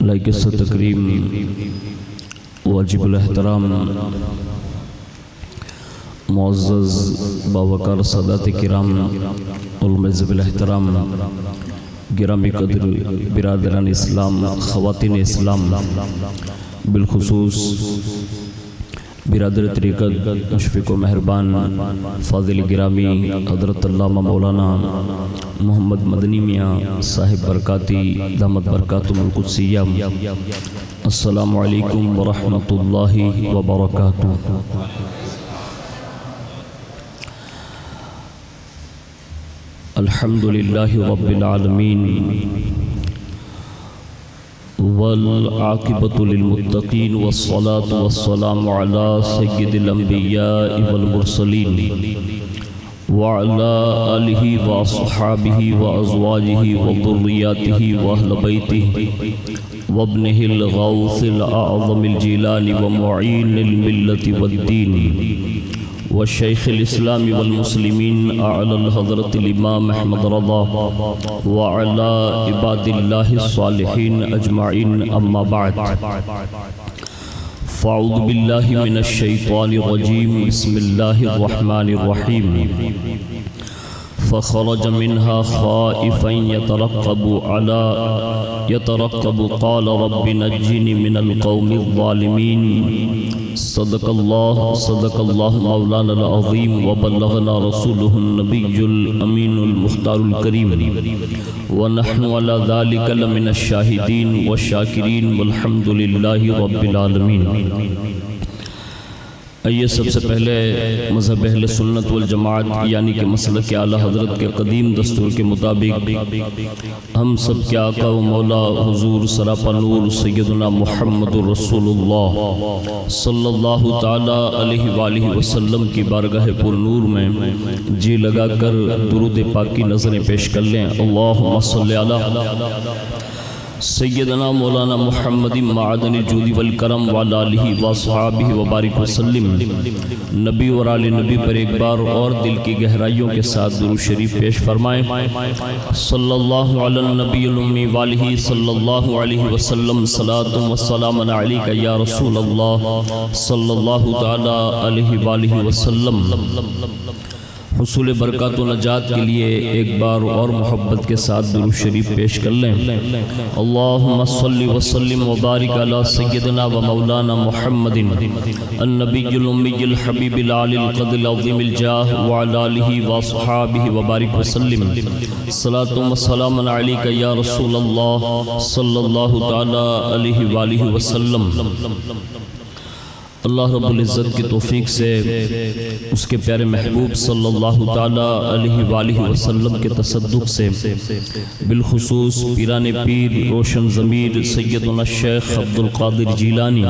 لائق تکریم واجب الاحترام معزز باوقار سادات کرام علماء ذوی الاحترام گرامی قدر برادران اسلام خواتین اسلام بالخصوص برادر طریقت مشفق و مہربان فاضل گرامی حضرت علامہ مولانا محمد مدنی میاں صاحب برکاتی دامت برکاتہم القدسیہ، السلام علیکم ورحمۃ اللہ وبرکاتہ۔ الحمدللہ رب العالمین والعاقبۃ للمتقین والصلاة والسلام علی سید الانبیاء والمرسلین وعلى آلہ واصحابہ وازواجہ وذریاتہ واہل بیتہ وابنہ الغوث الاعظم الجیلانی ومعین الملت والدین والشیخ الاسلام والمسلمین اعلی الحضرت الامام احمد رضا وعلی عباد اللہ الصالحین اجمعین، اما بعد فاعوذ باللہ من الشیطان الرجیم، بسم اللہ الرحمن الرحیم۔ فخرج منها خائفا يترقب قال رب نجني من القوم الظالمين۔ صدق اللہ مولانا العظیم وبلغنا رسوله النبی الامین المختار الکریم، ونحن على ذلك لمن الشاہدین والشاکرین والحمد للہ رب العالمین۔ آئیے سب سے پہلے مذہب اہل سنت والجماعت یعنی کہ مسلک اعلیٰ حضرت کے قدیم دستور کے مطابق ہم سب کے آقا و مولا حضور سراپا نور سیدنا محمد رسول اللہ صلی اللہ تعالی علیہ وآلہ وسلم کی بارگاہ پر نور میں جی لگا کر درود پاکی نظریں پیش کر لیں۔ اللہم صلی علی سیدنا مولانا محمد معدن الجود والکرم وعلی آلہ واصحابہ وبارک وسلم۔ نبی اور آل نبی پر ایک بار اور دل کی گہرائیوں کے ساتھ درود شریف پیش فرمائیں۔ صلی اللہ علی النبی الامی وآلہ صلی اللہ علیہ وسلم، صلاۃ و سلام علیک یا رسول اللہ صلی اللہ تعالی علیہ وآلہ وسلم۔ حصول برکات و نجات کے لیے ایک بار اور محبت کے ساتھ درود شریف پیش کر لیں۔ اللہم صلی وسلم وبارک علی سیدنا و مولانا محمد النبی الامی الحبیب العالی القدر العظیم الجاہ وعلی آلہ واصحابہ وبارک وسلم۔ صلاۃ و سلام علیک یا رسول اللہ صلی اللہ تعالی علیہ وآلہ وسلم۔ اللہ رب العزت کی توفیق سے اس کے پیارے محبوب صلی اللہ تعالی علیہ وآلہ وسلم کے تصدق سے بالخصوص پیران پیر روشن ضمیر سیدنا الشیخ عبد القادر جیلانی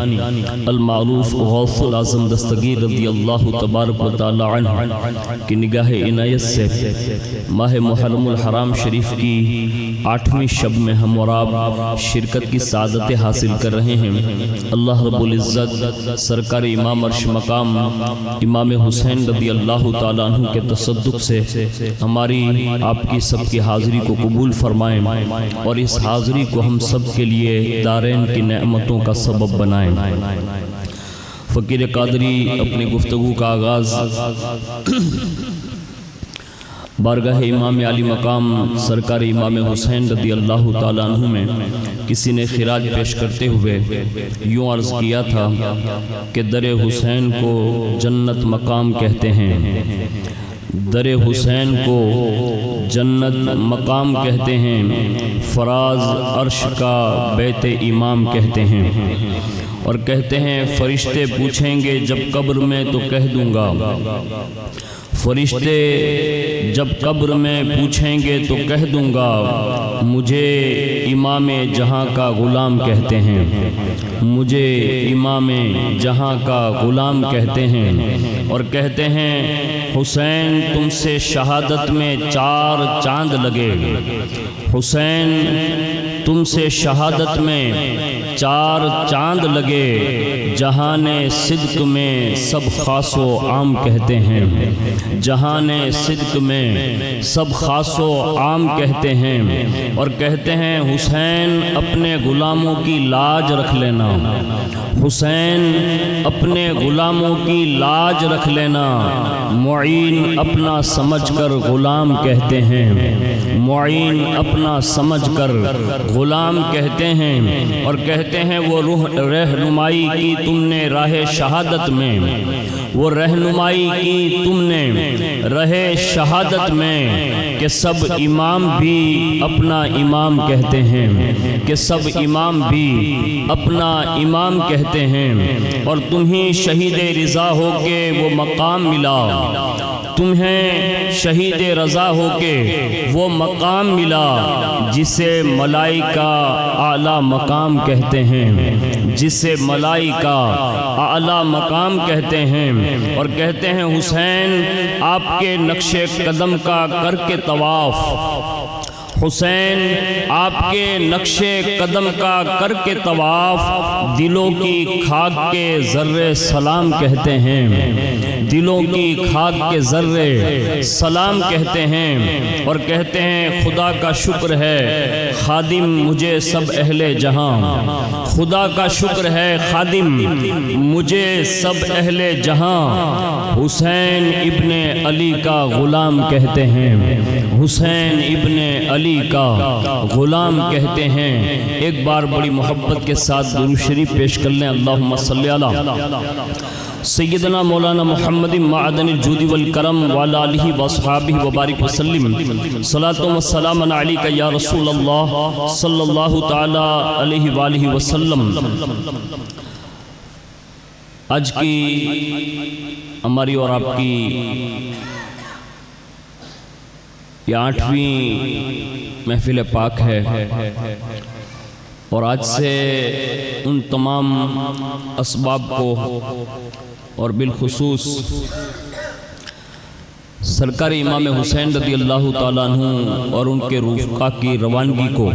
المعروف غوث العظم دستگیر رضی اللہ تبارک و تعالی عنہ کی نگاہ عنایت سے ماہ محرم الحرام شریف کی 8ویں شب میں ہم اور آپ شرکت کی سعادت حاصل کر رہے ہیں۔ اللہ رب العزت سرکار امام عرش مقام امام حسین رضی اللہ تعالیٰ عنہ کے تصدق سے ہماری آپ کی سب کی حاضری کو قبول فرمائیں اور اس حاضری کو ہم سب کے لیے دارین کی نعمتوں کا سبب بنائیں۔ فقیر قادری اپنی گفتگو کا آغاز بارگاہ امام علی مقام سرکار امام حسین رضی اللہ تعالیٰ عنہ میں کسی نے خراج پیش کرتے ہوئے یوں عرض کیا تھا کہ در حسین کو جنت مقام کہتے ہیں، در حسین کو جنت مقام کہتے ہیں، فراز عرش کا بیت امام کہتے ہیں۔ اور کہتے ہیں فرشتے پوچھیں گے جب قبر میں تو کہہ دوں گا، فرشتے جب قبر میں پوچھیں گے تو کہہ دوں گا، مجھے امام جہاں کا غلام کہتے ہیں، مجھے امام جہاں کا غلام کہتے ہیں۔ اور کہتے ہیں حسین تم سے شہادت میں 4 چاند لگے، حسین تم سے شہادت میں چار چاند لگے، جہان صدق میں سب خاص و عام کہتے ہیں، جہان صدق میں سب خاص و عام کہتے ہیں، اور کہتے ہیں حسین اپنے غلاموں کی لاج رکھ لینا، حسین اپنے غلاموں کی لاج رکھ لینا، معین اپنا سمجھ کر غلام کہتے ہیں، معین اپنا سمجھ کر غلام کہتے ہیں، اور کہتے ہیں وہ رہنمائی کی تم نے راہ شہادت میں، وہ رہنمائی کی تم نے راہ شہادت میں، کہ سب امام بھی اپنا امام کہتے ہیں، کہ سب امام بھی اپنا امام کہتے ہیں، اور تمہیں شہید رضا ہو کے وہ مقام ملا، تمہیں شہید رضا ہو کے وہ مقام ملا، جسے ملائکہ اعلیٰ مقام کہتے ہیں، جسے ملائکہ اعلیٰ مقام کہتے ہیں، اور کہتے ہیں حسین آپ کے نقش قدم کا کر کے طواف، حسین آپ کے نقش قدم کا کر کے طواف، دلوں کی خاک کے ذرے سلام کہتے ہیں، دلوں کی خاک کے ذرے سلام کہتے ہیں، اور کہتے ہیں خدا کا شکر ہے خادم مجھے سب اہل جہاں، خدا کا شکر ہے خادم مجھے سب اہل جہاں، حسین ابن علی کا غلام کہتے ہیں، حسین ابن علی کا غلام کہتے ہیں۔ ایک بار بڑی محبت کے ساتھ درود شریف پیش کر لیں، اللہم صلی علی سیدنا مولانا محمد معدن الجود والکرم وعلی آلہ واصحابہ وبارک وسلم، صلاۃ و سلام علیک یا رسول اللہ صلی اللہ تعالی علیہ وآلہ وسلم۔ آج کی ہماری اور آپ کی یہ 8ویں محفل پاک ہے، اور آج سے ان تمام اسباب کو اور بالخصوص سرکار امام حسین رضی اللہ تعالیٰ عنہ اور ان کے رفقا کی روانگی کو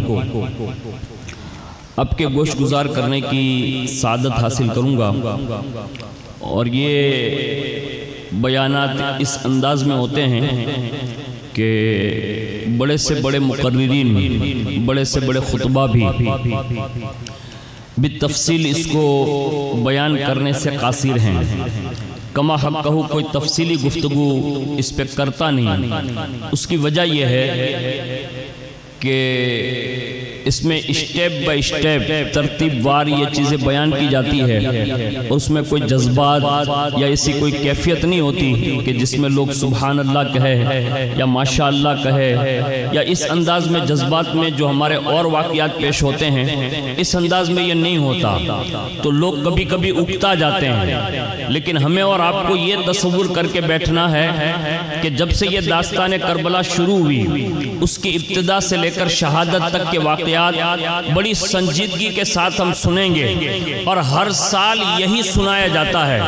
اب کے گوش گزار کرنے کی سعادت حاصل کروں گا، اور یہ بیانات اس انداز میں ہوتے ہیں کہ بڑے سے بڑے مقررین، بڑے سے بڑے خطبہ بھی بالتفصیل اس کو بیان کرنے سے قاصر ہیں، کما حق کہو کوئی تفصیلی گفتگو اس پہ کرتا نہیں۔ اس کی وجہ یہ ہے کہ اس میں اسٹیپ بائی اسٹیپ ترتیب وار یہ چیزیں بیان کی جاتی ہے، اس میں کوئی جذبات یا ایسی کوئی کیفیت نہیں ہوتی کہ جس میں لوگ سبحان اللہ کہے یا ماشاء اللہ کہے، یا اس انداز میں جذبات میں جو ہمارے اور واقعات پیش ہوتے ہیں اس انداز میں یہ نہیں ہوتا، تو لوگ کبھی کبھی اکتا جاتے ہیں۔ لیکن ہمیں اور آپ کو یہ تصور کر کے بیٹھنا ہے کہ جب سے یہ داستان کربلا شروع ہوئی، اس کی ابتدا سے لے کر شہادت تک کے واقعات بڑی سنجیدگی کے ساتھ ہم سنیں گے، اور ہر سال یہی سنایا جاتا ہے۔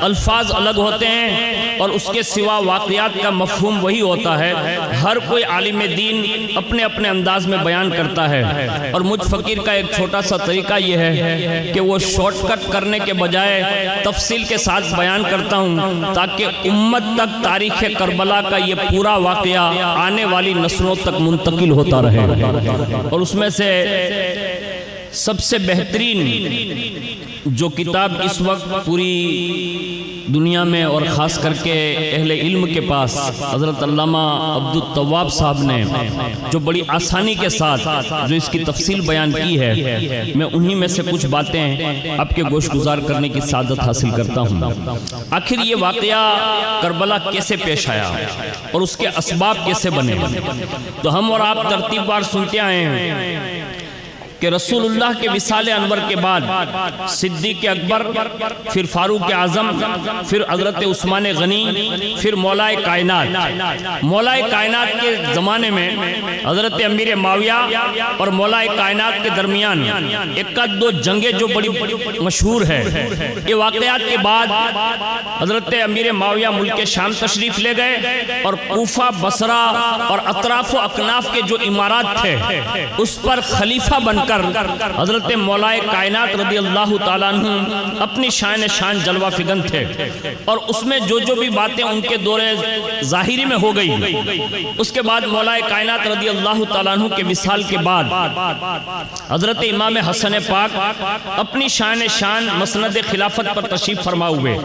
الفاظ الگ ہوتے ہیں اور اس کے سوا واقعات کا مفہوم وہی ہوتا ہے۔ ہر کوئی عالم دین اپنے اپنے انداز میں بیان کرتا ہے، اور مجھ فقیر کا ایک چھوٹا سا طریقہ یہ ہے کہ وہ شارٹ کٹ کرنے کے بجائے تفصیل کے ساتھ بیان کرتا ہوں، تاکہ امت تک تاریخ کربلا کا یہ پورا واقعہ آنے والی نسلوں تک منتقل ہوتا رہے۔ اور اس میں سے سب سے بہترین جو کتاب اس وقت پوری دنیا میں اور خاص کر کے اہل علم کے پاس حضرت علامہ عبدالتواب صاحب نے جو بڑی آسانی کے ساتھ جو اس کی تفصیل بیان کی ہے، میں انہی میں سے کچھ باتیں آپ کے گوش گزار کرنے کی سعادت حاصل کرتا ہوں۔ آخر یہ واقعہ کربلا کیسے پیش آیا اور اس کے اسباب کیسے بنے، تو ہم اور آپ ترتیب وار سنتے آئے ہیں کہ رسول اللہ کے وصال انور کے بعد صدیق اکبر، پھر فاروق اعظم، پھر حضرت عثمان غنی، پھر مولا کائنات۔ مولا کائنات کے زمانے میں حضرت امیر معاویہ اور مولا کائنات کے درمیان ایک دو جنگیں جو بڑی مشہور ہے، یہ واقعات کے بعد حضرت امیر معاویہ ملک شام تشریف لے گئے اور کوفہ، بصرہ اور اطراف و اکناف کے جو امارات تھے اس پر خلیفہ بن کر حضرت مولا کائنات رضی اللہ تعالیٰ عنہ اپنی شان جلوہ فگن تھے، اور اس میں جو بھی باتیں ان کے دور ظاہری میں ہو گئی، اس کے بعد مولا کائنات رضی اللہ تعالیٰ عنہ کے وصال کے بعد حضرت امام حسن پاک اپنی شان مسند خلافت پر تشریف فرما ہوئے۔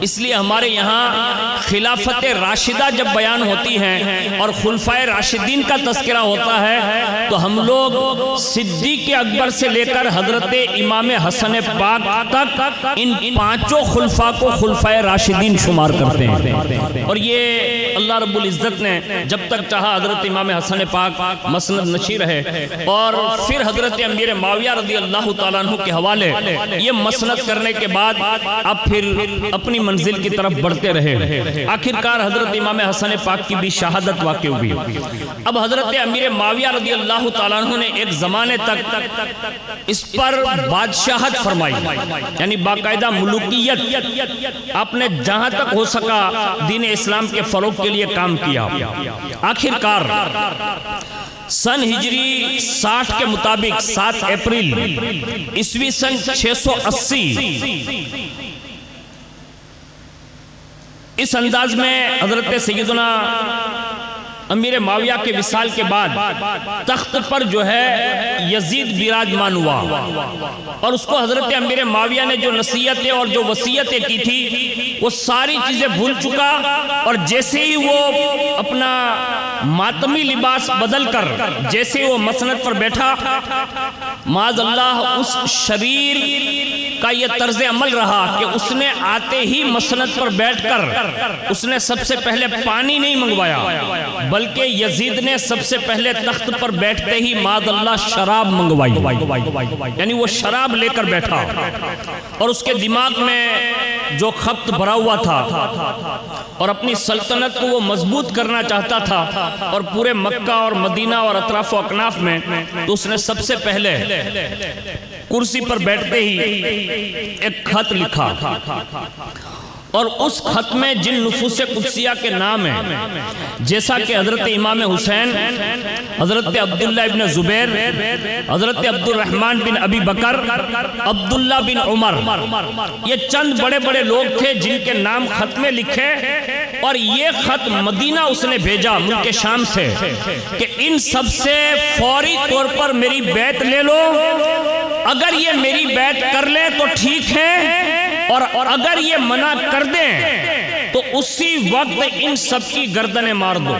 اس لیے ہمارے یہاں خلافت راشدہ جب بیان ہوتی ہیں اور خلفائے راشدین کا تذکرہ ہوتا ہے تو ہم لوگ صدیق اکبر سے لے کر حضرت امام حسن پاک تک ان پانچوں خلفاء کو خلفائے راشدین شمار کرتے ہیں، اور یہ اللہ رب العزت نے جب تک چاہا حضرت امام حسن پاک مسند نشی رہے، اور پھر حضرت امیر معاویہ رضی اللہ تعالیٰ عنہ کے حوالے یہ مسند کرنے کے بعد اب پھر اپنی منزل کی طرف بڑھتے رہے۔ آخرکار حضرت امام حسن پاک کی بھی شہادت واقع ہوئی۔ اب حضرت امیر معاویہ رضی اللہ تعالیٰ عنہ نے ایک زمانے تک اس پر بادشاہت فرمائی، یعنی باقاعدہ ملوکیت، آپ نے جہاں تک ہو سکا دین اسلام کے فروغ کے لیے کام کیا۔ آخرکار سن ہجری 60 کے مطابق 7 اپریل عیسوی سن 680 اس انداز میں حضرت سیدنا امیر معاویہ کے وصال کے بعد تخت پر جو ہے یزید براجمان ہوا، اور اس کو حضرت امیر معاویہ نے جو نصیحتیں اور جو وصیتیں کی تھی وہ ساری چیزیں بھول چکا، اور جیسے ہی وہ اپنا ماتمی لباس بدل کر جیسے ہی وہ مسند پر بیٹھا، معاذ اللہ اس شریر کا یہ طرز عمل رہا کہ اس نے آتے ہی مسند پر بیٹھ کر اس نے سب سے پہلے پانی نہیں منگوایا، بلکہ یزید نے سب سے پہلے تخت پر بیٹھتے ہی معاذ اللہ شراب منگوائی، یعنی وہ شراب لے کر بیٹھا، اور اس کے دماغ میں جو خبت بھرا ہوا تھا اور اپنی سلطنت کو وہ مضبوط کرنا چاہتا تھا، اور پورے مکہ اور مدینہ اور اطراف و اکناف میں، تو اس نے سب سے پہلے کرسی پر بیٹھتے ہی ایک خط لکھا، اور اس خط میں جن نفوس قدسیہ کے نام ہیں، جیسا کہ حضرت امام حسین، حضرت عبداللہ ابن زبیر، حضرت عبد الرحمن بن ابی بکر، عبداللہ بن عمر، یہ چند بڑے بڑے لوگ تھے جن کے نام خط میں لکھے، اور یہ خط مدینہ اس نے بھیجا ملک شام سے کہ ان سب سے فوری طور پر میری بیعت لے لو، اگر یہ میری بیعت کر لے تو ٹھیک ہے، اور اگر یہ منع کر دیں تو اسی وقت ان سب کی گردنیں مار دو۔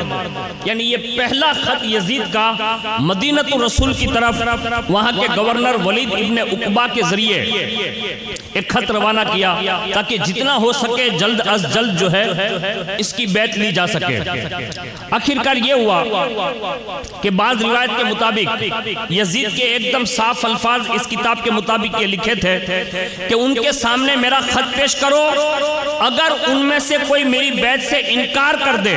یعنی یہ پہلا خط یزید کا مدینۃ الرسول کی طرف وہاں کے گورنر ولید ابن عقبہ کے ذریعے ایک خط روانہ کیا تاکہ جتنا ہو سکے جلد از جلد جو ہے اس کی بیعت لی جا سکے۔ آخرکار یہ ہوا کہ بعض روایت کے مطابق یزید کے ایک دم صاف الفاظ اس کتاب کے مطابق یہ لکھے تھے کہ ان کے سامنے میرا خط پیش کرو، اگر ان میں سے کوئی میری بیعت سے انکار کر دے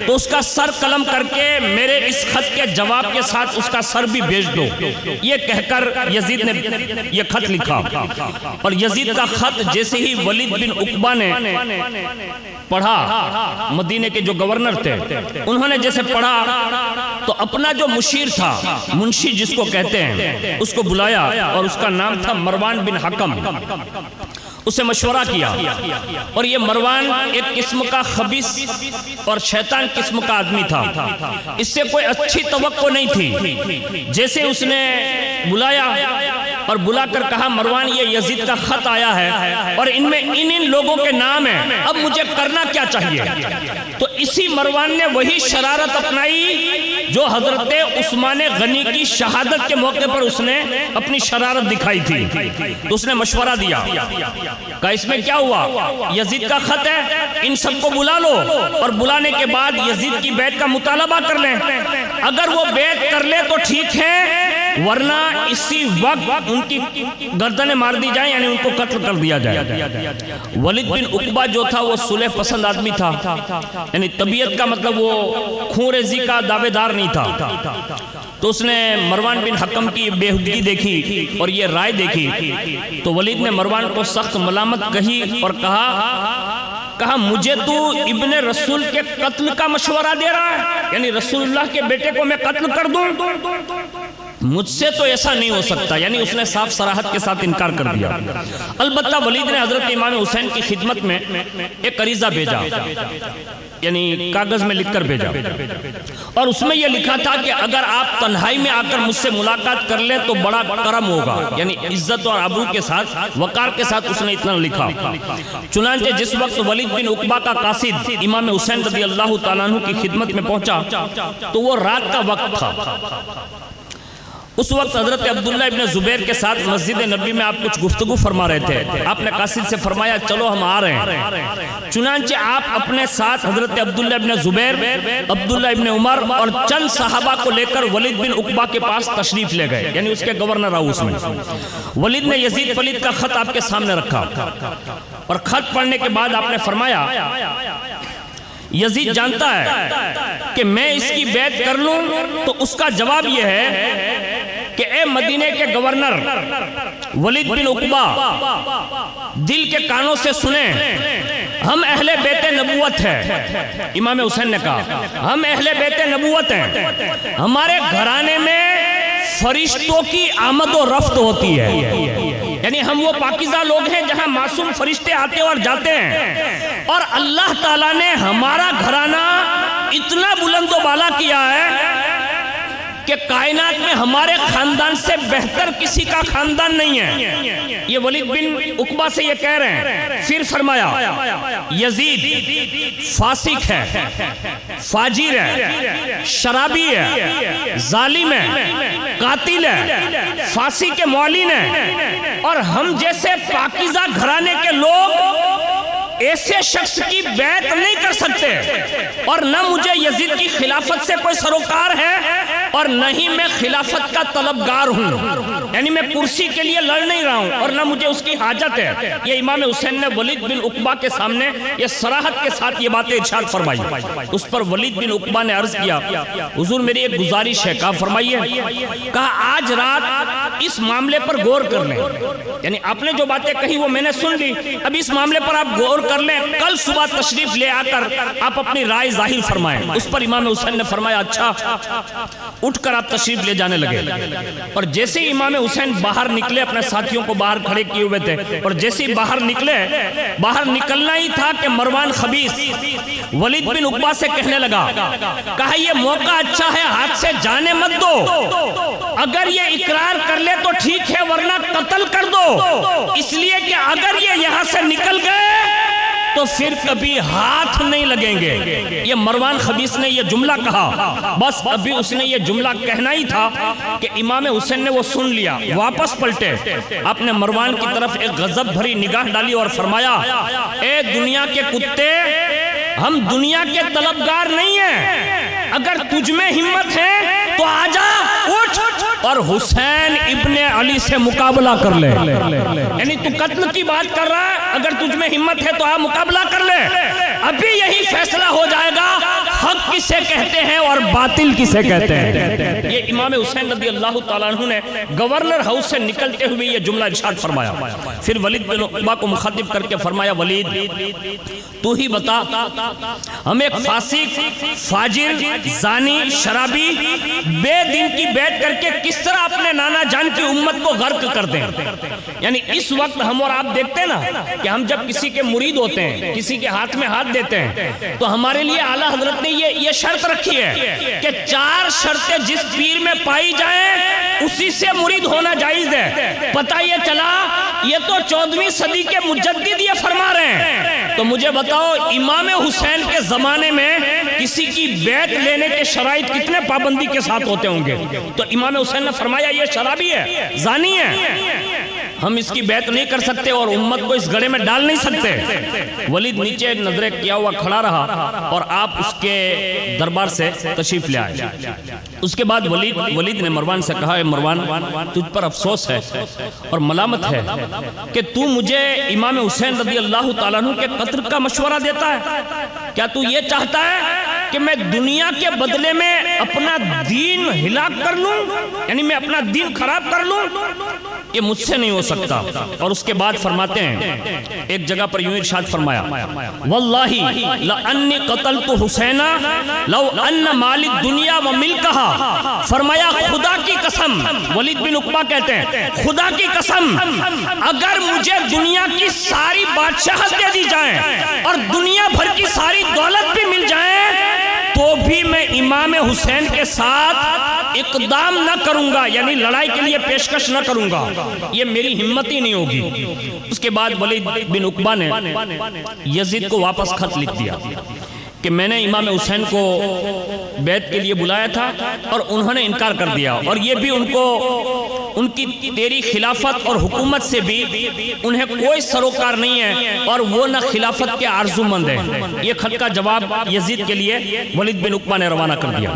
تو اس کا سر قلم کر کے میرے اس خط کے جواب کے ساتھ اس کا سر بھی بھیج دو۔ یہ کہہ کر یزید نے یہ خط لکھا، اور یزید کا خط جیسے ہی ولید بن عقبہ نے پڑھا، مدینے کے جو گورنر تھے انہوں نے جیسے پڑھا تو اپنا جو مشیر تھا، منشی جس کو کہتے ہیں، اس کو بلایا، اور اس کا نام تھا مروان بن حکم۔ اسے مشورہ کیا، اور یہ مروان ایک قسم کا خبیث اور شیطان قسم کا آدمی تھا، اس سے کوئی اچھی توقع نہیں تھی۔ جیسے اس نے بلایا اور بلا کر کہا مروان یہ یزید کا خط آیا ہے اور ان میں ان لوگوں کے نام ہیں، اب مجھے کرنا کیا چاہیے؟ تو اسی مروان نے وہی شرارت اپنائی جو حضرت عثمان غنی کی شہادت کے موقع پر اس نے اپنی شرارت دکھائی تھی۔ تو اس نے مشورہ دیا، کہا اس میں کیا ہوا؟ یزید کا خط ہے، ان سب کو بلا لو اور بلانے کے بعد یزید کی بیعت کا مطالبہ کر لیں، اگر وہ بیعت کر لے تو ٹھیک ہے، ورنہ اسی وقت ان کی گردنیں مار دی جائیں، یعنی ان کو قتل کر دیا جائے۔ ولید بن عقبہ جو تھا وہ صلح پسند آدمی تھا، یعنی طبیعت کا مطلب وہ خون ریزی کا دعوے دار نہیں تھا، تو اس نے مروان بن حکم کی بےہودگی دیکھی اور یہ رائے دیکھی، تو ولید نے مروان کو سخت ملامت کہی اور کہا مجھے تو ابن رسول کے قتل کا مشورہ دے رہا ہے، یعنی رسول اللہ کے بیٹے کو میں قتل کر دوں؟ مجھ سے تو ایسا نہیں ہو سکتا، یعنی اس نے صاف صراحت کے ساتھ انکار کر دیا۔ البتہ ولید نے حضرت امام حسین کی خدمت میں ایک عریضہ بھیجا، یعنی کاغذ میں لکھ کر بھیجا، اور اس میں یہ لکھا تھا کہ اگر آپ تنہائی میں آ کر مجھ سے ملاقات کر لیں تو بڑا کرم ہوگا، یعنی عزت اور آبرو کے ساتھ، وقار کے ساتھ اس نے اتنا لکھا۔ چنانچہ جس وقت ولید بن عقبہ کا قاصد امام حسین رضی اللہ تعالیٰ عنہ کی خدمت میں پہنچا تو وہ رات کا وقت تھا۔ اس وقت حضرت عبداللہ ابن زبیر کے ساتھ مسجد نبی میں آپ کچھ گفتگو فرما رہے تھے۔ آپ نے قاصد سے فرمایا چلو ہم آ رہے ہیں۔ چنانچہ آپ اپنے ساتھ حضرت عبداللہ ابن زبیر، عبداللہ ابن عمر اور چند صحابہ کو لے کر ولید بن عقبہ کے پاس تشریف لے گئے، یعنی اس کے گورنر ہاؤس میں۔ ولید نے یزید پلید کا خط آپ کے سامنے رکھا اور خط پڑھنے کے بعد آپ نے فرمایا یزید جانتا ہے کہ میں اس کی بیعت کر لوں تو اس کا جواب یہ ہے کہ اے مدینے کے گورنر ولید بن عقبہ، دل کے کانوں سے سنیں، ہم اہل بیت نبوت ہیں۔ امام حسین نے کہا ہم اہل بیت نبوت ہیں، ہمارے گھرانے میں فرشتوں کی آمد و رفت ہوتی ہے، یعنی ہم وہ پاکیزہ لوگ ہیں جہاں معصوم فرشتے آتے اور جاتے ہیں، اور اللہ تعالیٰ نے ہمارا گھرانہ اتنا بلند و بالا کیا ہے کہ کائنات میں ہمارے خاندان سے بہتر کسی کا خاندان نہیں ہے۔ یہ ولید بن عقبہ سے یہ کہہ رہے ہیں۔ پھر فرمایا یزید فاسق ہے، فاجر ہے، شرابی ہے، ظالم ہے، قاتل ہے، فاسی کے معلن ہے، اور ہم جیسے پاکیزہ گھرانے کے لوگ ایسے شخص کی بیعت نہیں کر سکتے، اور نہ مجھے یزید کی خلافت سے کوئی سروکار ہے اور نہ ہی میں خلافت کا طلبگار ہوں، یعنی میں کرسی کے لیے لڑ نہیں رہا ہوں اور نہ مجھے اس کی حاجت ہے۔ یہ امام حسین نے ولید بن عقبہ کے سامنے یہ صراحت کے ساتھ یہ باتیں ارشاد فرمائی۔ اس پر ولید بن عقبہ نے عرض کیا حضور میری ایک گزارش ہے۔ کہا فرمائیے۔ کہا آج رات اس معاملے پر غور کر لیں، یعنی آپ نے جو باتیں کہی وہ میں نے سن لی، اب اس معاملے پر آپ غور کر لیں، کل صبح تشریف لے آ کر آپ اپنی رائے ظاہر فرمائیں۔ اس پر امام حسین نے فرمایا اچھا۔ اٹھ کر آپ تشریف لے جانے لگے، اور جیسے ہی امام حسین باہر نکلے، اپنے ساتھیوں کو باہر کھڑے کیے ہوئے تھے، اور جیسے ہی باہر نکلے، باہر نکلنا ہی تھا کہ مروان خبیث ولید بن عقبہ سے کہنے لگا، کہا یہ موقع اچھا ہے، ہاتھ سے جانے مت دو، اگر یہ اقرار کر لے تو ٹھیک ہے ورنہ قتل کر دو، اس لیے کہ اگر یہ یہاں سے نکل گئے تو پھر کبھی ہاتھ نہیں لگیں گے۔ یہ مروان خبیث نے یہ جملہ کہا، بس ابھی اس نے یہ جملہ کہنا ہی تھا کہ امام حسین نے وہ سن لیا، واپس پلٹے، آپ نے مروان کی طرف ایک غضب بھری نگاہ ڈالی اور فرمایا اے دنیا کے کتے، ہم دنیا کے طلبگار نہیں ہیں، اگر تجھ میں ہمت ہے تو آجا، اٹھ اور حسین ابن علی سے مقابلہ کر لے، یعنی تو قتل کی بات کر رہا ہے، اگر تجھ میں ہمت ہے تو آپ مقابلہ کر لے، ابھی یہی فیصلہ ہو جائے گا حق کسے کہتے ہیں اور باطل کسے کہتے ہیں۔ یہ امام حسین رضی اللہ تعالیٰ عنہ نے گورنر ہاؤس سے نکلتے ہوئے یہ جملہ ارشاد فرمایا۔ پھر ولید بن عقبہ کو مخاطب کر کے فرمایا ولید تو ہی بتا، ہم ایک فاسق، فاجر، زانی، شرابی، بے دین کی بیعت کر کے کس طرح اپنے نانا جان کی امت کو غرق کر دیں؟ یعنی اس وقت ہم اور آپ دیکھتے ہیں نا کہ ہم جب کسی کے مرید ہوتے ہیں، کسی کے ہاتھ میں ہاتھ دیتے ہیں، تو ہمارے لیے اعلیٰ حضرت نے یہ شرط رکھی ہے کہ 4 شرطیں جس پیر میں پائی جائیں اسی سے مرید ہونا جائز ہے۔ پتہ یہ چلا یہ تو 14ویں صدی کے مجدد یہ فرما رہے ہیں، تو مجھے بتاؤ امام حسین کے زمانے میں کسی کی بیعت لینے کے شرائط کتنے پابندی کے ساتھ ہوتے ہوں گے؟ تو امام حسین نے فرمایا یہ شرابی ہے، زانی ہے، ہم اس کی بیعت نہیں کر سکتے اور امت کو اس گڑھے میں ڈال نہیں سکتے۔ ولید نیچے نظریں کیا ہوا کھڑا رہا اور آپ اس کے دربار سے تشریف لے آئے۔ اس کے بعد ولید نے مروان سے کہا، اے مروان تجھ پر افسوس ہے اور ملامت ہے کہ تو مجھے امام حسین رضی اللہ تعالیٰ عنہ کے قتل کا مشورہ دیتا ہے۔ کیا تو یہ چاہتا ہے کہ میں دنیا کے بدلے میں اپنا دین ہلاک کر لوں، یعنی میں اپنا دین خراب کر لوں؟ یہ مجھ سے نہیں ہو سکتا۔ اور اس کے بعد فرماتے ہیں، ایک جگہ پر یوں ارشاد فرمایا، واللہ لأنی قتلت حسینہ لو ان مال الدنیا و ملکہا، فرمایا خدا کی قسم، ولید بن عقبہ کہتے ہیں خدا کی قسم اگر مجھے دنیا کی ساری بادشاہت دے دی جائیں اور دنیا بھر کی ساری دولت بھی مل جائیں تو بھی میں امام حسین کے ساتھ اقدام نہ کروں گا، یعنی لڑائی کے لیے پیشکش نہ کروں گا، یہ میری ہمت ہی نہیں ہوگی۔ اس کے بعد ولید بن عقبہ نے یزید کو واپس خط لکھ دیا کہ میں نے امام حسین کو بیعت کے لیے بلایا تھا اور انہوں نے انکار کر دیا، اور یہ بھی ان کی تیری خلافت اور حکومت سے بھی انہیں کوئی سروکار نہیں ہے اور وہ نہ خلافت کے آرزو مند ہیں۔ یہ خط کا جواب یزید کے لیے ولید بن عقبہ نے روانہ کر دیا۔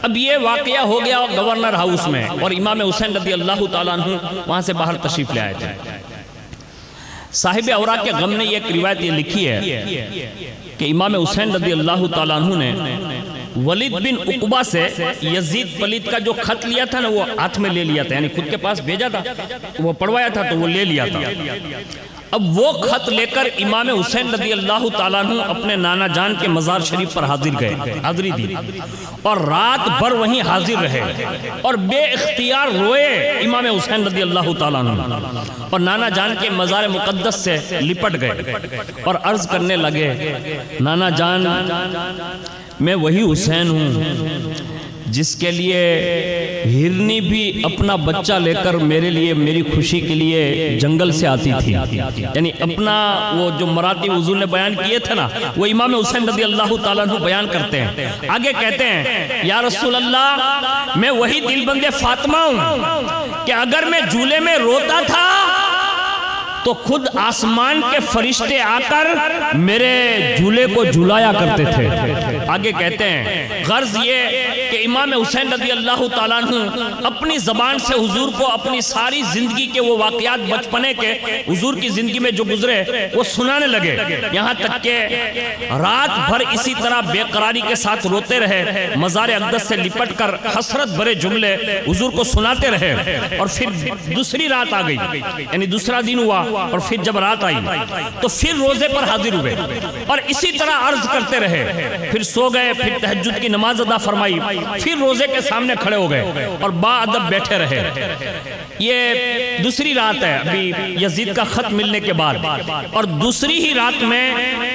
اب یہ واقعہ ہو گیا گورنر ہاؤس میں، اور امام حسین رضی اللہ تعالیٰ عنہ وہاں سے باہر تشریف لے آئے تھے۔ صاحب اوراق کے غم نے ایک روایت یہ لکھی ہے کہ امام حسین رضی اللہ تعالیٰ عنہ نے ولید بن عقبہ سے یزید پلید کا جو خط لیا تھا نا وہ ہاتھ میں لے لیا تھا، یعنی خود کے پاس بھیجا تھا، وہ پڑھوایا تھا تو وہ لے لیا تھا۔ اب وہ خط لے کر امام حسین رضی اللہ تعالیٰ عنہ اپنے نانا جان کے مزار شریف پر حاضری دی اور رات بھر وہیں حاضر رہے اور بے اختیار روئے امام حسین رضی اللہ تعالیٰ عنہ، اور نانا جان کے مزار مقدس سے لپٹ گئے اور عرض کرنے لگے، نانا جان میں وہی حسین ہوں جس کے لیے ہرنی بھی اپنا بچہ لے کر میرے لیے میری خوشی کے لیے جنگل سے آتی تھی، یعنی اپنا وہ جو مراتب حضور نے بیان کیے تھے نا وہ امام حسین رضی اللہ تعالیٰ عنہ بیان کرتے ہیں۔ آگے کہتے ہیں، یا رسول اللہ میں وہی دل بند فاطمہ ہوں کہ اگر میں جھولے میں روتا تھا تو خود آسمان کے فرشتے آ کر میرے جھولے کو جھلایا کرتے تھے۔ آگے کہتے ہیں، غرض یہ کہ امام حسین رضی اللہ تعالیٰ عنہ اپنی زبان سے حضور کو اپنی ساری زندگی کے وہ واقعات بچپنے کے حضور کی زندگی میں جو گزرے وہ سنانے لگے، یہاں تک کہ رات بھر اسی طرح بے قراری کے ساتھ روتے رہے، مزار اقدس سے لپٹ کر حسرت بھرے جملے حضور کو سناتے رہے۔ اور پھر دوسری رات آ گئی، یعنی دوسرا دن ہوا، اور پھر جب رات آئی تو پھر روزے پر حاضر ہوئے اور اسی طرح عرض کرتے رہے، پھر سو گئے، پھر تہجد کی نماز ادا فرمائی، پھر روزے کے سامنے کھڑے ہو گئے اور با ادب بیٹھے رہے۔ یہ دوسری رات ہے ابھی یزید کا خط ملنے کے بعد، اور دوسری ہی رات میں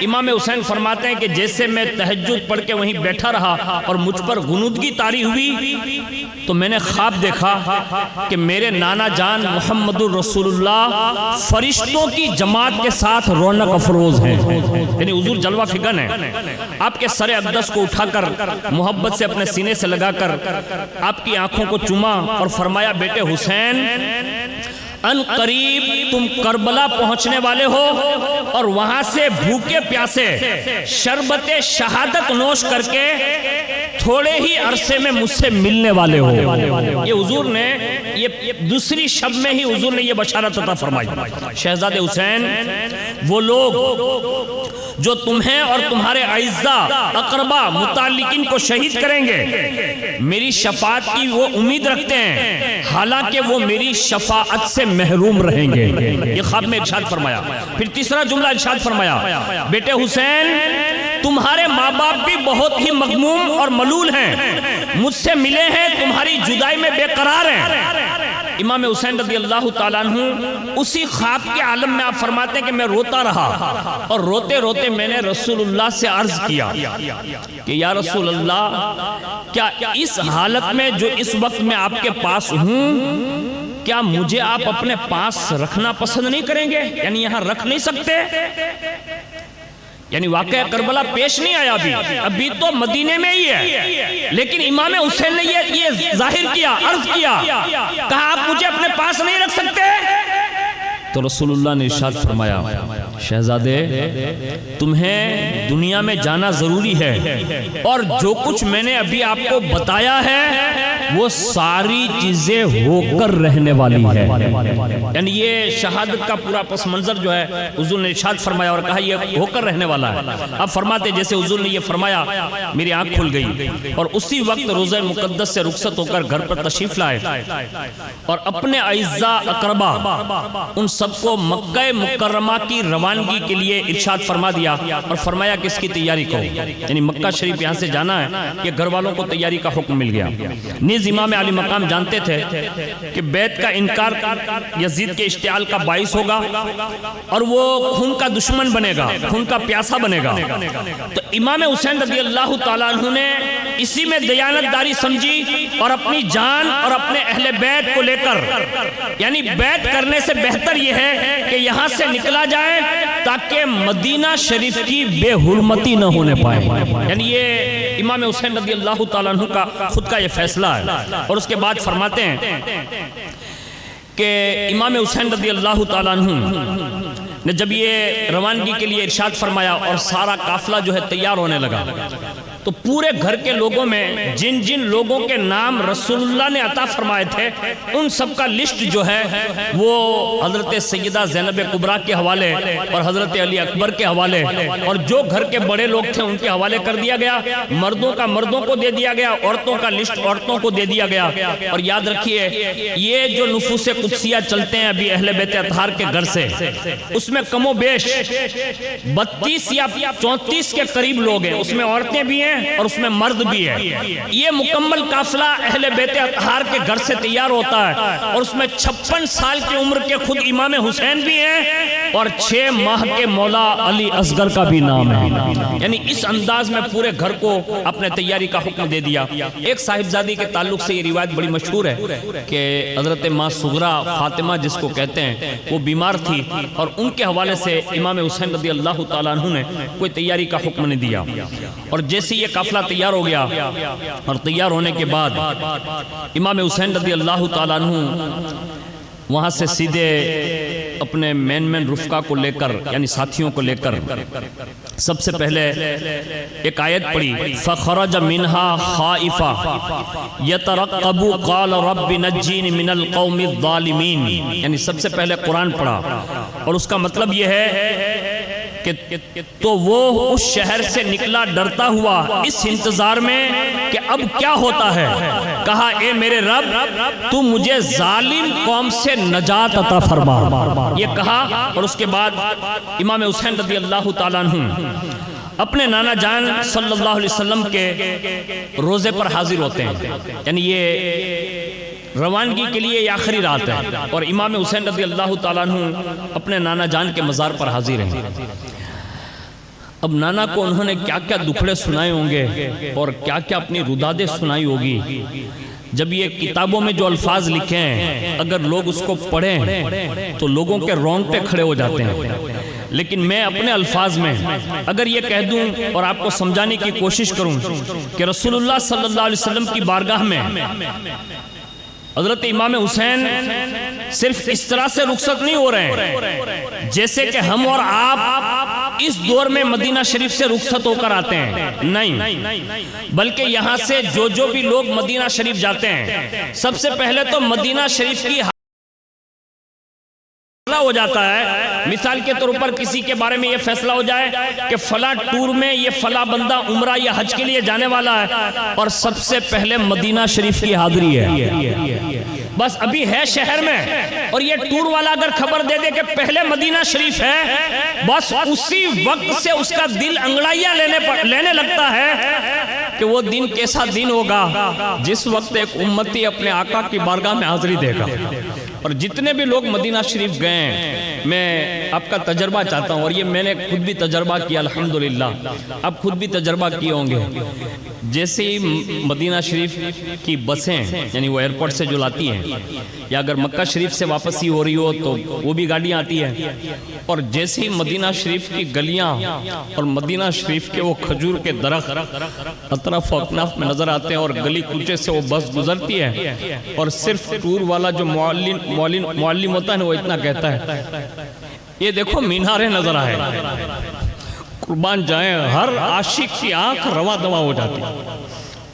امام حسین فرماتے ہیں کہ جیسے میں تہجد پڑھ کے وہیں بیٹھا رہا اور مجھ پر غنودگی طاری ہوئی تو میں نے خواب دیکھا کہ میرے نانا جان محمد الرسول اللہ فرشتوں کی جماعت کے ساتھ رونق افروز ہیں، یعنی حضور جلوہ فکن ہیں۔ آپ کے سر اقدس کو اٹھا کر محبت سے اپنے سینے سے لگا کر آپ کی آنکھوں کو چوما اور فرمایا، بیٹے حسین ان قریب تم کربلا پہنچنے والے ہو اور وہاں سے بھوکے پیاسے شربت شہادت نوش کر کے تھوڑے ہی عرصے میں مجھ سے ملنے والے ہو۔ یہ حضور نے یہ دوسری شب میں ہی حضور نے یہ بشارت عطا فرمائی، شہزادے حسین وہ لوگ جو تمہیں اور تمہارے اعزاء اقربا متعلقین کو شہید کریں گے میری شفاعت کی وہ امید رکھتے ہیں، حالانکہ وہ میری شفاعت سے محروم رہیں گے۔ یہ خواب میں ارشاد فرمایا۔ پھر تیسرا جملہ ارشاد فرمایا، بیٹے حسین تمہارے ماں باپ بھی بہت ہی مغموم اور ملول ہیں، مجھ سے ملے ہیں، تمہاری جدائی میں بے قرار ہیں۔ امام حسین رضی اللہ تعالیٰ عنہ اسی خواب کے عالم میں آپ فرماتے ہیں کہ میں روتا رہا اور روتے روتے میں نے رسول اللہ سے عرض کیا کہ یا رسول اللہ کیا اس حالت میں جو اس وقت میں آپ کے پاس ہوں کیا مجھے آپ اپنے پاس رکھنا پسند نہیں کریں گے، یعنی یہاں رکھ نہیں سکتے؟ یعنی واقعہ کربلا پیش نہیں آیا ابھی تو مدینے میں ہی ہے، لیکن امام حسین نے یہ ظاہر کیا، عرض کیا، کہا آپ مجھے اپنے پاس نہیں رکھ سکتے؟ تو رسول اللہ نے ارشاد فرمایا شہزادے تمہیں دنیا میں جانا ضروری ہے، اور جو کچھ میں نے ابھی آپ کو بتایا ہے وہ ساری چیزیں ہو کر رہنے والی ہے۔ یعنی یہ شہادت کا پورا پس منظر جو ہے حضور نے ارشاد فرمایا اور کہا یہ ہو کر رہنے والا ہے۔ اب فرماتے جیسے حضور نے یہ فرمایا میری آنکھ کھل گئی، اور اسی وقت روضہ مقدس سے رخصت ہو کر گھر پر تشریف لائے اور اپنے اعزاء اقربا ان سب کو مکہ مکرمہ کی روانگی کے لیے ارشاد فرما دیا، اور فرمایا کہ اس کی تیاری کرو، یعنی مکہ شریف یہاں سے جانا ہے، کہ گھر والوں کو تیاری کا حکم مل گیا۔ نیز امام علی مقام جانتے تھے کہ بیعت کا انکار یزید کے اشتعال کا باعث ہوگا اور وہ خون کا دشمن بنے گا، خون کا پیاسا بنے گا۔ تو امام حسین رضی اللہ تعالیٰ عنہ نے اسی میں دیانت داری سمجھی اور اپنی جان اور اپنے اہل بیت کو لے کر، یعنی بیعت کرنے سے بہتر یہ ہے کہ یہاں سے نکلا جائے تاکہ مدینہ شریف کی بے حرمتی نہ ہونے پائے۔ یعنی یہ امام حسین رضی اللہ تعالیٰ عنہ کا خود کا یہ فیصلہ ہے۔ اور اس کے بعد فرماتے ہیں کہ امام حسین رضی اللہ تعالیٰ عنہ نے جب یہ روانگی کے لیے ارشاد فرمایا اور سارا قافلہ جو ہے تیار ہونے لگا، تو پورے گھر کے لوگوں میں جن جن لوگوں کے نام رسول اللہ نے عطا فرمائے تھے ان سب کا لسٹ جو ہے وہ حضرت سیدہ زینب کبریٰ کے حوالے اور حضرت علی اکبر کے حوالے اور جو گھر کے بڑے لوگ تھے ان کے حوالے کر دیا گیا۔ مردوں کا مردوں کو دے دیا گیا، عورتوں کا لسٹ عورتوں کو دے دیا گیا۔ اور یاد رکھیے یہ جو نفوس قدسیہ چلتے ہیں ابھی اہل بیت اطہار کے گھر سے، اس میں کم و بیش 32 یا 34 کے قریب لوگ ہیں، اس میں عورتیں بھی ہیں اور اس میں مرد بھی ہے۔ یہ مکمل قافلہ اہل بیت اطہار کے گھر سے تیار ہوتا ہے، اور اس میں 56 سال کی عمر کے خود امام حسین بھی ہیں اور 6 ماہ کے مولا علی اصغر کا بھی نام ہے۔ یعنی اس انداز میں پورے گھر کو اپنے تیاری کا حکم دے دیا۔ ایک صاحبزادی کے تعلق سے یہ روایت بڑی مشہور ہے کہ حضرت ماں صغرا فاطمہ جس کو کہتے ہیں وہ بیمار تھی، اور ان کے حوالے سے امام حسین رضی اللہ تعالیٰ عنہ نے کوئی تیاری کا حکم نہیں دیا۔ اور جیسے یہ قافلہ تیار ہو گیا اور تیار ہونے کے بعد امام حسین رضی اللہ تعالیٰ عنہ وہاں سے سیدھے اپنے مین رفقا کو لے کر یعنی ساتھیوں کو لے کر سب سے پہلے ایک آیت پڑھی، فَخَرَجَ مِنْهَا خَائِفًا يَتَرَقَّبُ قَالَ رَبِّ نَجِّنِي مِنَ الْقَوْمِ الظَّالِمِينَ، یعنی سب سے پہلے قرآن پڑھا، اور اس کا مطلب یہ ہے کہ تو وہ اس شہر سے نکلا ڈرتا ہوا اس انتظار میں کہ اب کیا ہوتا ہے۔ کہا اے میرے رب تو مجھے ظالم قوم سے نجات عطا فرما، یہ کہا۔ اور اس کے بعد امام حسین رضی اللہ تعالیٰ عنہ اپنے نانا جان صلی اللہ علیہ وسلم کے روزے پر حاضر ہوتے ہیں، یعنی یہ روانگی کے لیے یہ آخری رات ہے، اور امام حسین رضی اللہ تعالیٰ عنہ اپنے نانا جان کے مزار پر حاضر ہیں۔ اب نانا کو انہوں نے کیا کیا دکھڑے سنائے ہوں گے اور کیا کیا اپنی رودادیں سنائی ہوگی۔ جب یہ کتابوں میں جو الفاظ لکھے ہیں اگر لوگ اس کو پڑھیں تو لوگوں کے رونگٹے کھڑے ہو جاتے ہیں، لیکن میں اپنے الفاظ میں اگر یہ کہہ دوں اور آپ کو سمجھانے کی کوشش کروں کہ رسول اللہ صلی اللہ علیہ وسلم کی بارگاہ میں حضرت امام حسین صرف اس طرح سے رخصت نہیں ہو رہے ہیں جیسے کہ ہم اور آپ اس دور میں مدینہ شریف سے رخصت ہو کر آتے ہیں، نہیں، بلکہ یہاں سے جو بھی لوگ مدینہ شریف جاتے ہیں سب سے پہلے تو مدینہ شریف کی ہو جاتا ہے۔ مثال کے طور پر کسی کے بارے میں یہ فیصلہ ہو جائے کہ فلاں ٹور میں یہ فلاں بندہ عمرہ یا حج کے لیے جانے والا ہے اور سب سے پہلے مدینہ شریف کی حاضری ہے، بس ابھی ہے شہر میں، اور یہ ٹور والا اگر خبر دے دے کہ پہلے مدینہ شریف ہے، بس اسی وقت سے اس کا دل انگڑائیاں لینے لگتا ہے کہ وہ دن کیسا دن ہوگا جس وقت ایک امتی اپنے آقا کی بارگاہ میں حاضری دے گا۔ اور جتنے بھی لوگ مدینہ شریف گئے ہیں میں آپ کا تجربہ چاہتا ہوں، اور یہ میں نے خود بھی تجربہ کیا الحمدللہ، آپ خود بھی تجربہ کیے ہوں گے۔ جیسے ہی مدینہ شریف کی بسیں یعنی وہ ایئرپورٹ سے جو لاتی ہیں یا اگر مکہ شریف سے واپسی ہو رہی ہو تو وہ بھی گاڑیاں آتی ہیں، اور جیسے ہی مدینہ شریف کی گلیاں اور مدینہ شریف کے وہ کھجور کے درخت اطراف و اکناف میں نظر آتے ہیں اور گلی کوچے سے وہ بس گزرتی ہے، اور صرف ٹور والا جو معلم ہوتا ہے نا وہ اتنا کہتا ہے، یہ دیکھو میناریں نظر آئے، قربان جائیں ہر عاشق کی آنکھ رواں دواں ہو جاتی ہے،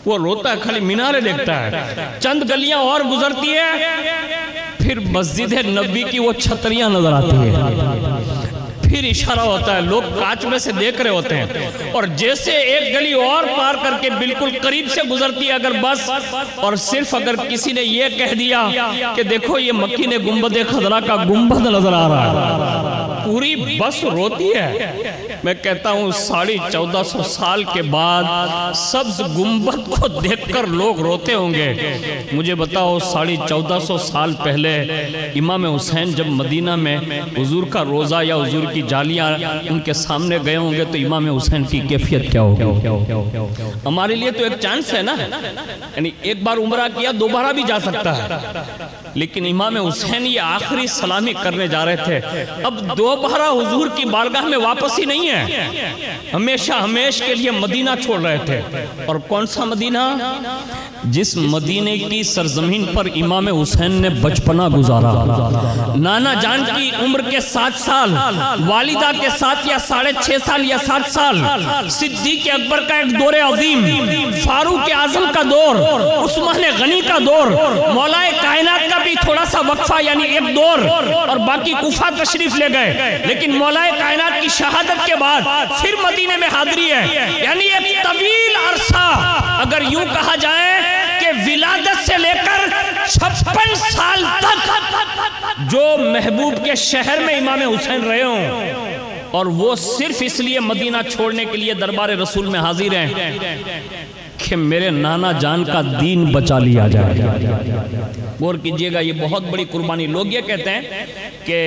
وہ روتا ہے خالی میناریں دیکھتا ہے، چند گلیاں اور گزرتی ہے پھر مسجد نبی کی وہ چھتریاں نظر آتی ہے، پھر اشارہ ہوتا ہے، لوگ کانچ میں سے دیکھ رہے ہوتے ہیں، اور جیسے ایک گلی اور پار کر کے بالکل قریب سے گزرتی ہے اگر بس، اور صرف اگر کسی نے یہ کہہ دیا کہ دیکھو یہ مکی نے گنبد خضرا کا گنبد نظر آ رہا ہے، پوری بس روتی ہے۔ میں کہتا ہوں 1450 سال کے بعد سبز گنبد کو دیکھ کر لوگ روتے ہوں گے، مجھے بتاؤ 1450 سال پہلے امام حسین جب مدینہ میں حضور کا روزہ یا حضور کی جالیاں ان کے سامنے گئے ہوں گے تو امام حسین کی کیفیت کیا ہوگی؟ ہمارے لیے تو ایک چانس ہے نا، یعنی ایک بار عمرہ کیا دوبارہ بھی جا سکتا ہے، لیکن امام حسین یہ آخری سلامی کرنے جا رہے تھے، اب دوبارہ حضور کی بارگاہ میں واپس ہی نہیں ہے، ہمیشہ ہمیش کے لیے مدینہ چھوڑ رہے تھے، اور کون سا مدینہ؟ جس مدینے کی سرزمین پر امام حسین نے بچپنا گزارا، نانا جان کی عمر کے 7 سال، والدہ کے 7 یا 6.5 سال یا 7 سال، صدیق اکبر کا ایک دور عظیم، فاروق اعظم کا دور، عثمان غنی کا دور، مولا کائنات کا بھی تھوڑا سا وقفہ یعنی ایک دور، اور باقی کوفہ تشریف لے گئے، لیکن مولا کائنات کی شہادت کے بعد پھر مدینے میں حاضری ہے، یعنی ایک طویل عرصہ، اگر یوں کہا جائے کہ ولادت سے لے کر 56 سال تک جو محبوب کے شہر میں امام حسین رہے ہوں، اور وہ صرف اس لیے مدینہ چھوڑنے کے لیے دربار رسول میں حاضر ہیں کہ میرے نانا جان کا دین بچا لیا جائے۔ غور کیجئے گا، یہ بہت بڑی قربانی۔ لوگ یہ کہتے ہیں کہ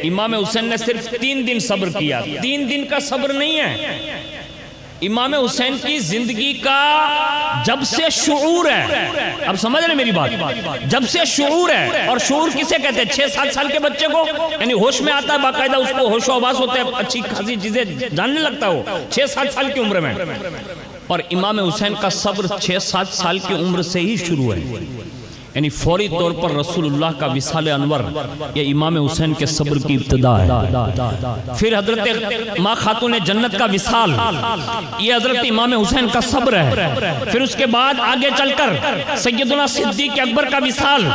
امام حسین نے صرف 3 دن صبر کیا، 3 دن کا صبر نہیں ہے، امام حسین کی زندگی کا جب سے شعور ہے، اب سمجھ رہے میری بات، جب سے شعور ہے، اور شعور کسے کہتے ہیں؟ 6-7 سال کے بچے کو، یعنی ہوش میں آتا ہے باقاعدہ، اس کو ہوش و حواس ہوتے ہیں، اچھی خاصی چیزیں جاننے لگتا ہو 6-7 سال کی عمر میں، اور امام حسین کا صبر 6-7 سال کی عمر سے ہی شروع ہے، یعنی فوری طور پر رسول اللہ کا وصال انور یہ امام حسین کے صبر کی ابتدا ہے۔ پھر حضرت ماں خاتون جنت کا وصال یہ حضرت امام حسین کا صبر ہے۔ پھر اس کے بعد آگے چل کر سیدنا صدیق اکبر کا وصال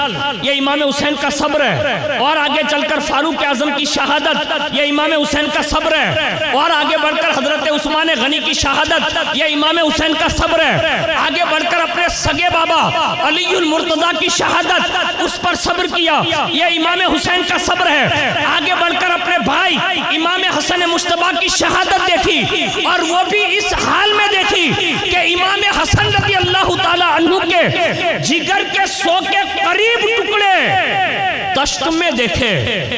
یہ امام حسین کا صبر ہے، اور آگے چل کر فاروق اعظم کی شہادت یہ امام حسین کا صبر ہے، اور آگے بڑھ کر حضرت عثمان غنی کی شہادت یہ امام حسین کا صبر ہے، آگے بڑھ کر اپنے سگے بابا علی المرتضیٰ کی شہادت اس پر صبر کیا یہ امام حسین کا صبر ہے، آگے بڑھ کر اپنے بھائی امام حسن مجتبیٰ کی شہادت دیکھی، اور وہ بھی اس حال میں دیکھی کہ امام حسن رضی اللہ تعالیٰ عنہ کے جگر کے 100 کے قریب ٹکڑے تشت میں دیکھے،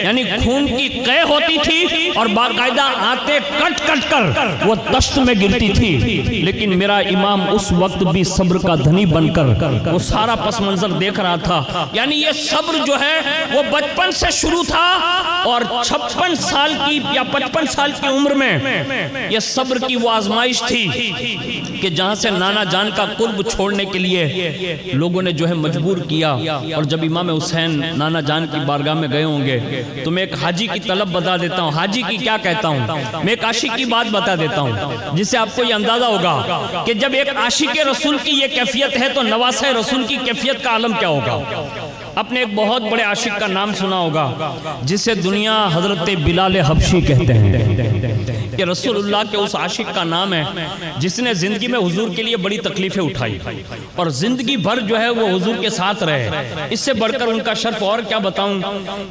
یعنی خون کی قے ہوتی تھی اور باقاعدہ آتے کٹ کٹ کر وہ تشت میں گرتی تھی، لیکن میرا امام اس وقت بھی صبر کا دھنی بن کر وہ سارا پس منظر دیکھ رہا تھا، یعنی یہ صبر جو ہے وہ بچپن سے شروع تھا، اور 56 سال کی یا 55 سال کی عمر میں یہ صبر کی وہ آزمائش تھی کہ جہاں سے نانا جان کا قرب چھوڑنے کے لیے لوگوں نے جو ہے مجبور کیا، اور جب امام حسین نانا جان کی بارگاہ میں گئے ہوں گے تو میں ایک حاجی کی طلب بتا دیتا ہوں، حاجی کی کیا کہتا ہوں، میں ایک عاشق کی بات بتا دیتا ہوں جس سے آپ کو یہ اندازہ ہوگا کہ جب ایک عاشق رسول کی یہ کیفیت ہے تو نواسہ رسول کی کیفیت کا عالم کیا ہوگا۔ اپنے ایک بہت بڑے عاشق کا نام سنا ہوگا جسے دنیا حضرت بلال حبشی کہتے ہیں، کہ رسول اللہ کے اس عاشق کا نام ہے جس نے زندگی میں حضور کے لیے بڑی تکلیفیں اٹھائی اور زندگی بھر جو ہے وہ حضور کے ساتھ رہے۔ اس سے بڑھ کر ان کا شرف اور کیا بتاؤں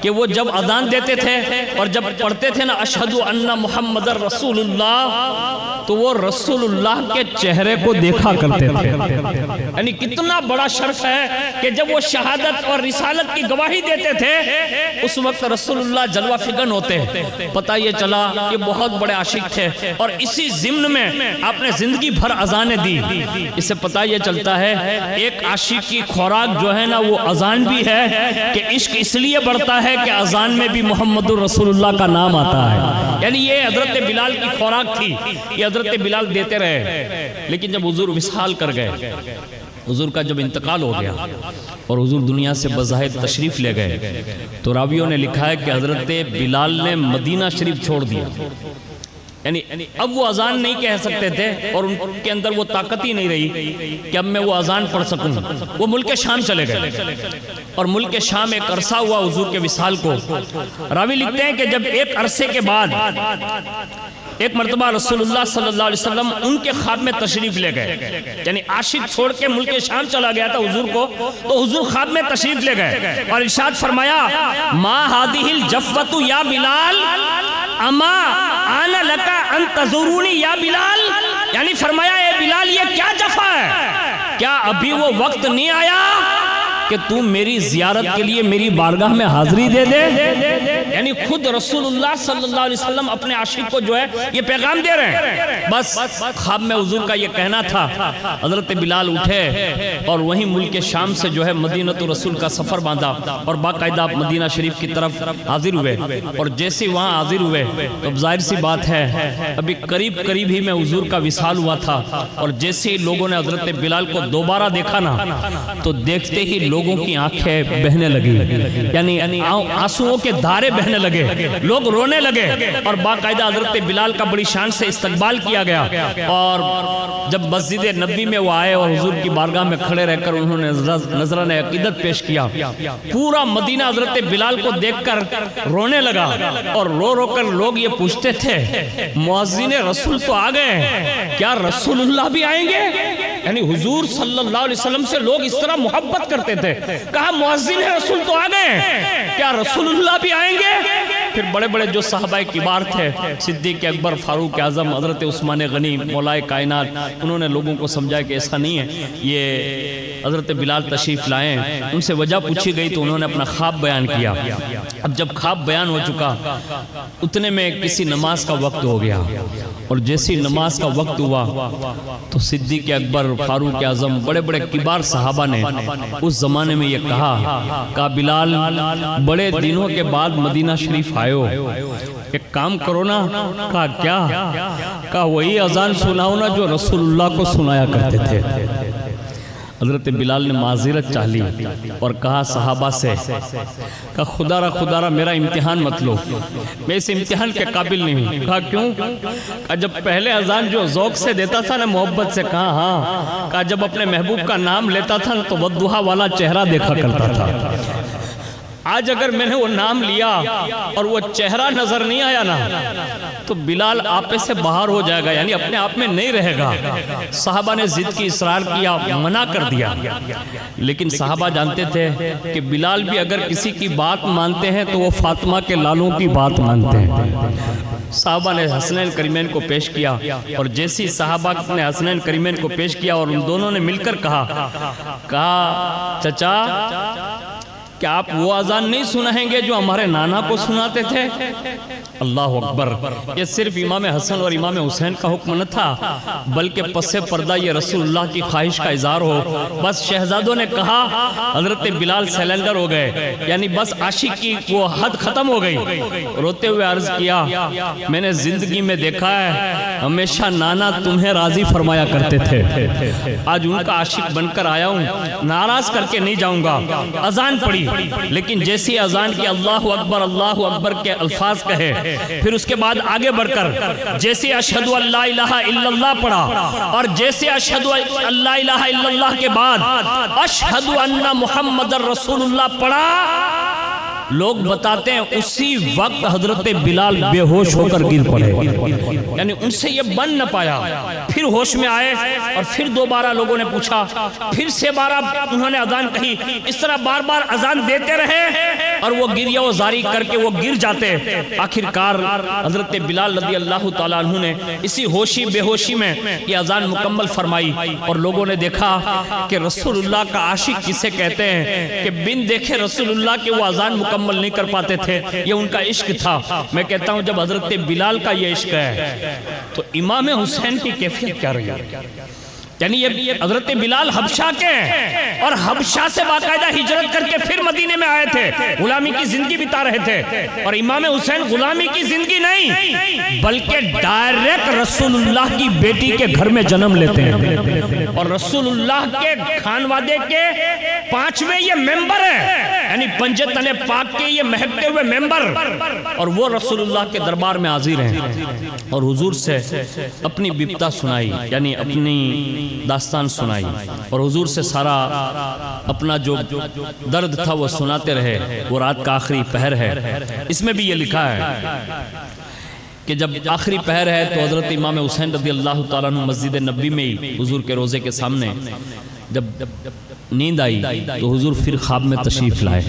کہ وہ جب اذان دیتے تھے اور جب پڑھتے تھے نا اشہد ان محمد رسول اللہ، تو وہ رسول اللہ کے چہرے کو دیکھا کرتے تھے، یعنی کتنا بڑا شرف ہے کہ جب وہ شہادت اور رسالت کی گواہی دیتے تھے اس وقت رسول اللہ جلوہ فگن ہوتے، پتہ یہ چلا کہ بہت بڑے عاشق تھے، اور اسی ضمن میں آپ نے زندگی بھر اذانیں دی۔ اس سے پتہ یہ چلتا ہے ایک عاشق کی خوراک جو ہے نا وہ اذان بھی ہے کہ عشق اس لیے بڑھتا ہے کہ اذان میں بھی محمد رسول اللہ کا نام آتا ہے، یعنی یہ حضرت بلال کی خوراک تھی، یہ حضرت بلال دیتے رہے، لیکن جب حضور وصال کر گئے حضور کا جب انتقال ہو گیا اور حضور دنیا سے بظاہر تشریف لے گئے تو راویوں نے لکھا ہے کہ حضرت بلال نے مدینہ شریف چھوڑ دیا، یعنی اب وہ اذان نہیں کہہ سکتے تھے اور ان کے اندر وہ طاقت ہی نہیں رہی کہ اب میں وہ اذان پڑھ سکوں، وہ ملک شام چلے گئے اور ملک شام ایک عرصہ ہوا حضور کے وصال کو۔ راوی لکھتے ہیں کہ جب ایک عرصے کے بعد ایک مرتبہ رسول اللہ صلی اللہ علیہ وسلم ان کے خواب میں تشریف لے گئے، یعنی عاشق چھوڑ کے ملک شام چلا گیا تھا حضور کو، تو حضور خواب میں تشریف لے گئے اور ارشاد فرمایا ما هذه الجفوة یا بلال اما آنا لکا ان تزورونی یا بلال، یعنی فرمایا اے بلال یہ کیا جفا ہے، کیا ابھی وہ وقت نہیں آیا کہ تم میری زیارت کے لیے میری بارگاہ میں حاضری دے دے؟ یعنی خود رسول اللہ صلی اللہ علیہ وسلم اپنے عاشق کو جو ہے یہ پیغام دے رہے ہیں۔ بس خواب میں حضور کا یہ کہنا تھا، حضرت بلال اٹھے اور وہیں ملک شام سے جو ہے مدینہ رسول کا سفر باندھا اور باقاعدہ مدینہ شریف کی طرف حاضر ہوئے، اور جیسے وہاں حاضر ہوئے تو ظاہر سی بات ہے ابھی قریب ہی میں حضور کا وصال ہوا تھا، اور جیسے ہی لوگوں نے حضرت بلال کو دوبارہ دیکھا نا تو دیکھتے ہی لوگوں کی آنکھیں بہنے لگی، یعنی آنسوؤں کے دھارے بہنے لگے، لوگ رونے لگے، اور باقاعدہ حضرت بلال کا بڑی شان سے استقبال کیا گیا۔ اور جب مسجد نبوی میں وہ آئے اور حضور کی بارگاہ میں کھڑے رہ کر انہوں نے نذرانِ عقیدت پیش کیا، پورا مدینہ حضرت بلال کو دیکھ کر رونے لگا، اور رو کر لوگ یہ پوچھتے تھے مؤذن رسول تو آ گئے، کیا رسول اللہ بھی آئیں گے؟ یعنی حضور صلی اللہ علیہ وسلم سے لوگ اس طرح محبت کرتے تھے، کہا مؤذن رسول تو آ گئے، کیا رسول اللہ بھی آئیں گے؟ پھر بڑے بڑے جو صحابہ کبار تھے، صدیق اکبر، فاروق اعظم، حضرت عثمان غنی، مولائے کائنات، انہوں نے لوگوں کو سمجھایا کہ ایسا نہیں ہے، یہ حضرت بلال تشریف لائیں۔ ان سے وجہ پوچھی گئی تو انہوں نے اپنا خواب بیان کیا۔ اب جب خواب بیان ہو چکا اتنے میں کسی نماز کا وقت ہو گیا، اور جیسی نماز کا وقت ہوا تو صدیق اکبر، فاروق اعظم، بڑے بڑے کبار صحابہ نے اس زمانے میں یہ کہا بلال بڑے دنوں کے بعد مدینہ شریف آئے ہو، ایک کام کرو نا۔ کہا کیا؟ کہا وہی اذان سناؤ نا جو رسول اللہ کو سنایا کرتے تھے۔ حضرت بلال نے معذرت چاہ لی اور کہا صحابہ سے، کہا خدا را میرا امتحان مت لو، میں اس امتحان کے قابل نہیں ہوں۔ کہا کیوں؟ کہا جب پہلے اذان جو ذوق سے دیتا تھا نا، محبت سے، کہا ہاں، کہا جب اپنے محبوب کا نام لیتا تھا تو والضحیٰ والا چہرہ دیکھا کرتا تھا، آج اگر میں نے وہ نام لیا اور وہ چہرہ نظر نہیں آیا نا تو بلال آپے سے باہر ہو جائے گا، یعنی اپنے آپ میں نہیں رہے گا۔ صحابہ نے ضد کی، اصرار کیا، منع کر دیا، لیکن صحابہ جانتے تھے کہ بلال بھی اگر کسی کی بات مانتے ہیں تو وہ فاطمہ کے لالوں کی بات مانتے ہیں۔ صحابہ نے حسنین کریمین کو پیش کیا، اور جیسی صحابہ نے حسنین کریمین کو پیش کیا اور ان دونوں نے مل کر کہا چچا کیا آپ وہ اذان نہیں سنائیں گے جو ہمارے نانا کو سناتے تھے؟ اللہ اکبر! یہ صرف امام حسن اور امام حسین کا حکم نہ تھا، بلکہ پس پردہ یہ رسول اللہ کی خواہش کا اظہار ہو۔ بس شہزادوں نے کہا، حضرت بلال سیلنڈر ہو گئے، یعنی بس عاشق کی وہ حد ختم ہو گئی۔ روتے ہوئے عرض کیا، میں نے زندگی میں دیکھا ہے ہمیشہ نانا تمہیں راضی فرمایا کرتے تھے، آج ان کا عاشق بن کر آیا ہوں، ناراض کر کے نہیں جاؤں گا۔ اذان پڑھی، لیکن جیسی اذان کی اللہ اکبر کے الفاظ کہے، پھر اس کے بعد آگے بڑھ کر جیسے اشہدو ان لا الہ الا اللہ پڑھا، اور جیسے اشہدو ان لا الہ الا اللہ کے بعد اشہدو ان محمد رسول اللہ پڑھا، لوگ بتاتے ہیں اسی وقت حضرت بلال بے ہوش ہو کر گر پڑے، یعنی ان سے یہ بن نہ پایا۔ پھر ہوش میں آئے اور پھر دوبارہ لوگوں نے پوچھا، پھر سے بارہ انہوں نے اذان کہی، اس طرح بار بار اذان دیتے رہے اور وہ گریہ و زاری کر کے وہ گر جاتے۔ آخرکار حضرت بلال رضی اللہ تعالیٰ عنہ نے اسی ہوشی بے ہوشی میں یہ اذان مکمل فرمائی، اور لوگوں نے دیکھا کہ رسول اللہ کا عاشق کسے کہتے ہیں کہ بن دیکھے رسول اللہ کے وہ اذان مکمل نہیں کر پاتے تھے، یہ ان کا عشق تھا۔ میں کہتا ہوں جب حضرت بلال کا یہ عشق ہے تو امام حسین کی کیفیت کیا رہی؟ یعنی یہ حضرت بلال حبشہ کے ہیں اور حبشہ سے باقاعدہ ہجرت کر کے پھر مدینے میں آئے تھے، غلامی کی زندگی بتا رہے تھے۔ اور امام حسین غلامی کی زندگی نہیں بلکہ ڈائریکٹ رسول اللہ کی بیٹی کے گھر میں جنم لیتے ہیں، اور رسول اللہ کے خانوادے کے 5ویں یہ ممبر ہیں، یعنی پنجے تنے پاک کے یہ مہکتے ہوئے ممبر، اور وہ رسول اللہ کے دربار میں حاضر ہیں اور حضور سے اپنی بپتا سنائی، یعنی اپنی داستان سنائی، اور حضور سے سارا اپنا جو درد تھا وہ سناتے رہے۔ وہ رات کا آخری پہر ہے، اس میں بھی یہ لکھا ہے کہ جب آخری پہر ہے تو حضرت امام حسین رضی اللہ تعالیٰ عنہ مسجد نبوی میں ہی حضور کے روزے کے سامنے جب نیند آئی تو حضور پھر خواب میں تشریف لائے،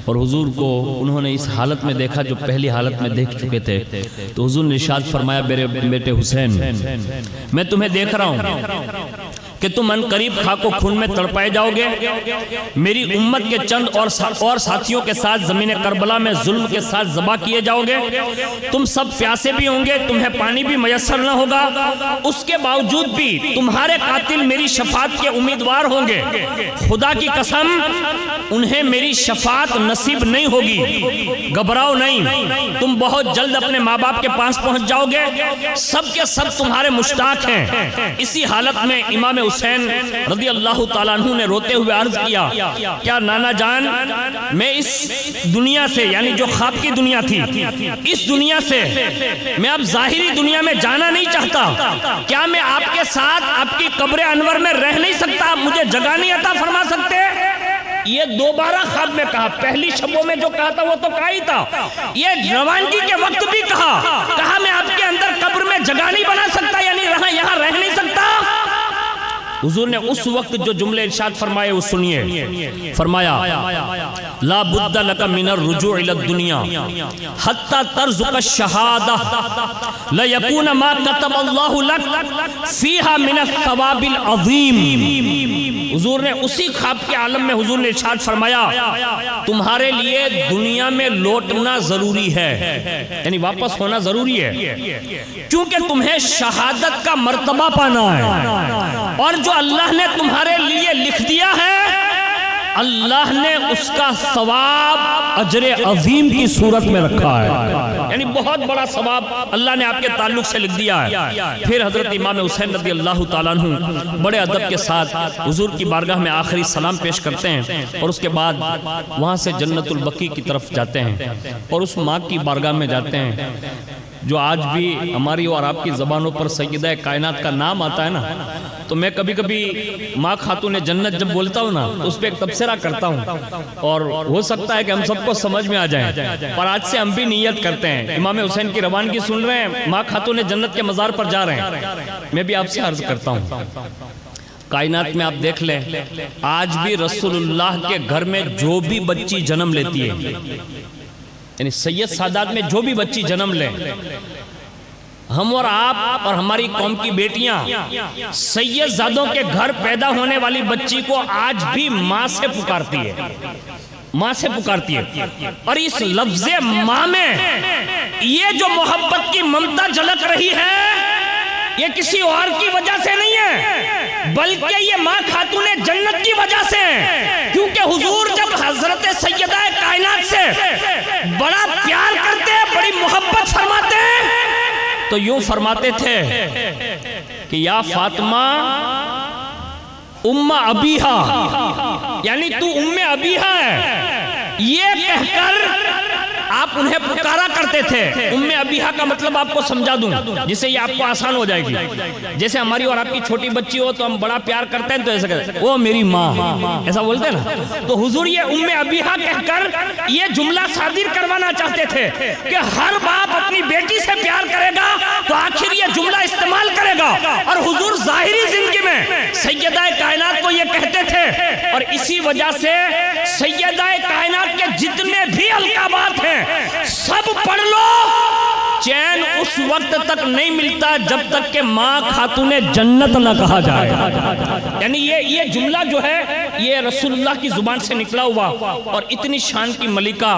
اور حضور کو انہوں نے اس حالت میں دیکھا جو پہلی حالت میں دیکھ چکے تھے۔ تو حضور نے ارشاد فرمایا، میرے بیٹے حسین، میں تمہیں دیکھ رہا ہوں کہ تم ان قریب خاک و خون میں تڑپائے جاؤ گے، میری امت کے چند اور ساتھیوں کے ساتھ زمین کربلا میں ظلم کے ساتھ ذبح کیے جاؤ گے، تم سب پیاسے بھی ہوں گے، تمہیں پانی بھی میسر نہ ہوگا، اس کے باوجود بھی تمہارے قاتل میری شفاعت کے امیدوار ہوں گے، خدا کی قسم انہیں میری شفاعت نصیب نہیں ہوگی، گھبراؤ نہیں، تم بہت جلد اپنے ماں باپ کے پاس پہنچ جاؤ گے، سب کے سب تمہارے مشتاق ہیں۔ اسی حالت میں امام حسین رضی اللہ تعالیٰ عنہ نے روتے ہوئے عرض کیا، کیا نانا جان، میں اس دنیا سے، یعنی جو خواب کی دنیا تھی، اس دنیا سے میں اب ظاہری دنیا میں جانا نہیں چاہتا، کیا میں آپ کے ساتھ آپ کی قبر انور میں رہ نہیں سکتا، آپ مجھے جگہ نہیں عطا فرما سکتے؟ یہ دوبارہ خواب میں کہا، پہلی شبوں میں جو کہا تھا وہ تو کہا ہی تھا، یہ روانگی کے وقت بھی کہا میں آپ کے اندر قبر میں جگہ نہیں بنا سکتا، یعنی یہاں رہ نہیں سکتا۔ حضور نے اس وقت جو جملے ارشاد فرمائے وہ سنیے، فرمایا، لا بد لک من الرجوع الى الدنیا حتی ترزق الشہادہ لیکون ما کتب اللہ لک فیہا من الثواب العظیم۔ حضور نے اسی خواب کے عالم میں حضور نے ارشاد فرمایا، تمہارے لیے دنیا میں لوٹنا ضروری ہے، یعنی واپس ہونا ضروری ہے، کیونکہ تمہیں شہادت کا مرتبہ پانا ہے، اور جو اللہ نے تمہارے لیے لکھ دیا ہے اللہ نے اس کا ثواب اجر عظیم کی صورت میں رکھا ہے، یعنی بہت بڑا ثواب اللہ نے آپ کے تعلق سے لکھ دیا ہے۔ پھر حضرت امام حسین رضی اللہ تعالیٰ عنہ بڑے ادب کے ساتھ حضور کی بارگاہ میں آخری سلام پیش کرتے ہیں، اور اس کے بعد وہاں سے جنت البقیع کی طرف جاتے ہیں اور اس ماں کی بارگاہ میں جاتے ہیں جو آج بھی ہماری اور آپ کی زبانوں پر سیدہ کائنات کا نام آتا ہے نا، تو میں کبھی کبھی ماں خاتون جنت جب بولتا ہوں نا تو اس پہ ایک تبصرہ کرتا ہوں، اور ہو سکتا ہے کہ ہم سب کو سمجھ میں آ جائیں، اور آج سے ہم بھی نیت کرتے ہیں، امام حسین کی روانگی سن رہے ہیں، ماں خاتون جنت کے مزار پر جا رہے ہیں۔ میں بھی آپ سے عرض کرتا ہوں، کائنات میں آپ دیکھ لیں، آج بھی رسول اللہ کے گھر میں جو بھی بچی جنم لیتی ہے، یعنی سید سادات میں جو بھی بچی جنم لیں، ہم اور آپ اور ہماری قوم کی بیٹیاں سید زادوں کے گھر پیدا ہونے والی بچی کو آج بھی ماں سے پکارتی ہے، ماں سے پکارتی ہے، اور اس لفظ ماں میں یہ جو محبت کی ممتا جھلک رہی ہے یہ کسی اور کی وجہ سے نہیں ہے بلکہ یہ ماں خاتون جنت کی وجہ سے ہے، کیونکہ حضور جب حضرت سیدہ کائنات سے بڑا پیار کرتے ہیں، بڑی محبت فرماتے ہیں، تو یوں فرماتے تھے کہ یا فاطمہ ام ابیہا، یعنی تو ام ابیہا ہے، یہ کہہ کر آپ انہیں پکارا کرتے تھے۔ ام ابیہا کا مطلب آپ کو سمجھا دوں جسے یہ آپ کو آسان ہو جائے گی، جیسے ہماری اور آپ کی چھوٹی بچی ہو تو ہم بڑا پیار کرتے ہیں تو ایسا کہتے ہیں او میری ماں، ایسا بولتے ہیں نا، تو حضور یہ ام ابیہا کہہ کر یہ جملہ صادر کروانا چاہتے تھے کہ ہر باپ اپنی بیٹی سے پیار کرے گا تو آخر یہ جملہ استعمال کرے گا، اور حضور ظاہری زندگی میں سیدہ کائنات کو یہ کہتے تھے، اور اسی وجہ سے سیدہ کائنات کے جتنے بھی القابات ہیں سب پڑھ لو، چین اس وقت تک نہیں ملتا جب تک کہ ماں خاتون جنت نہ کہا جائے، یعنی یہ جملہ جو ہے یہ رسول اللہ کی زبان سے نکلا ہوا، اور اتنی شان کی ملکہ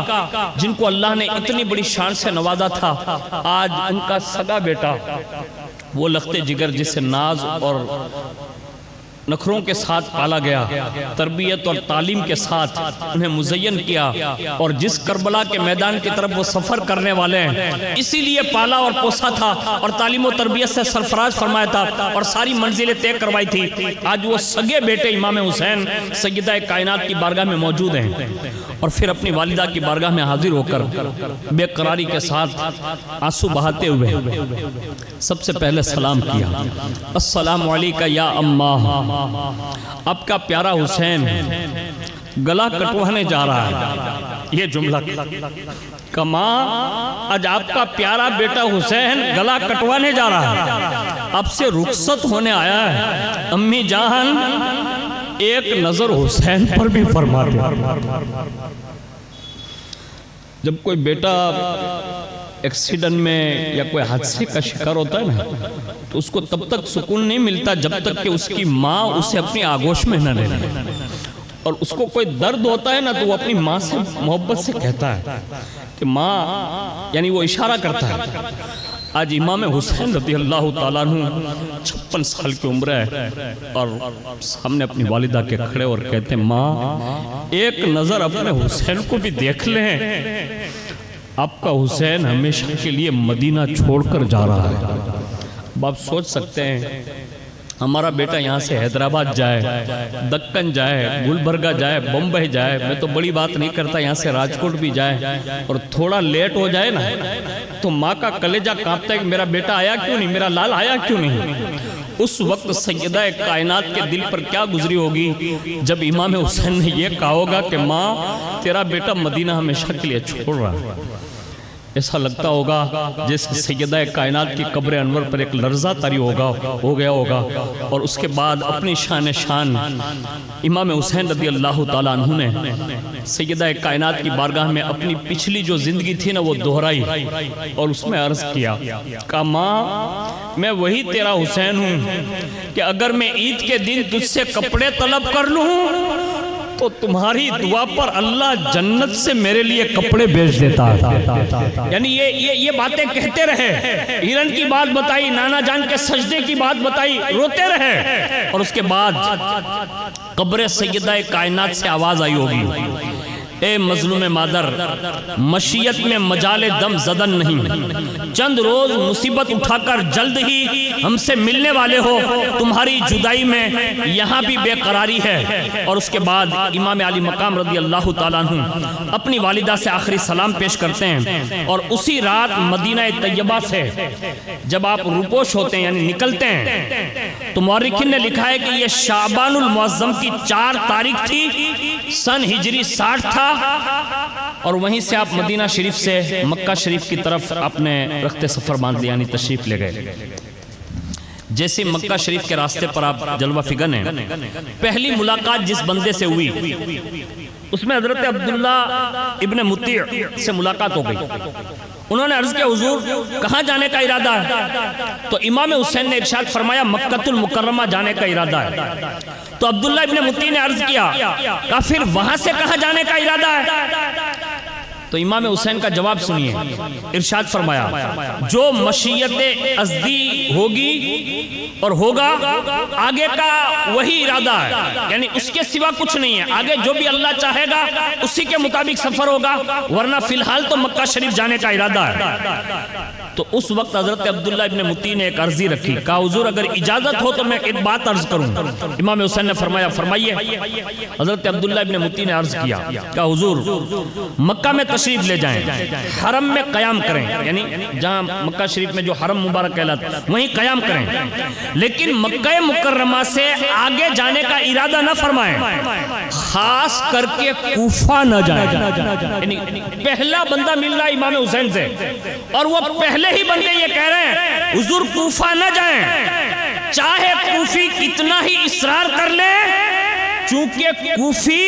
جن کو اللہ نے اتنی بڑی شان سے نوازا تھا، آج ان کا سگا بیٹا وہ لخت جگر جسے ناز اور نخروں کے ساتھ پالا گیا، تربیت اور تعلیم کے ساتھ انہیں مزین کیا، اور جس کربلا کے میدان کی طرف وہ سفر کرنے والے ہیں اسی لیے پالا اور پوسا تھا اور تعلیم و تربیت سے سرفراز فرمایا تھا اور ساری منزلیں طے کروائی تھی۔ آج وہ سگے بیٹے امام حسین سیدہ کائنات کی بارگاہ میں موجود ہیں، اور پھر اپنی والدہ کی بارگاہ میں حاضر ہو کر بے قراری کے ساتھ آنسو بہاتے ہوئے سب سے پہلے سلام کیا، السلام علیکہ یا اماں، آپ کا پیارا حسین گلا کٹوانے جا رہا ہے۔ یہ جملہ کہ ماں آج آپ کا پیارا بیٹا حسین گلا کٹوانے جا رہا ہے، آپ سے رخصت ہونے آیا ہے۔ امی جان ایک نظر حسین پر بھی فرما دے۔ جب کوئی بیٹا ایکسیڈنٹ میں یا کوئی حادثے کا شکار ہوتا ہے نا تو اس کو تب تک سکون نہیں ملتا جب تک کہ اس کی ماں اسے اپنی آغوش میں نہ لے لے، اور اس کو کوئی درد ہوتا ہے نا تو وہ اپنی ماں سے محبت سے کہتا ہے کہ ماں، یعنی وہ اشارہ کرتا ہے۔ آج امام حسین رضی اللہ تعالیٰ عنہ 56 سال کی عمر ہے اور سامنے اپنی والدہ کے کھڑے اور کہتے ہیں ماں ایک نظر اپنے حسین کو بھی دیکھ لیں، آپ کا حسین ہمیشہ کے لیے مدینہ چھوڑ کر جا رہا ہے۔ آپ سوچ سکتے ہیں ہمارا بیٹا یہاں سے حیدرآباد جائے، دکن جائے، گلبرگہ جائے، بمبئی جائے، میں تو بڑی بات نہیں کرتا، یہاں سے راجکوٹ بھی جائے اور تھوڑا لیٹ ہو جائے نا تو ماں کا کلیجہ کانپتا ہے کہ میرا بیٹا آیا کیوں نہیں، میرا لال آیا کیوں نہیں۔ اس وقت سیدہ کائنات کے دل پر کیا گزری ہوگی جب امام حسین نے یہ کہا ہوگا کہ ماں تیرا بیٹا مدینہ ہمیشہ کے لیے چھوڑ رہا ہے۔ ایسا لگتا ہوگا جیسے سیدہ کائنات کی قبر انور پر ایک لرزہ طاری ہو گیا ہوگا، اور اس کے بعد اپنی شان امام حسین رضی اللہ تعالیٰ عنہ نے سیدہ کائنات کی بارگاہ میں اپنی پچھلی جو زندگی تھی نا وہ دہرائی اور اس میں عرض کیا کہ ماں میں وہی تیرا حسین ہوں کہ اگر میں عید کے دن تجھ سے کپڑے طلب کر لوں تو تمہاری دعا پر اللہ جنت سے میرے لیے کپڑے بھیج دیتا ہے۔ یعنی یہ باتیں کہتے رہے، ہرن کی بات بتائی، نانا جان کے سجدے کی بات بتائی، روتے رہے، اور اس کے بعد قبر سیدہ کائنات سے آواز آئی ہوگی اے مظلوم مادر، مشیت میں مجال دم زدن نہیں، چند روز مصیبت اٹھا کر جلد ہی ہم سے ملنے والے ہو، تمہاری جدائی میں یہاں بھی بے قراری ہے۔ اور اس کے بعد امام علی مقام رضی اللہ تعالیٰ عنہ اپنی والدہ سے آخری سلام پیش کرتے ہیں، اور اسی رات مدینہ طیبہ سے جب آپ روپوش ہوتے ہیں یعنی نکلتے ہیں تو مورخین نے لکھا ہے کہ یہ شعبان المعظم کی 4 تاریخ تھی، سن ہجری 60 تھا، اور وہیں سے آپ مدینہ شریف سے مکہ شریف کی طرف اپنے رخت سفر باندھ لیا، یعنی تشریف لے گئے۔ جیسے مکہ شریف کے راستے پر آپ جلوہ فگن ہیں، پہلی ملاقات جس بندے سے ہوئی اس میں حضرت عبداللہ ابن مطیع سے ملاقات ہو گئی۔ انہوں نے عرض کیا حضور کہاں جانے کا ارادہ ہے؟ تو امام حسین نے ارشاد فرمایا مکہ المکرمہ جانے کا ارادہ ہے۔ تو عبداللہ ابن مطیع نے عرض کیا کہ پھر وہاں سے کہاں جانے کا ارادہ ہے؟ تو امام حسین کا جواب سنیے، ارشاد فرمایا جو مشیت ازدی ہوگی اور ہوگا آگے کا وہی ارادہ ہے، یعنی اس کے سوا کچھ نہیں ہے، آگے جو بھی اللہ چاہے گا اسی کے مطابق سفر ہوگا، ورنہ فی الحال تو مکہ شریف جانے کا ارادہ ہے۔ تو اس وقت حضرت عبداللہ ابن مطیع نے ایک عرضی رکھی، کہا حضور اگر اجازت ہو تو میں ایک بات عرض کروں۔ امام حسین نے فرمایا فرمائیے۔ حضرت عبداللہ ابن مطیع نے عرض کیا کہ حضور مکہ میں تشریف لے جائیں، حرم میں قیام کریں، یعنی جہاں مکہ شریف میں جو حرم مبارک کہلاتا ہے وہیں قیام کریں، لیکن مکہ مکرمہ سے آگے جانے کا ارادہ نہ فرمائیں، خاص کر کے کوفہ نہ جائیں۔ یعنی پہلا بندہ مل رہا امام حسین سے اور وہ پہلے ہی بندے یہ کہہ رہے ہیں حضور کوفہ نہ جائیں، چاہے کوفی کتنا ہی اصرار کر لے، چونکہ کوفی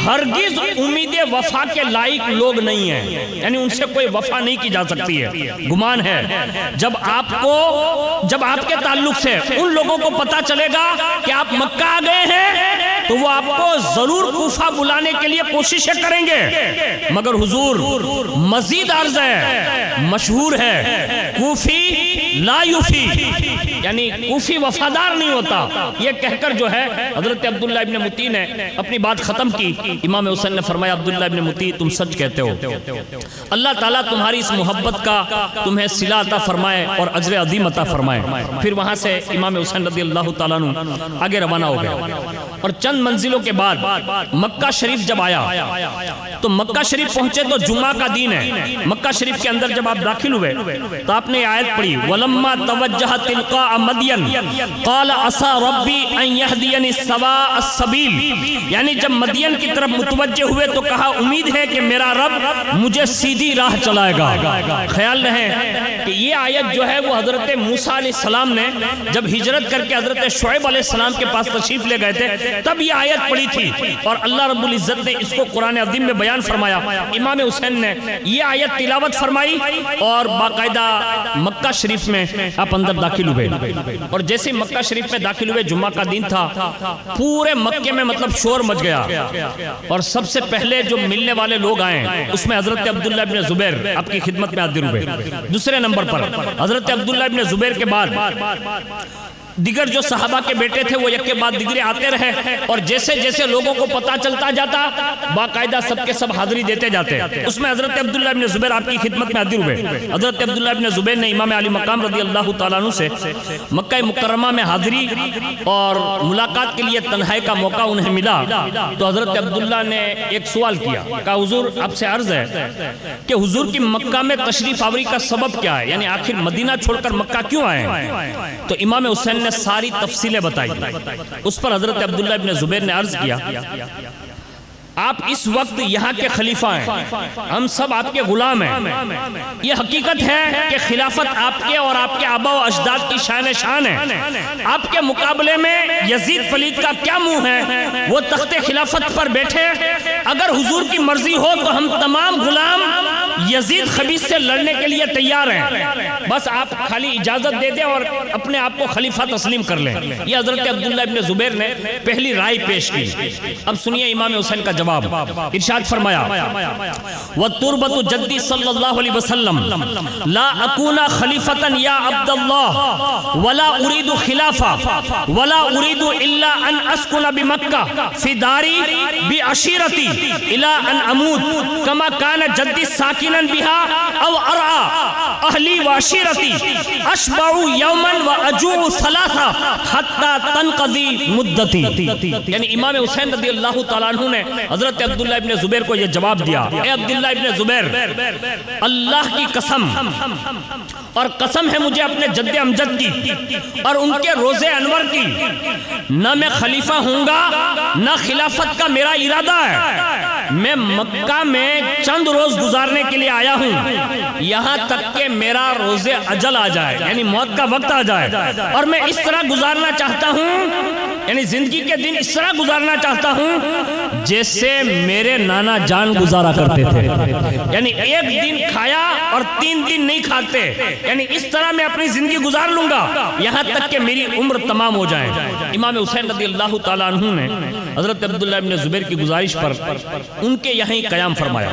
ہرگز امید وفا کے لائق لوگ نہیں ہیں، یعنی ان سے کوئی وفا نہیں کی جا سکتی ہے، گمان ہے۔ جب آپ کے تعلق سے ان لوگوں کو پتا چلے گا کہ آپ مکہ آ گئے ہیں تو وہ آپ کو ضرور کوفہ بلانے کے لیے کوششیں کریں گے، مگر حضور مزید عرض ہے، مشہور ہے، کوفی لا یفی، یعنی کوفی وفادار نہیں ہوتا، یہ کہہ کر جو ہے حضرت عبداللہ ابن متی نے اپنی بات ختم کی۔ امام حسین نے فرمایا عبداللہ ابن متی تم سچ کہتے ہو، اللہ تعالیٰ تمہاری اس محبت کا تمہیں صلہ عطا فرمائے اور اجر عظیم عطا فرمائے۔ پھر وہاں سے امام حسین رضی اللہ تعالیٰ عنہ آگے روانہ ہو گئے، اور چند منزلوں کے بعد مکہ شریف جب آیا تو مکہ شریف پہنچے تو جمعہ کا دن ہے۔ مکہ شریف کے اندر جب آپ داخل ہوئے تو آپ نے آیت پڑھی وَلَمَّا تَوَجَّهَ تِلْقَاءَ مَدْيَنَ قَالَ عَسَىٰ رَبِّي أَن يَهْدِيَنِ سَوَاءَ السَّبِيلِ، یعنی جب مدین کی طرف متوجہ ہوئے تو کہا امید ہے کہ میرا رب مجھے سیدھی راہ چلائے گا۔ خیال رہے کہ یہ آیت جو ہے وہ حضرت موسیٰ علیہ السلام نے جب ہجرت کر کے حضرت شعیب علیہ السلام کے پاس تشریف لے گئے تھے تب یہ آیت پڑھی تھی، اور اللہ رب العزت نے اس کو قرآن عظیم میں بیان فرمایا۔ امام حسین نے یہ آیت تلاوت فرمائی اور باقاعدہ مکہ شریف میں آپ اندر داخل ہوئے، اور جیسے مکہ شریف میں داخل ہوئے جمعہ کا دن تھا، پورے مکے میں مطلب شور مچ گیا، اور سب سے پہلے جو ملنے والے لوگ آئے اس میں حضرت عبداللہ ابن زبیر آپ کی خدمت میں حاضر ہوئے۔ دوسرے نمبر پر حضرت عبداللہ ابن زبیر کے بعد دیگر جو صحابہ کے بیٹے تھے وہ یک کے بعد دیگرے آتے رہے، اور جیسے جیسے لوگوں کو پتہ چلتا جاتا باقاعدہ سب کے سب حاضری دیتے جاتے۔ اس میں حضرت عبداللہ ابن زبیر آپ کی خدمت میں حاضر ہوئے۔ حضرت عبداللہ ابن زبیر نے امام علی مقام رضی اللہ تعالیٰ عنہ سے مکہ مکرمہ میں حاضری اور ملاقات کے لیے تنہائی کا موقع انہیں ملا، تو حضرت عبداللہ نے ایک سوال کیا، کہا حضور آپ سے عرض ہے کہ حضور کی مکہ میں تشریف آوری کا سبب کیا ہے، یعنی آخر مدینہ چھوڑ کر مکہ کیوں آئے؟ تو امام حسین نے ساری تفصیلیں بتائی۔ اس پر حضرت عبداللہ ابن زبیر نے عرض کیا آپ اس وقت یہاں کے خلیفہ ہیں، ہم سب آپ کے غلام ہیں، یہ حقیقت ہے کہ خلافت آپ کے اور آپ کے آبا و اجداد کی شان ہے، آپ کے مقابلے میں یزید پلید کا کیا منہ ہے، وہ تخت خلافت پر بیٹھے، اگر حضور کی مرضی ہو تو ہم تمام غلام یزید خبیث سے لڑنے کے لیے تیار ہیں، بس آپ خالی اجازت دے دیں اور اپنے آپ کو خلیفہ تسلیم کر لیں۔ یہ حضرت عبداللہ ابن زبیر نے پہلی رائے پیش کی۔ اب سنیے امام حسین کا جواب، ارشاد فرمایا وَتُرْبَتُ جَدِّ صلی اللہ علیہ وسلم لا اکون خلیفتا یا عبداللہ ولا اريد خلافہ ولا اريد الا ان اسکن بمکہ فی داری بعشیرتی الى ان اموت کما کان جدی ساکنا بها او ارعا اہلی وعشیرتی اشبع یوما واجوع ثلاثا حتی تنقضی مدتی۔ یعنی امام حسین رضی اللہ تعالیٰ عنہ نے حضرت عبداللہ ابن زبیر کو یہ جواب دیا، اے عبداللہ ابن زبیر اللہ کی قسم، اور قسم ہے مجھے اپنے جد امجد کی اور ان کے روز انور کی، نہ میں خلیفہ ہوں گا نہ خلافت کا میرا ارادہ ہے، میں مکہ میں چند روز گزارنے کے لیے آیا ہوں یہاں تک کہ میرا روز اجل آ جائے، یعنی موت کا وقت آ جائے، اور میں اس طرح گزارنا چاہتا ہوں، یعنی زندگی کے دن اس طرح گزارنا چاہتا ہوں جیسے میرے نانا جان گزارا کرتے تھے، یعنی ایک دن کھایا اور 3 دن نہیں کھاتے، یعنی اس طرح میں اپنی زندگی گزار لوں گا یہاں تک کہ میری عمر تمام ہو جائے۔ امام حسین رضی اللہ تعالیٰ عنہ نے حضرت عبداللہ ابن زبیر کی گزارش پر ان کے یہاں قیام فرمایا،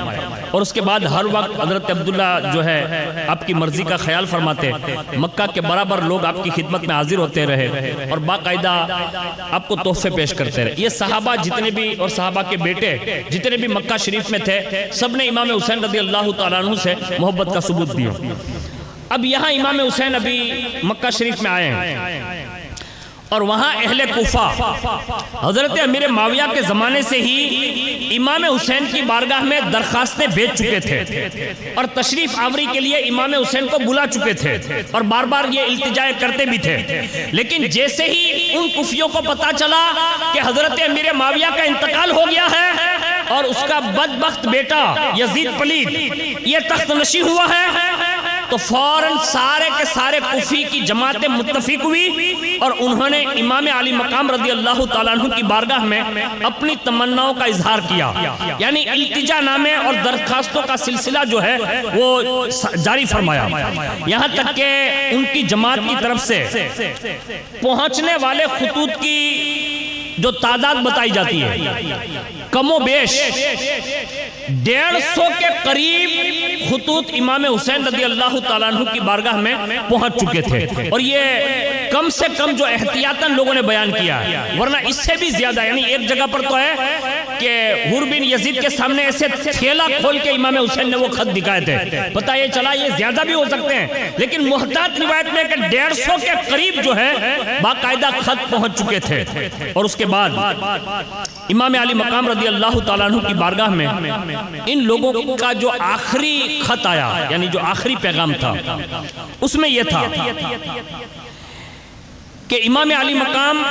اور اس کے بعد ہر وقت حضرت عبداللہ جو ہے آپ کی مرضی کا خیال فرماتے، مکہ کے برابر لوگ آپ کی خدمت میں حاضر ہوتے رہے اور باقاعدہ آپ کو تحفے پیش کرتے رہے۔ یہ صحابہ جتنے بھی اور صحابہ کے بیٹے جتنے بھی مکہ شریف میں تھے سب نے امام حسین رضی اللہ تعالیٰ عنہ سے محبت کا ثبوت دیا۔ اب یہاں امام حسین ابھی مکہ شریف میں آئے ہیں، اور وہاں اہل کوفہ حضرت امیر معاویہ کے زمانے سے ہی امام حسین کی بارگاہ میں درخواستیں بھیج چکے تھے اور تشریف آوری کے لیے امام حسین کو بلا چکے تھے، اور بار بار یہ التجا کرتے بھی تھے، لیکن جیسے ہی ان کوفیوں کو پتا چلا کہ حضرت امیر معاویہ کا انتقال ہو گیا ہے اور اس کا بدبخت بیٹا یزید پلید یہ تخت نشین ہوا ہے، تو فوراً سارے کے سارے کوفی کی جماعتیں متفق ہوئی اور انہوں نے امام علی مقام رضی اللہ تعالیٰ عنہ کی بارگاہ میں اپنی تمناؤں کا اظہار کیا، یعنی التجا نامے اور درخواستوں کا سلسلہ جو ہے وہ جاری فرمایا، یہاں تک کہ ان کی جماعت کی طرف سے پہنچنے والے خطوط کی جو تعداد بتائی جاتی ہے کم و بیش 150 کے قریب خطوط امام حسین رضی اللہ تعالیٰ عنہ کی بارگاہ میں پہنچ چکے تھے، اور یہ کم سے کم جو احتیاطاً لوگوں نے بیان کیا ہے، ورنہ اس سے بھی زیادہ، یعنی ایک جگہ پر تو ہے کہ حور بن یزید کے سامنے ایسے تھیلا کھول کے امام حسین نے وہ خط دکھائے تھے، پتہ یہ چلا یہ زیادہ بھی ہو سکتے ہیں، لیکن محتاط روایت میں کہ 150 کے قریب جو ہے باقاعدہ خط پہنچ چکے تھے۔ اور اس کے بعد امام علی مقام رضی اللہ تعالیٰ عنہ کی بارگاہ میں ان لوگوں کا جو آخری خط آیا، یعنی جو آخری پیغام تھا، اس میں یہ تھا کہ امام علی مقام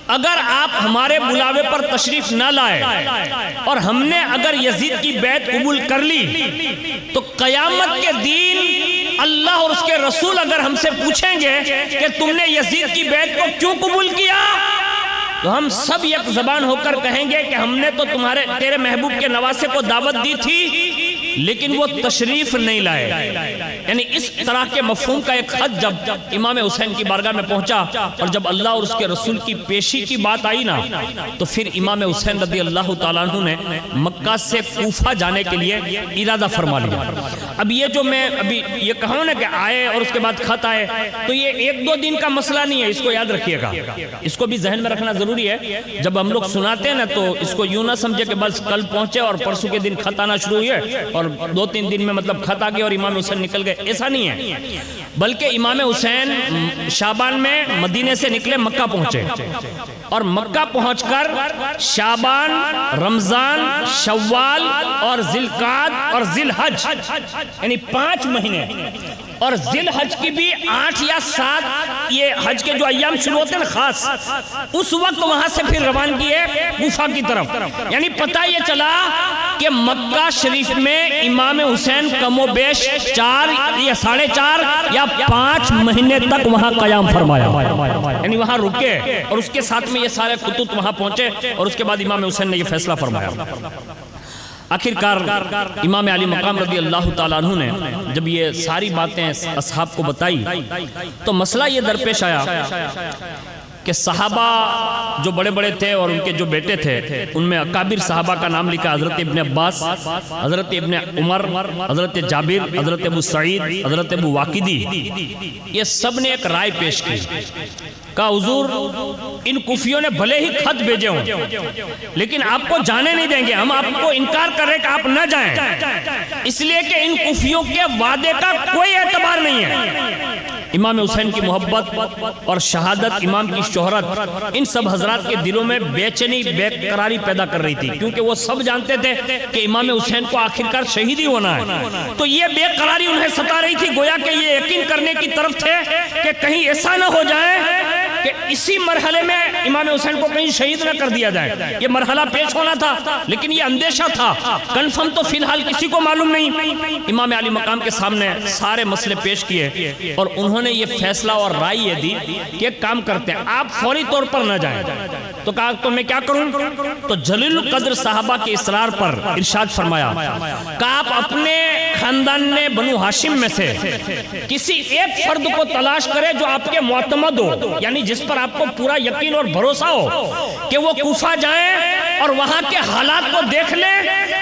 اگر آپ ہمارے بلاوے پر تشریف نہ لائے اور ہم نے اگر یزید کی بیعت قبول کر لی تو قیامت کے دن اللہ اور اس کے رسول اگر ہم سے پوچھیں گے کہ تم نے یزید کی بیعت کو کیوں قبول کیا، تو ہم سب یک زبان ہو کر کہیں گے کہ ہم نے تو تیرے محبوب کے نواسے کو دعوت دی تھی لیکن وہ تشریف نہیں لائے۔ یعنی اس طرح کے مفہوم کا ایک خط جب امام حسین کی بارگاہ میں پہنچا اور جب اللہ اور اس کے رسول کی پیشی کی بات آئی نا، تو پھر امام حسین رضی اللہ تعالیٰ عنہ نے مکہ سے کوفہ جانے کے لیے ارادہ فرما لیا۔ اب یہ جو میں ابھی یہ کہا نا کہ آئے اور اس کے بعد خط آئے، تو یہ 1-2 دن کا مسئلہ نہیں ہے، اس کو یاد رکھیے گا، اس کو بھی ذہن میں رکھنا ضروری ہے۔ جب ہم لوگ سناتے ہیں نا تو اس کو یوں نہ سمجھے کہ بس کل پہنچے اور پرسوں کے دن خط آنا شروع ہوئے اور 2-3 دن میں مطلب خط آ گئے اور امام حسین نکل گئے، ایسا نہیں ہے، بلکہ امام حسین شعبان میں مدینے سے نکلے، مکہ پہنچے، اور مکہ پہنچ کر شعبان، رمضان، شوال اور ذی القعدہ اور ذی الحج، یعنی 5 مہینے، اور ذی الحج کی بھی 8 یا 7 یہ حج کے جو ایام شروع ہوتے ہیں نا خاص، اس وقت وہاں سے پھر روان کیے کوفہ کی طرف۔ یعنی پتہ یہ چلا کہ مکہ شریف میں امام حسین کم و بیش 4 یا 4.5 یا 5 مہینے تک وہاں قیام فرمایا، یعنی وہاں رکے، اور اس کے ساتھ میں یہ سارے خطوط وہاں پہنچے، اور اس کے بعد امام حسین نے یہ فیصلہ فرمایا۔ آخر کار امام علی مقام رضی اللہ تعالیٰ عنہ نے جب یہ ساری باتیں اصحاب کو بتائی تو مسئلہ یہ درپیش آیا کہ صحابہ جو بڑے بڑے تھے اور ان کے جو بیٹے تھے، ان میں اکابر صحابہ کا نام لکھا، حضرت ابن عباس، حضرت ابن عمر، حضرت جابر، حضرت ابو سعید، حضرت ابو واقدی، یہ سب نے ایک رائے پیش کی، کہا حضور ان کوفیوں نے بھلے ہی خط بھیجے ہوں لیکن آپ کو جانے نہیں دیں گے، ہم آپ کو انکار کر رہے کہ آپ نہ جائیں، اس لیے کہ ان کوفیوں کے وعدے کا کوئی اعتبار نہیں ہے۔ امام حسین کی محبت اور شہادت، امام کی شہرت، ان سب حضرات کے دلوں میں بے چینی، بے قراری پیدا کر رہی تھی، کیونکہ وہ سب جانتے تھے کہ امام حسین کو آخرکار شہید ہی ہونا ہے، تو یہ بے قراری انہیں ستا رہی تھی، گویا کہ یہ یقین کرنے کی طرف تھے کہ کہیں ایسا نہ ہو جائے کہ اسی مرحلے میں امام حسین کو کہیں شہید نہ کر دیا جائے۔ یہ مرحلہ پیش ہونا تھا، لیکن یہ اندیشہ تھا، کنفرم تو فی الحال کسی کو معلوم نہیں۔ امام علی مقام کے سامنے سارے مسئلے پیش کیے اور انہوں نے یہ فیصلہ اور رائے یہ دی کہ ایک کام کرتے ہیں، آپ فوری طور پر نہ جائیں۔ تو کہا تو میں کیا کروں؟ تو جلیل القدر صحابہ کے اصرار پر ارشاد فرمایا کہ آپ اپنے خاندان میں بنو ہاشم میں سے کسی ایک فرد کو تلاش کرے جو آپ کے معتمد ہو، یعنی جس پر آپ کو پورا یقین اور بھروسہ ہو کہ وہ کوفہ جائیں اور وہاں کے حالات کو دیکھ لیں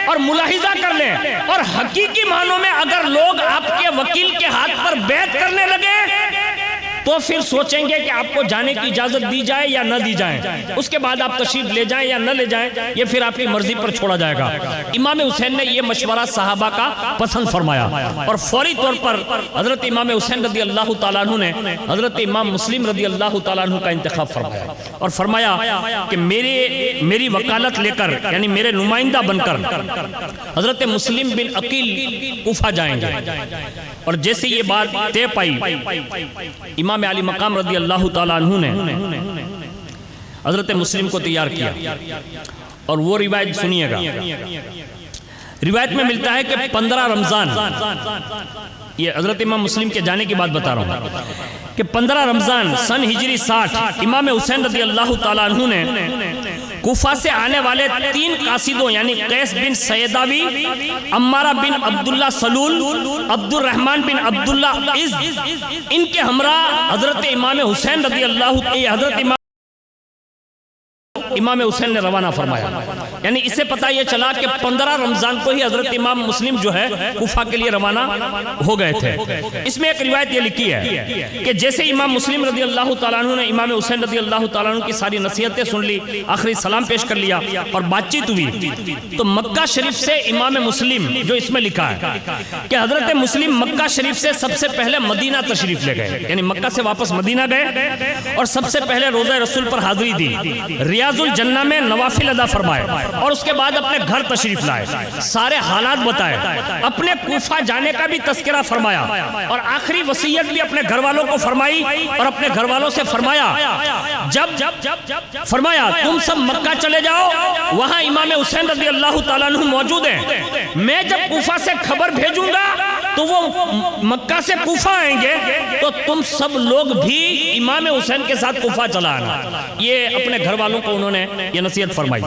اور ملاحظہ کر لیں، اور حقیقی معنوں میں اگر لوگ آپ کے وکیل کے ہاتھ پر بیعت کرنے لگے تو پھر سوچیں گے کہ آپ کو جانے کی اجازت دی جائے یا نہ دی جائے، اس کے بعد آپ تشریف لے جائیں یا نہ لے جائیں، یہ پھر آپ کی مرضی پر چھوڑا جائے گا۔ امام حسین نے یہ مشورہ صحابہ کا پسند فرمایا اور فوری طور پر حضرت امام حسین رضی اللہ تعالیٰ عنہ نے حضرت امام مسلم رضی اللہ تعالیٰ عنہ کا انتخاب فرمایا اور فرمایا کہ میری وکالت لے کر، یعنی میرے نمائندہ بن کر حضرت مسلم بن عقیل کوفہ جائیں گے۔ اور جیسے یہ بات طے پائی، امام علی مقام رضی اللہ تعالیٰ عنہ نے حضرت مسلم کو تیار کیا، اور وہ روایت سنیے گا۔ روایت میں ملتا ہے کہ 15 رمضان، یہ حضرت امام مسلم کے جانے کی بات بتا رہا ہوں کہ 15 رمضان سن ہجری 60 امام حسین رضی اللہ تعالیٰ عنہ نے کوفہ سے آنے والے 3 قاصدوں، یعنی قیس بن سیداوی، عمارہ بن عبداللہ سلول، عبد الرحمن بن عبداللہ عز، ان کے ہمراہ حضرت امام حسین رضی اللہ حضرت امام امام حسین نے روانہ فرمایا. یعنی اسے پتہ یہ چلا کہ 15 رمضان کو ہی حضرت امام مسلم جو ہے کوفہ کے لیے روانہ ہو گئے تھے. اس میں ایک روایت یہ لکھی ہے کہ جیسے امام مسلم رضی اللہ تعالیٰ عنہ نے امام حسین رضی اللہ تعالیٰ عنہ کی ساری نصیحتیں سن لی, آخری سلام پیش کر لیا اور بات چیت ہوئی, تو مکہ شریف سے امام مسلم جو اس میں لکھا ہے کہ حضرت مسلم مکہ شریف سے سب سے پہلے مدینہ تشریف لے گئے. یعنی مکہ سے واپس مدینہ گئے اور سب سے پہلے روضہ رسول پر حاضری دی, ریاض الجنہ میں نوافل ادا فرمائے اور اس کے بعد اپنے گھر تشریف لائے, سارے حالات بتائے, اپنے کوفہ جانے کا بھی تذکرہ فرمایا اور آخری وصیت بھی اپنے گھر والوں کو فرمائی اور اپنے گھر والوں سے فرمایا فرمایا تم سب مکہ چلے جاؤ, وہاں امام حسین رضی اللہ تعالیٰ عنہ موجود ہیں, میں جب کوفہ سے خبر بھیجوں گا تو وہ مکہ سے کوفہ آئیں گے تو تم سب لوگ بھی امام حسین کے ساتھ کوفہ چلا آنا. یہ اپنے گھر والوں کو انہوں نے یہ نصیحت فرمائی.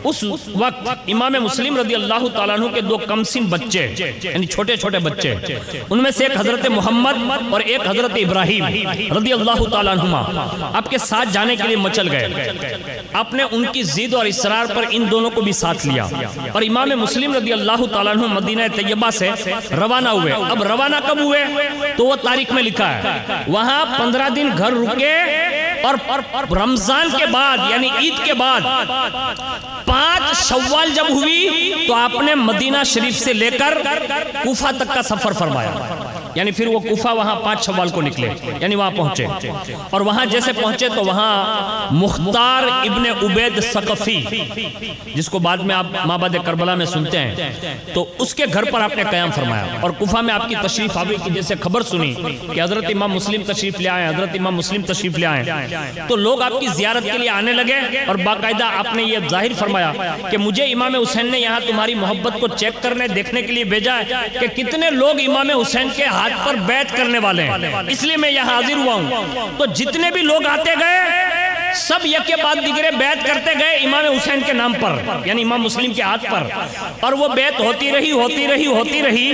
اس وقت امام مسلم رضی اللہ تعالیٰ عنہ کے 2 کمسن بچے یعنی چھوٹے چھوٹے بچے, ان میں سے ایک حضرت محمد اور ایک حضرت ابراہیم رضی اللہ تعالیٰ عنہما آپ کے ساتھ جانے کے لیے مچل گئے. آپ نے ان کی ضد اور اصرار پر ان دونوں کو بھی ساتھ لیا اور امام مسلم رضی اللہ تعالیٰ عنہ مدینہ طیبہ سے روانہ ہوئے. اب روانہ کب ہوئے تو وہ تاریخ میں لکھا ہے, وہاں 15 دن گھر رکے اور رمضان کے بعد یعنی عید کے بعد 5 شوال جب ہوئی تو آپ نے مدینہ شریف سے لے کر کوفہ تک کا سفر فرمایا. یعنی پھر وہ کوفہ وہاں 5 شوال کو نکلے, یعنی وہاں پہنچے اور وہاں جیسے پہنچے تو وہاں مختار ابن عبید ثقفی جس کو بعد میں آپ مابعد کربلا میں سنتے ہیں, تو اس کے گھر پر آپ نے قیام فرمایا اور کوفہ میں آپ کی تشریف آوی کی جیسے خبر سنی کہ حضرت امام مسلم تشریف لے آئے, حضرت امام مسلم تشریف لے آئے, تو لوگ آپ کی زیارت کے لیے آنے لگے اور باقاعدہ آپ نے یہ ظاہر فرمایا کہ مجھے امام حسین نے یہاں تمہاری محبت کو چیک کرنے دیکھنے کے لیے بھیجا ہے کہ کتنے لوگ امام حسین کے ہاتھ پر بیعت کرنے والے ہیں, اس لیے میں یہاں حاضر ہوا ہوں. تو جتنے بھی لوگ آتے گئے سب یک کے بعد دیگرے بیعت کرتے گئے امام حسین کے نام پر یعنی امام مسلم کے ہاتھ پر, اور وہ بیعت ہوتی رہی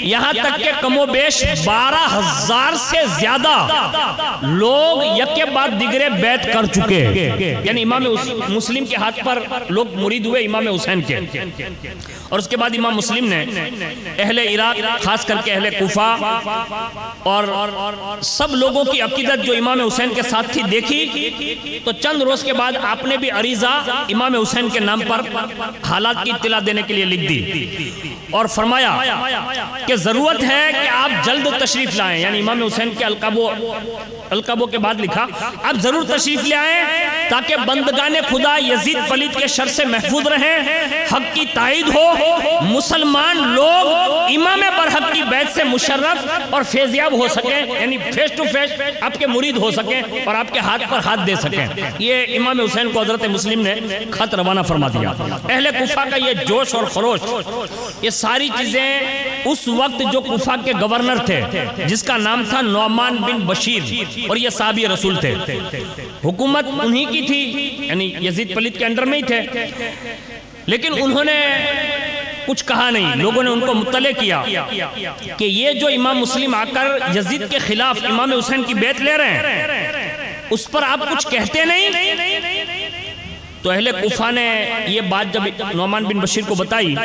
یہاں تک کہ کم و بیش 12,000 سے زیادہ لوگ یک کے بعد دیگرے بیعت کر چکے. یعنی امام مسلم کے ہاتھ پر لوگ مرید ہوئے امام حسین کے. اور اس کے بعد امام مسلم نے اہل عراق خاص کر کے اہل کوفہ اور سب لوگوں کی عقیدت جو امام حسین کے ساتھ تھی دیکھی, تو چند روز کے بعد آپ نے بھی عریضہ امام حسین کے نام پر حالات کی اطلاع دینے کے لیے لکھ دی اور فرمایا کہ ضرورت ہے کہ آپ جلد تشریف لائیں. یعنی امام حسین کے القابوں کے بعد لکھا آپ ضرور تشریف لے آئیں تاکہ بندگان خدا یزید پلید کے شر سے محفوظ رہیں, حق کی تائید ہو, مسلمان لوگ امام برحق کی بیعت سے مشرف اور فیضیاب ہو سکیں, یعنی فیس ٹو فیس آپ کے مرید ہو سکیں اور آپ کے ہاتھ پر ہاتھ دے سکیں. یہ امام حسین کو حضرت مسلم نے خط روانہ فرما دیا. اہل کوفہ کا یہ جوش اور خروش, یہ ساری چیزیں اس وقت جو کوفہ کے گورنر تھے جس کا نام تھا نعمان بن بشیر اور یہ صحابی رسول تھے, حکومت انہی کی تھی یعنی یزید پلید کے انڈر میں ہی تھے, لیکن انہوں نے کچھ کہا نہیں. لوگوں نے ان کو مطلع کیا کہ یہ جو امام مسلم آ کر یزید کے خلاف امام حسین کی بیعت لے رہے ہیں اس پر آپ کچھ کہتے نہیں. تو اہل کوفہ نے یہ بات جب نعمان بن بشیر کو بتائی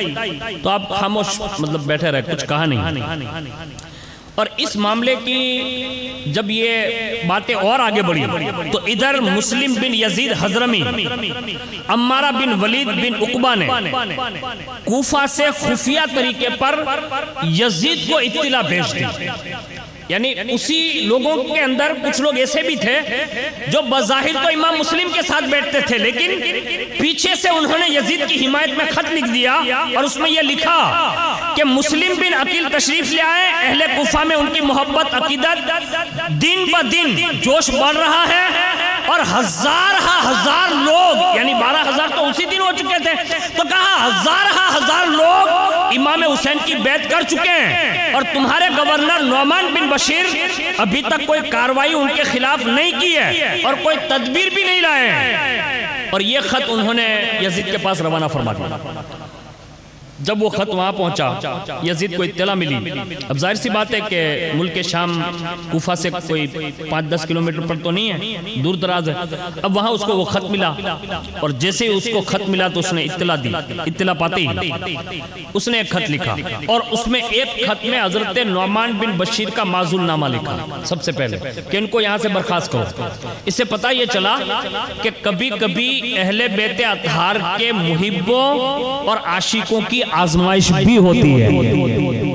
تو آپ خاموش بیٹھے رہے, کچھ کہا نہیں. اور اس معاملے کی جب یہ باتیں اور آگے بڑھی تو ادھر مسلم بن یزید حضرمی عمارہ بن ولید بن عقبہ نے کوفہ سے خفیہ طریقے پر یزید کو اطلاع بھیج دی. یعنی اسی لوگوں کے اندر کچھ لوگ ایسے بھی تھے جو بظاہر تو امام مسلم کے ساتھ بیٹھتے تھے, لیکن پیچھے سے انہوں نے یزید کی حمایت میں خط لکھ دیا اور اس میں یہ لکھا کہ مسلم بن عقیل تشریف لے آئے, اہل کوفہ میں ان کی محبت عقیدت دن بہ دن جوش بڑھ رہا ہے اور ہزار لوگ یعنی 12,000 تو اسی دن ہو چکے تھے, تو کہا ہزار لوگ امام حسین کی بیعت کر چکے ہیں اور تمہارے گورنر نعمان بن بشیر ابھی تک کوئی کاروائی ان کے خلاف نہیں کی ہے اور کوئی تدبیر بھی نہیں لائے ہیں. اور یہ خط انہوں نے یزید کے پاس روانہ فرما دیا. جب وہ خط وہاں پہنچا یزید کو اطلاع ملی. اب ظاہر سی بات ہے کہ ملک شام کوفہ سے کوئی 5-10 کلومیٹر پر تو نہیں ہے، دور دراز ہے. اب وہاں اس کو وہ خط ملا، اور جیسے اس کو خط ملا تو اس نے اطلاع دی. اطلاع پاتے ہی اس نے ایک خط لکھا، اور اس میں ایک خط میں حضرت نعمان بن بشیر کا معزول نامہ لکھا سب سے پہلے کہ ان کو یہاں سے برخاست کرو. اس سے پتہ یہ چلا کہ کبھی کبھی اہل بیت اطہار کے محبوں اور عاشقوں کی آزمائش بھی ہوتی ہے.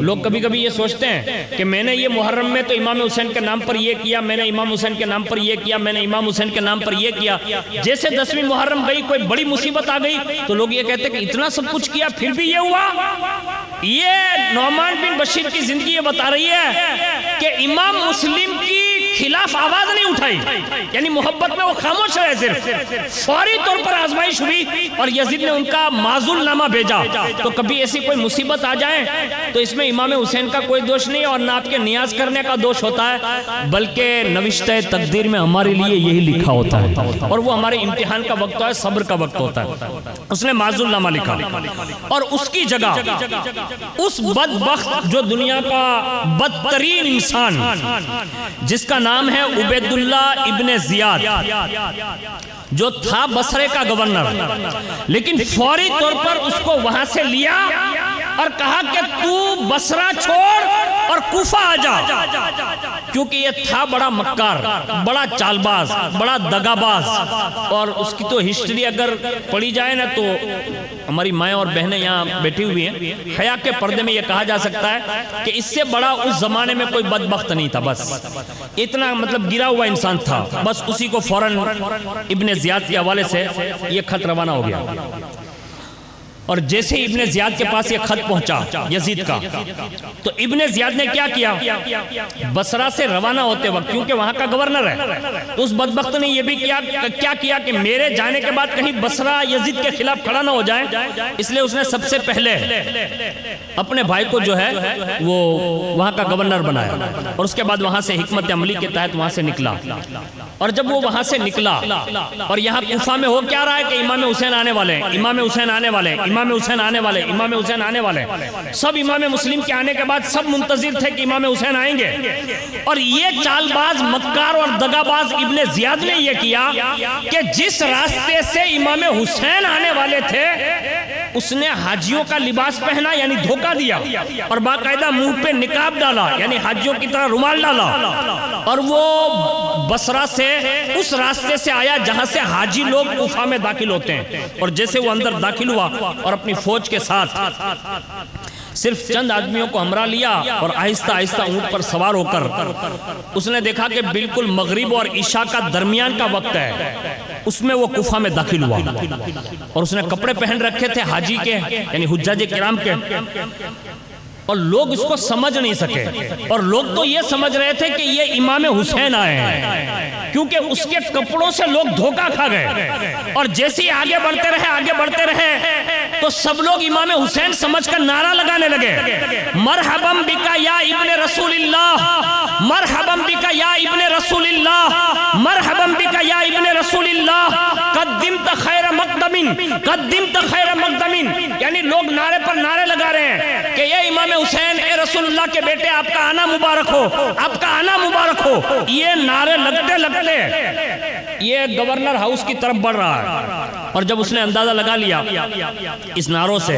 لوگ کبھی کبھی یہ سوچتے ہیں کہ میں نے یہ محرم میں تو امام حسین کے نام پر یہ کیا، میں نے امام حسین کے نام پر یہ کیا، میں نے امام حسین کے نام پر یہ کیا. جیسے 10ویں محرم گئی کوئی بڑی مصیبت آ گئی تو لوگ یہ کہتے ہیں کہ اتنا سب کچھ کیا پھر بھی یہ ہوا. یہ نعمان بن بشیر کی زندگی یہ بتا رہی ہے کہ امام مسلم کی خلاف آواز نہیں اٹھائی، یعنی محبت میں وہ خاموش رہے. صرف فوری طور پر آزمائش ہوئی اور یزید نے ان کا معزول نامہ بھیجا. تو کبھی ایسی کوئی مصیبت آ جائے تو اس میں امام حسین کا کوئی دوش نہیں اور نہ آپ کے نیاز کرنے کا دوش ہوتا ہے، بلکہ نوشتہ تقدیر میں ہمارے لیے یہی لکھا ہوتا ہے، اور وہ ہمارے امتحان کا وقت ہے، صبر کا وقت ہوتا ہے. اس نے معزول نامہ لکھا، اور اس کی جگہ اس بدبخت جو دنیا کا بدترین انسان جس کا نام ہے عبید اللہ ابن زیاد، جو تھا بصرے کا گورنر، لیکن فوری طور پر اس کو وہاں سے لیا اور کہا کہ تو بصرہ چھوڑ اور کوفہ آ جا. کیونکہ یہ تھا بڑا مکار، بڑا چالباز، بڑا دگاباز، اور اس کی تو ہسٹری اگر پڑھی جائے نا تو ہماری مائیں اور بہنیں یہاں بیٹھی ہوئی ہیں، حیا کے پردے میں یہ کہا جا سکتا ہے کہ اس سے بڑا اس زمانے میں کوئی بدبخت نہیں تھا. بس اتنا مطلب گرا ہوا انسان تھا. بس اسی کو فوراً ابن زیاد کے حوالے سے یہ خط روانہ ہو گیا. اور جیسے ہی ابن زیاد کے پاس یہ خط پہنچا یزید کا، تو ابن زیاد نے کیا کیا؟ بصرہ سے روانہ ہوتے وقت، کیونکہ وہاں کا گورنر ہے، تو اس بدبخت نے یہ بھی کیا کہ میرے جانے کے بعد کہیں بصرہ یزید کے خلاف کھڑا نہ ہو جائے، اس لیے اس نے سب سے پہلے اپنے بھائی کو جو ہے وہ وہاں کا گورنر بنایا، اور اس کے بعد وہاں سے حکمت عملی کے تحت وہاں سے نکلا. اور جب وہ وہاں سے نکلا اور یہاں کوفہ میں ہو کیا رہا ہے کہ امام حسین آنے والے ہیں، امام حسین آنے والے ہیں، امام حسین آنے والے، امام حسین آنے والے. سب امام مسلم کے آنے کے بعد سب منتظر تھے کہ امام حسین آئیں گے. اور یہ چال باز، مکار اور دگاباز ابن زیاد نے یہ کیا کہ جس راستے سے امام حسین آنے والے تھے اس نے حاجیوں کا لباس پہنا، یعنی دھوکہ دیا، اور باقاعدہ منہ پہ نقاب ڈالا، یعنی حاجیوں کی طرح رومال ڈالا، اور وہ بصرہ سے اس راستے سے آیا جہاں سے حاجی لوگ کوفہ میں داخل ہوتے ہیں. اور جیسے وہ اندر داخل ہوا اور اپنی فوج کے ساتھ صرف چند آدمیوں کو ہمراہ لیا اور آہستہ آہستہ اونٹ پر سوار ہو کر اس نے دیکھا کہ بالکل مغرب اور عشاء کا درمیان کا وقت ہے، اس میں وہ کوفہ میں داخل ہوا. اور اس نے کپڑے پہن رکھے تھے حاجی کے، یعنی حجاج کرام کے، اور لوگ اس کو سمجھ نہیں سکے. اور لوگ تو یہ سمجھ رہے تھے کہ یہ امام حسین آئے ہیں، کیونکہ اس کے کپڑوں سے لوگ دھوکہ کھا گئے. اور جیسے ہی آگے بڑھتے رہے تو سب لوگ امام حسین سمجھ کر نعرہ لگانے لگے، مرحبا بکا یا ابن رسول اللہ، مرحبا بکا یا ابن رسول اللہ، مرحبا بکا یا ابن رسول اللہ، قدمت خیر مقدم، قدمت خیر مقدم. یعنی لوگ نعرے پر نعرے لگا رہے ہیں کہ یہ امام حسین، اے رسول اللہ کے بیٹے، آپ کا آنا مبارک ہو، آپ کا آنا مبارک ہو. یہ نعرے لگتے یہ گورنر ہاؤس کی طرف بڑھ رہا ہے. اور جب اس نے اندازہ لگا لیا اس نعروں سے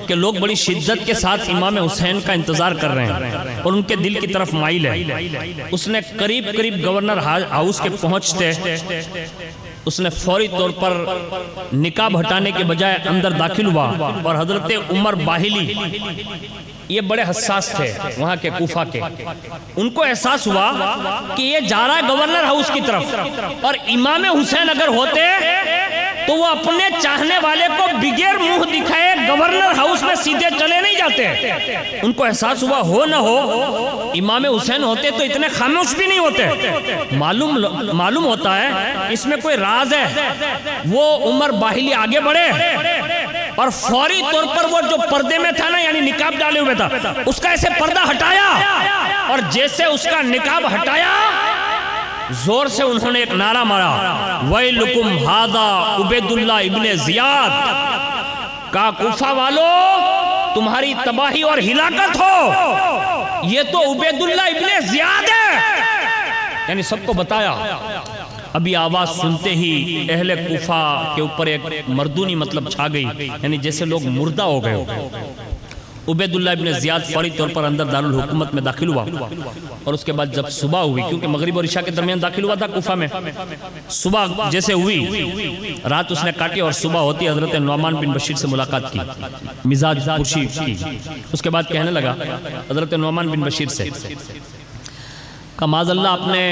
کہ لوگ بڑی شدت کے ساتھ امام حسین کا انتظار کر رہے ہیں اور ان کے دل کی طرف مائل ہے، اس نے قریب گورنر ہاؤس کے پہنچتے اس نے فوری طور پر نقاب ہٹانے کے بجائے اندر داخل ہوا. اور حضرت عمر باہلی یہ بڑے حساس تھے وہاں کے کوفہ کے، ان کو احساس ہوا کہ یہ جا رہا ہے گورنر ہاؤس کی طرف، اور امام حسین اگر ہوتے تو وہ اپنے چاہنے والے کو بغیر منہ دکھائے گورنر ہاؤس میں سیدھے چلے نہیں جاتے. ان کو احساس ہوا ہو نہ ہو امام حسین ہوتے تو اتنے خاموش بھی نہیں ہوتے. معلوم ہوتا ہے اس میں کوئی راز ہے. وہ عمر باہلی آگے بڑھے اور فوری طور پر وہ جو پردے میں تھا نا، یعنی نقاب ڈالے ہوئے تھا، اس کا ایسے پردہ ہٹایا، اور جیسے اس کا نقاب ہٹایا زور سے انہوں نے ایک نعرہ مارا، وَيْلُكُمْ هَذَا عُبَيْدُ اللَّهِ ابن زیاد. کہا کوفہ والو تمہاری تباہی اور ہلاکت ہو، یہ تو عبیداللہ ابن زیاد ہے، یعنی سب کو بتایا۔ ابھی آواز سنتے ہی اہل کوفہ کے اوپر ایک مردونی مطلب چھا گئی، یعنی جیسے لوگ مردہ ہو گئے۔ عبیداللہ ابن زیاد فوری طور پر اندر دارالحکومت میں داخل ہوا، اور اس کے بعد جب صبح ہوئی، کیونکہ مغرب اور عشاء کے درمیان داخل ہوا تھا کوفہ میں، صبح جیسے ہوئی، رات اس نے کاٹی اور صبح ہوتی حضرت نعمان بن بشیر سے ملاقات کی، مزاج پرسی کی۔ اس کے بعد کہنے لگا حضرت نعمان بن بشیر سے کہ معاذ اللہ آپ نے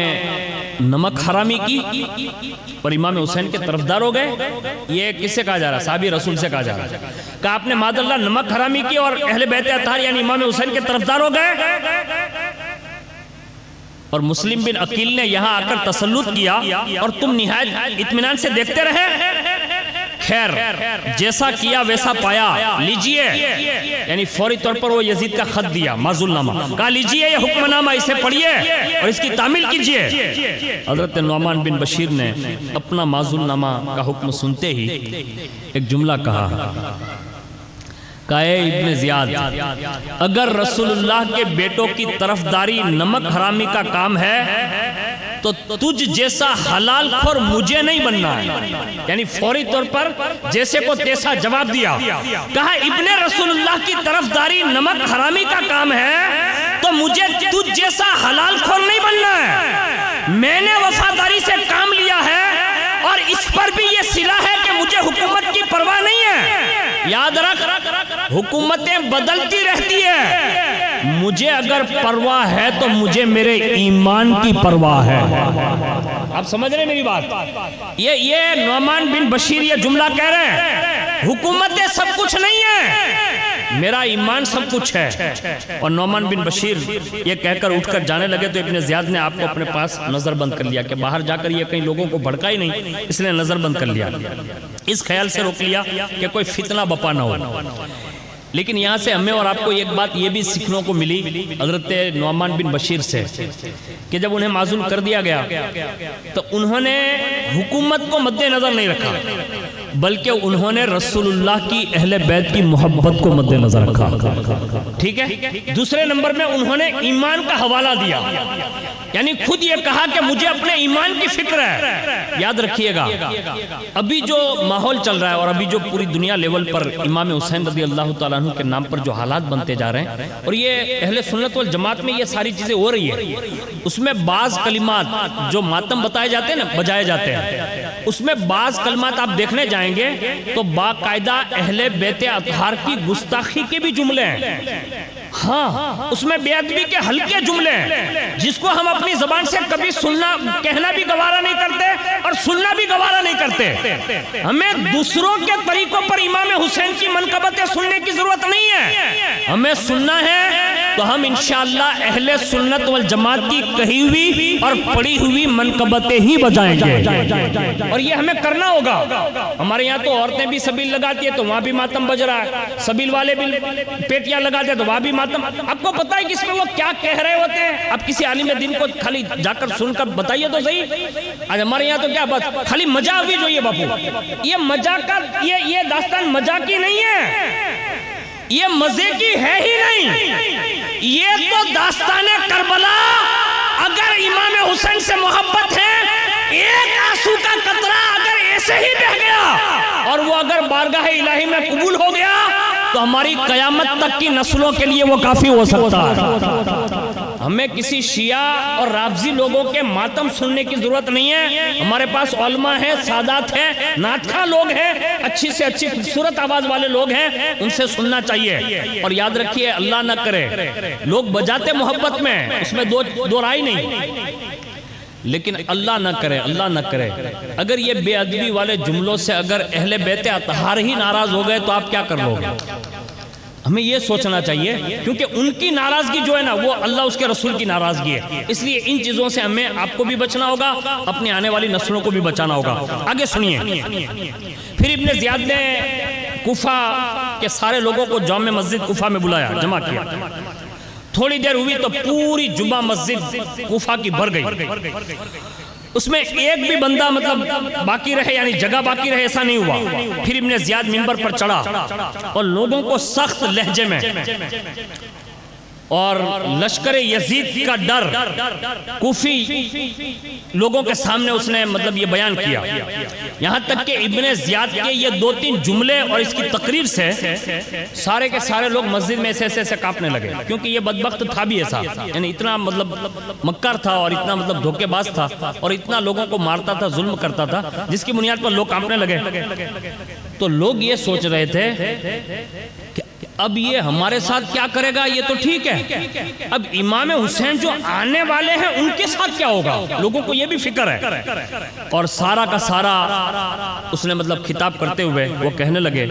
نمک حرامی کی اور امام حسین کے طرفدار ہو گئے۔ یہ کس سے کہا جا رہا ہے؟ صحابی رسول سے کہا جا رہا ہے کہ آپ نے معاذ اللہ نمک حرامی کی اور اہل بیت اطہار یعنی امام حسین کے طرفدار ہو گئے۔ اور مسلم بن عقیل نے یہاں آ کر تسلط کیا اور تم نہایت اطمینان سے دیکھتے رہے۔ خیر جیسا کیا ویسا پایا، لیجئے، یعنی فوری طور پر وہ یزید کا خط دیا، معزول نامہ، کہا لیجئے یہ حکم نامہ، اسے پڑھیے اور اس کی تعمیل کیجئے۔ حضرت نعمان بن بشیر نے اپنا معزول نامہ کا حکم سنتے ہی ایک جملہ کہا کہ اے ابن زیاد، اگر رسول اللہ کے بیٹوں کی طرفداری نمک حرامی کا کام ہے تو تجھ جیسا حلال خور مجھے نہیں بننا ہے، یعنی فوری طور پر جیسے کو تیسا جواب دیا۔ کہا ابن رسول اللہ کی طرفداری نمک حرامی کا کام ہے تو مجھے تجھ جیسا حلال خور نہیں بننا ہے، میں نے وفاداری سے کام لیا ہے اور اس پر بھی یہ صلہ ہے کہ مجھے حکومت کی پرواہ نہیں ہے۔ یاد رکھ، حکومتیں بدلتی رہتی ہے، مجھے اگر پرواہ ہے تو مجھے میرے ایمان کی پرواہ ہے۔ آپ سمجھ رہے ہیں میری بات؟ یہ نعمان بن بشیر یہ جملہ کہہ رہے ہیں، حکومتیں سب کچھ نہیں ہیں، میرا ایمان سب کچھ ہے۔ اور نعمان بن بشیر یہ کہہ کر اٹھ کر جانے لگے تو ابن زیاد نے آپ کو اپنے پاس نظر بند کر لیا کہ باہر جا کر یہ کہیں لوگوں کو بھڑکا ہی نہیں، اس نے نظر بند کر لیا، اس خیال سے روک لیا کہ کوئی فتنہ بپا نہ ہو۔ لیکن یہاں سے ہمیں اور آپ کو ایک بات یہ بھی سیکھنے کو ملی حضرت نعمان بن بشیر سے کہ جب انہیں معزول کر دیا گیا تو انہوں نے حکومت کو مد نظر نہیں رکھا، بلکہ انہوں نے رسول اللہ کی اہل بیت کی محبت کو مد نظر رکھا، ٹھیک ہے۔ دوسرے نمبر میں انہوں نے ایمان کا حوالہ دیا، یعنی خود یہ کہا کہ مجھے اپنے ایمان کی فکر ہے۔ یاد رکھیے گا ابھی جو ماحول چل رہا ہے اور ابھی جو پوری دنیا لیول پر امام حسین رضی اللہ تعالیٰ عنہ کے نام پر جو حالات بنتے جا رہے ہیں، اور یہ اہل سنت والجماعت میں یہ ساری چیزیں ہو رہی ہے، اس میں بعض کلمات جو ماتم بتائے جاتے ہیں نا، بجائے جاتے ہیں، اس میں بعض کلمات آپ دیکھنے جائیں گے تو باقاعدہ اہل بیت اطہار کی گستاخی کے بھی جملے ہیں، ہاں اس میں بے ادبی کے ہلکے جملے ہیں جس کو ہم اپنی زبان سے کبھی سننا کہنا بھی گوارا نہیں کرتے اور سننا بھی گوارا نہیں کرتے۔ ہمیں دوسروں کے طریقوں پر امام حسین کی منقبتیں سننے کی ضرورت نہیں ہے، ہمیں سننا ہے تو ہم انشاءاللہ اہل سنت والجماعت کی کہی ہوئی اور پڑھی ہوئی منقبتیں ہی بجائیں گے، اور یہ ہمیں کرنا ہوگا۔ ہمارے یہاں تو عورتیں بھی سبیل لگاتی ہے تو وہاں بھی ماتم بج رہا ہے، سبیل والے بھی پیٹیاں لگاتے ہیں تو وہاں بھی ماتم۔ آپ کو پتہ ہے کہ اس میں وہ کیا کہہ رہے ہوتے ہیں؟ آپ کسی عالم دین کو خالی جا کر سن کر بتائیے تو صحیح۔ آج ہمارے یہاں تو کیا بات، خالی مزاح ہوئی جو یہ باپو، یہ مزاح کا یہ داستان مزاح کی نہیں ہے، یہ مزے کی ہے ہی نہیں، یہ تو داستان کربلا۔ اگر امام حسین سے محبت ہے، ایک آنسو کا قطرہ اگر ایسے ہی بہ گیا اور وہ اگر بارگاہ الہی میں قبول ہو گیا تو ہماری قیامت تک کی نسلوں کے لیے وہ کافی ہو سکتا ہے۔ ہمیں کسی شیعہ اور رافضی لوگوں کے ماتم سننے کی ضرورت نہیں ہے، ہمارے پاس علماء ہیں، سادات ہیں، نعتخواں لوگ ہیں، اچھی سے اچھی خوبصورت آواز والے لوگ ہیں، ان سے سننا چاہیے۔ اور یاد رکھیے اللہ نہ کرے لوگ بجاتے محبت میں، اس میں دو رائے نہیں، لیکن اللہ نہ کرے اگر یہ بے ادبی والے جملوں سے اگر اہل بیت اطہار ہی ناراض ہو گئے تو آپ کیا کر لو گے؟ ہمیں یہ سوچنا چاہیے، کیونکہ ان کی ناراضگی جو ہے نا وہ اللہ اس کے رسول کی ناراضگی ہے، اس لیے ان چیزوں سے ہمیں آپ کو بھی بچنا ہوگا، اپنے آنے والی نسلوں کو بھی بچانا ہوگا۔ آگے سنیے، پھر ابن زیاد نے کوفہ کے سارے لوگوں کو جامع مسجد کوفہ میں بلایا، جمع کیا۔ تھوڑی دیر ہوئی تو پوری جمعہ مسجد کوفہ کی بھر گئی۔ اس میں ایک بھی بندہ مطلب باقی رہے، یعنی جگہ باقی رہے، ایسا نہیں ہوا۔ پھر ابن زیاد منبر پر چڑھا اور لوگوں کو سخت لہجے میں اور لشکر یزید کا ڈر کوفی لوگوں کے سامنے اس نے مطلب یہ بیان کیا، یہاں تک کہ ابن زیاد کے یہ 2-3 جملے اور اس کی تقریر سے سارے کے سارے لوگ مسجد میں ایسے کانپنے لگے، کیونکہ یہ بدبخت تھا بھی ایسا، یعنی اتنا مطلب مکر تھا اور اتنا مطلب دھوکے باز تھا اور اتنا لوگوں کو مارتا تھا، ظلم کرتا تھا، جس کی بنیاد پر لوگ کانپنے لگے۔ تو لوگ یہ سوچ رہے تھے کہ اب یہ ہمارے ساتھ کیا کرے گا، یہ تو ٹھیک ہے، اب امام حسین جو آنے والے ہیں ان کے ساتھ کیا ہوگا، لوگوں کو یہ بھی فکر ہے۔ اور سارا کا سارا اس نے مطلب خطاب کرتے ہوئے وہ کہنے لگے،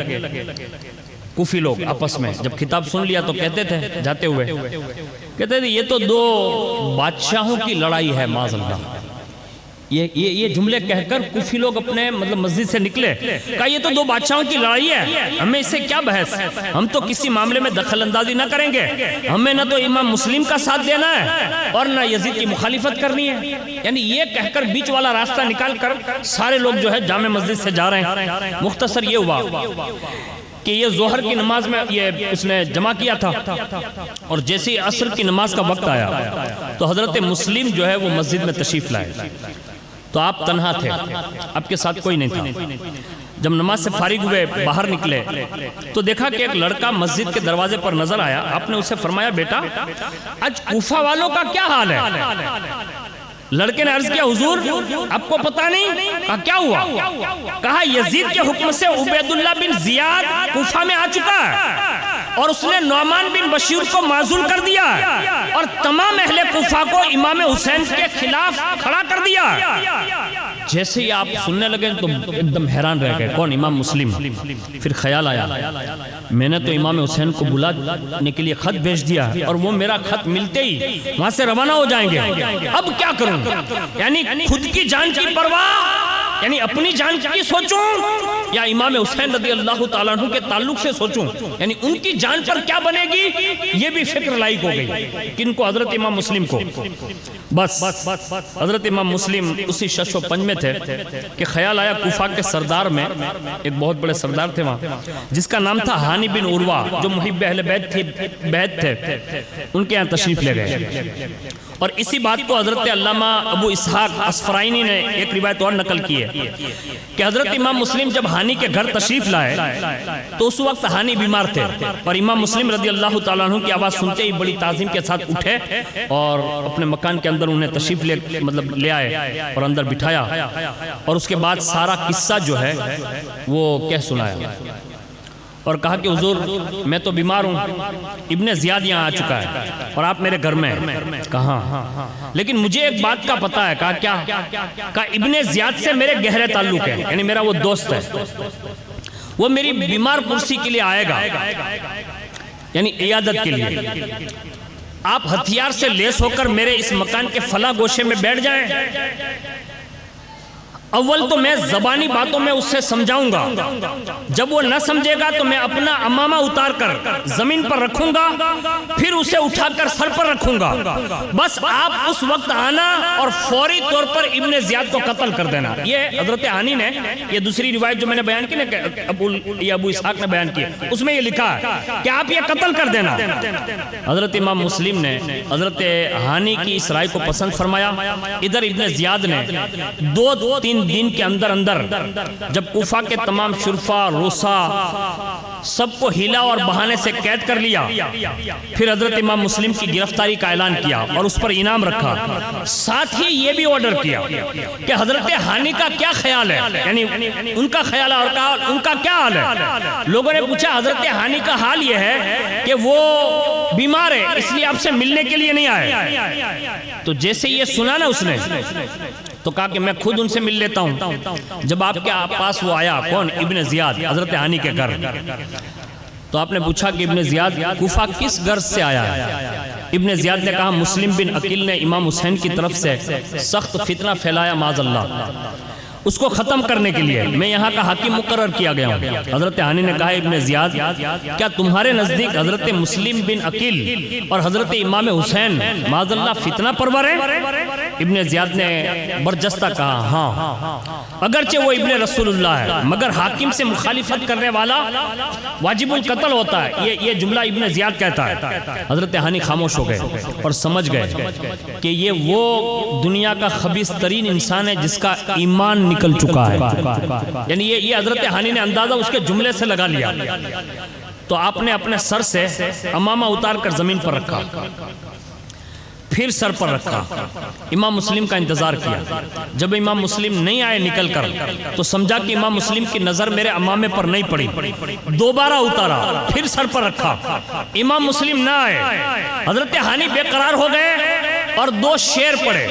کوفی لوگ آپس میں جب خطاب سن لیا تو کہتے تھے جاتے ہوئے، کہتے تھے یہ تو 2 بادشاہوں کی لڑائی ہے معاذ اللہ۔ یہ جملے کہہ کر کوفی لوگ اپنے مطلب مسجد سے نکلے، کہا یہ تو 2 بادشاہوں کی لڑائی ہے، ہمیں اس سے کیا بحث، ہم تو کسی معاملے میں دخل اندازی نہ کریں گے، ہمیں نہ تو امام مسلم کا ساتھ دینا ہے اور نہ یزید کی مخالفت کرنی ہے۔ یعنی یہ کہہ کر بیچ والا راستہ نکال کر سارے لوگ جو ہے جامع مسجد سے جا رہے ہیں۔ مختصر یہ ہوا کہ یہ ظہر کی نماز میں یہ اس نے جمع کیا تھا، اور جیسے ہی عصر کی نماز کا وقت آیا تو حضرت مسلم جو ہے وہ مسجد میں تشریف لائے، تو آپ تنہا تھے، آپ کے ساتھ کوئی نہیں تھا۔ جب نماز سے فارغ ہوئے باہر نکلے تو دیکھا کہ ایک لڑکا مسجد کے دروازے پر نظر آیا، آپ نے اسے فرمایا بیٹا آج کوفہ والوں کا کیا حال ہے؟ لڑکے نے عرض کیا حضور آپ کو پتہ نہیں؟ کہا کیا ہوا؟ کہا یزید کے حکم سے عبید اللہ بن زیاد کوفہ میں آ چکا ہے اور اس نے نعمان بن بشیر کو معزول کر دیا اور تمام اہل کوفہ کو امام حسین کے خلاف کھڑا کر دیا۔ جیسے ہی آپ سننے لگے تو ایک دم حیران رہ گئے، کون؟ امام مسلم۔ پھر خیال آیا میں نے تو امام حسین کو بلانے کے لیے خط بھیج دیا اور وہ میرا خط ملتے ہی وہاں سے روانہ ہو جائیں گے، اب کیا کروں؟ یعنی خود کی جان کی پرواہ، یعنی اپنی جان کی سوچوں یا امام حسین رضی اللہ تعالیٰ عنہ کے تعلق سے سوچوں، یعنی ان کی جان پر کیا بنے گی، یہ بھی فکر لائق ہو گئی۔ کن کو؟ حضرت امام مسلم کو۔ بس حضرت امام مسلم اسی شش و پنج میں تھے کہ خیال آیا کوفہ کے سردار میں ایک بہت بڑے سردار تھے وہاں جس کا نام تھا ہانی بن عروہ، جو محب اہل بیت تھے، ان کے یہاں تشریف لے گئے۔ اور اسی بات کو حضرت علامہ ابو اسحاق اسفرائینی نے ایک روایت اور نقل کی ہے کہ حضرت امام مسلم جب ہانی کے گھر تشریف لائے تو اس وقت ہانی بیمار تھے، اور امام مسلم رضی اللہ تعالیٰ عنہ کی آواز سنتے ہی بڑی تعظیم کے ساتھ اٹھے اور اپنے مکان کے اندر انہیں تشریف لے آئے اور اندر بٹھایا، اور اس کے بعد سارا قصہ جو ہے وہ کہہ سنایا اور کہا کہ حضور میں تو بیمار ہوں، ابن زیاد یہاں آ چکا ہے اور آپ میرے گھر میں ہیں۔ کہاں؟ لیکن مجھے ایک بات کا پتہ ہے۔ کہا کیا؟ کہا ابن زیاد سے میرے گہرے تعلق ہے، یعنی میرا وہ دوست ہے، وہ میری بیمار پرسی کے لیے آئے گا، یعنی عیادت کے لیے۔ آپ ہتھیار سے لیس ہو کر میرے اس مکان کے فلاں گوشے میں بیٹھ جائیں، اول تو میں زبانی باتوں میں اس سے سمجھاؤں گا، جب وہ نہ سمجھے گا تو میں اپنا امامہ اتار کر زمین پر رکھوں گا، پھر اسے اٹھا کر سر پر رکھوں گا، بس آپ اس وقت آنا اور فوری طور پر ابن زیاد کو قتل کر دینا۔ یہ حضرت ہانی نے یہ دوسری روایت جو میں نے بیان کی نا کہ ابو اسحاق نے بیان کی، اس میں یہ لکھا ہے کہ آپ یہ قتل کر دینا۔ حضرت امام مسلم نے حضرت ہانی کی اس رائے کو پسند فرمایا۔ ادھر ابن زیاد نے 2-3 دن کے اندر جب کوفہ کے تمام شرفا روسا سب کو ہیلا اور بہانے سے قید کر لیا، پھر حضرت امام مسلم کی گرفتاری کا اعلان کیا اور اس پر انعام رکھا، ساتھ ہی یہ بھی آرڈر کیا کہ حضرت ہانی کا کیا خیال ہے، یعنی ان کا خیال ہے اور ان کا کیا حال ہے۔ لوگوں نے پوچھا حضرت ہانی کا حال یہ ہے کہ وہ بیمار ہے اس لیے آپ سے ملنے کے لیے نہیں آئے۔ تو جیسے یہ سنا نا اس نے تو کہا کہ میں خود ان سے مل لیتا ہوں۔ جب آپ کے پاس وہ آیا، کون؟ ابن زیاد، حضرت ہانی کے گھر، تو آپ نے پوچھا کہ ابن زیاد کوفہ کس غرض سے آیا ہے؟ ابن زیاد نے کہا مسلم بن عقیل نے امام حسین کی طرف سے سخت فتنہ پھیلایا معاذ اللہ، اس کو ختم کرنے کے لیے میں یہاں کا حاکم مقرر کیا گیا ہوں۔ حضرت ہانی نے کہا ابن زیاد کیا تمہارے نزدیک حضرت مسلم بن عقیل اور حضرت امام حسین معاذ اللہ فتنہ پرور ہیں؟ ابن زیاد نے برجستہ کہا ہاں اگرچہ وہ ابن رسول اللہ ہے مگر حاکم سے مخالفت کرنے والا واجب القتل ہوتا ہے. یہ جملہ ابن زیاد کہتا ہے. حضرت ہانی خاموش ہو گئے اور سمجھ گئے کہ یہ وہ دنیا کا خبیث ترین انسان ہے جس کا ایمان نکل چکا ہے. یعنی یہ حضرت ہانی نے اندازہ اس کے جملے سے لگا لیا. تو آپ نے اپنے سر سے امامہ اتار کر زمین پر رکھا, پھر سر پر رکھا, امام مسلم کا انتظار کیا. جب امام مسلم نہیں آئے نکل کر تو سمجھا کہ امام مسلم کی نظر میرے امامے پر نہیں پڑی. دوبارہ اتارا, پھر سر پر رکھا, امام مسلم نہ آئے. حضرت ہانی بے قرار ہو گئے اور 2 شعر پڑھے.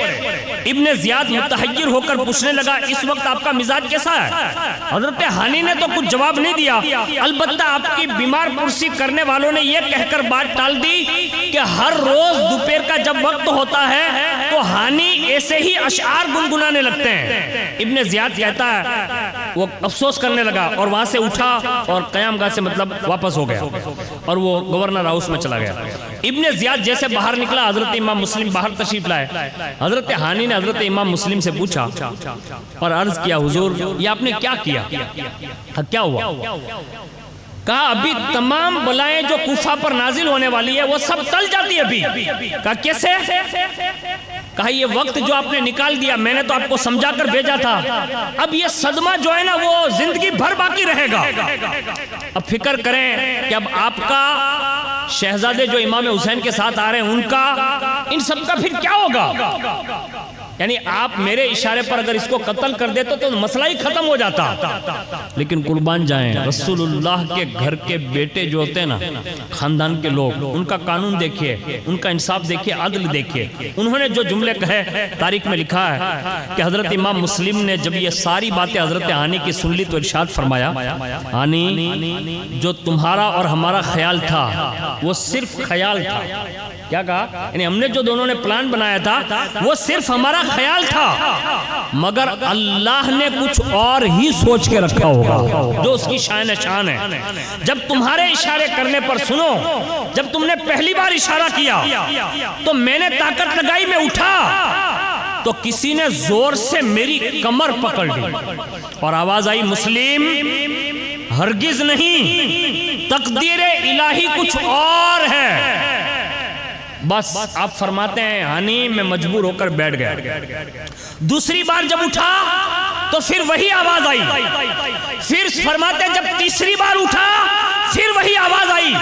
ابن زیاد متحیر ہو کر پوچھنے لگا اس وقت آپ کا مزاج کیسا ہے؟ حضرت ہانی نے تو کچھ جواب نہیں دیا, البتہ آپ کی بیمار پرسی کرنے والوں نے یہ کہہ کر بات ٹال دی کہ ہر روز دوپہر کا جب وقت ہوتا ہے تو ہانی ایسے ہی اشعار گنگنانے لگتے ہیں. ابن زیاد کہتا ہے وہ افسوس کرنے لگا اور وہاں سے اٹھا اور قیام گاہ سے مطلب واپس ہو گیا اور وہ گورنر ہاؤس میں چلا گیا. ابن زیاد جیسے باہر نکلا حضرت امام مسلم باہر تشریف لائے. حضرت ہانی نے حضرت امام مسلم سے پوچھا اور عرض کیا حضور یہ آپ نے کیا کیا, کیا ہوا؟ کہا ابھی تمام بلائیں جو کوفہ پر نازل ہونے والی ہے وہ سب ٹل جاتی ہے ابھی. کہا کیسے؟ کہا یہ وقت جو آپ نے نکال دیا میں نے تو آپ کو سمجھا کر بھیجا تھا, اب یہ صدمہ جو ہے نا وہ زندگی بھر باقی رہے گا. اب فکر کریں کہ اب آپ کا شہزادے جو امام حسین کے ساتھ آ رہے ہیں ان کا ان سب کا پھر کیا ہوگا؟ یعنی آپ میرے اشارے پر اگر اس کو قتل کر دیتے تو مسئلہ ہی ختم ہو جاتا. لیکن قربان جائیں رسول اللہ کے گھر کے بیٹے جو ہوتے ہیں نا, خاندان کے لوگ, ان کا قانون دیکھیے, ان کا انصاف دیکھیے, عدل دیکھیے. انہوں نے جو جملے کہے تاریخ میں لکھا ہے کہ حضرت امام مسلم نے جب یہ ساری باتیں حضرت ہانی کی سن لی تو ارشاد فرمایا ہانی جو تمہارا اور ہمارا خیال تھا وہ صرف خیال تھا. کیا کہا؟ یعنی ہم نے جو دونوں نے پلان بنایا تھا وہ صرف ہمارا خیال تھا مگر اللہ نے کچھ اور ہی سوچ کے رکھا ہوگا جو اس کی شان ہے. جب تمہارے اشارے کرنے پر سنو, جب تم نے پہلی بار اشارہ کیا تو میں نے طاقت لگائی, میں اٹھا تو کسی نے زور سے میری کمر پکڑ لی اور آواز آئی مسلم ہرگز نہیں, تقدیر الہی کچھ اور ہے. بس آپ فرماتے ہیں ہانی میں مجبور ہو کر بیٹھ گیا. دوسری بار جب اٹھا تو پھر وہی آواز آئی. پھر فرماتے ہیں جب تیسری بار اٹھا پھر وہی آواز آئی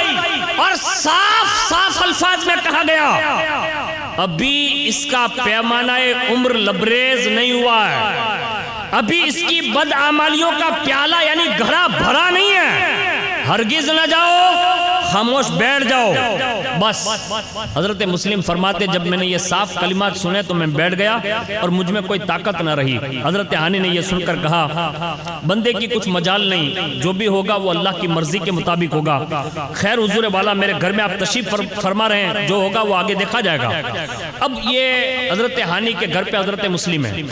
اور صاف صاف الفاظ میں کہا گیا ابھی اس کا پیمانہ عمر لبریز نہیں ہوا ہے, ابھی اس کی بدعمالیوں کا پیالہ یعنی گھڑا بھرا نہیں ہے, ہرگز نہ جاؤ, خاموش بیٹھ جاؤ. بس حضرت مسلم فرماتے جب میں نے یہ صاف کلمات سنے تو میں بیٹھ گیا اور مجھ میں کوئی طاقت نہ رہی. حضرت ہانی نے یہ سن کر کہا بندے کی کچھ مجال نہیں, جو بھی ہوگا وہ اللہ کی مرضی کے مطابق ہوگا. خیر حضور والا میرے گھر میں آپ تشریف فرما رہے ہیں, جو ہوگا وہ آگے دیکھا جائے گا. اب یہ حضرت ہانی کے گھر پہ حضرت مسلم ہے,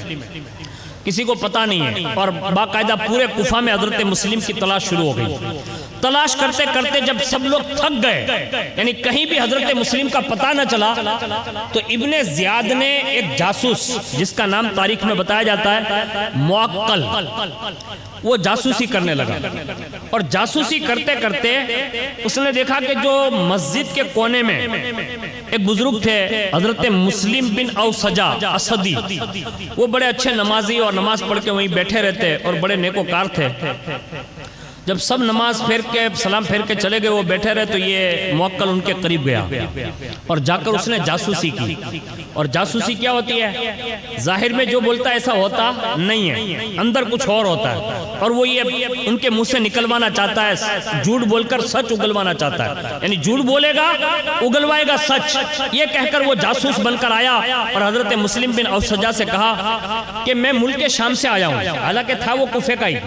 کسی کو پتہ نہیں ہے اور باقاعدہ پورے کوفہ میں حضرت مسلم کی تلاش شروع ہو گئی. تلاش کرتے کرتے جب سب لوگ تھک گئے یعنی کہیں بھی حضرت مسلم کا پتہ نہ چلا تو ابن زیاد نے ایک جاسوس جس کا نام تاریخ میں بتایا جاتا ہے معقل, وہ جاسوسی کرنے لگا. اور جاسوسی کرتے کرتے اس نے دیکھا کہ جو مسجد کے کونے میں ایک بزرگ تھے حضرت مسلم بن اوسجا اسدی, وہ بڑے اچھے نمازی اور نماز پڑھ کے وہیں بیٹھے رہتے اور بڑے نیکوکار تھے. جب سب نماز پھیر کے سلام پھیر کے چلے گئے وہ بیٹھے رہے تو یہ موکل ان کے قریب گیا اور جا کر اس نے جاسوسی کی. اور جاسوسی کیا ہوتی ہے؟ ظاہر میں جو بولتا ہے ایسا ہوتا نہیں ہے, اندر کچھ اور ہوتا ہے اور وہ یہ ان کے منہ سے نکلوانا چاہتا ہے, جھوٹ بول کر سچ اگلوانا چاہتا ہے. یعنی جھوٹ بولے گا اگلوائے گا سچ, یہ کہہ کر وہ جاسوس بن کر آیا اور حضرت مسلم بن اوسجا سے کہا کہ میں ملک شام سے آیا ہوں. حالانکہ تھا وہ کوفے کا ہی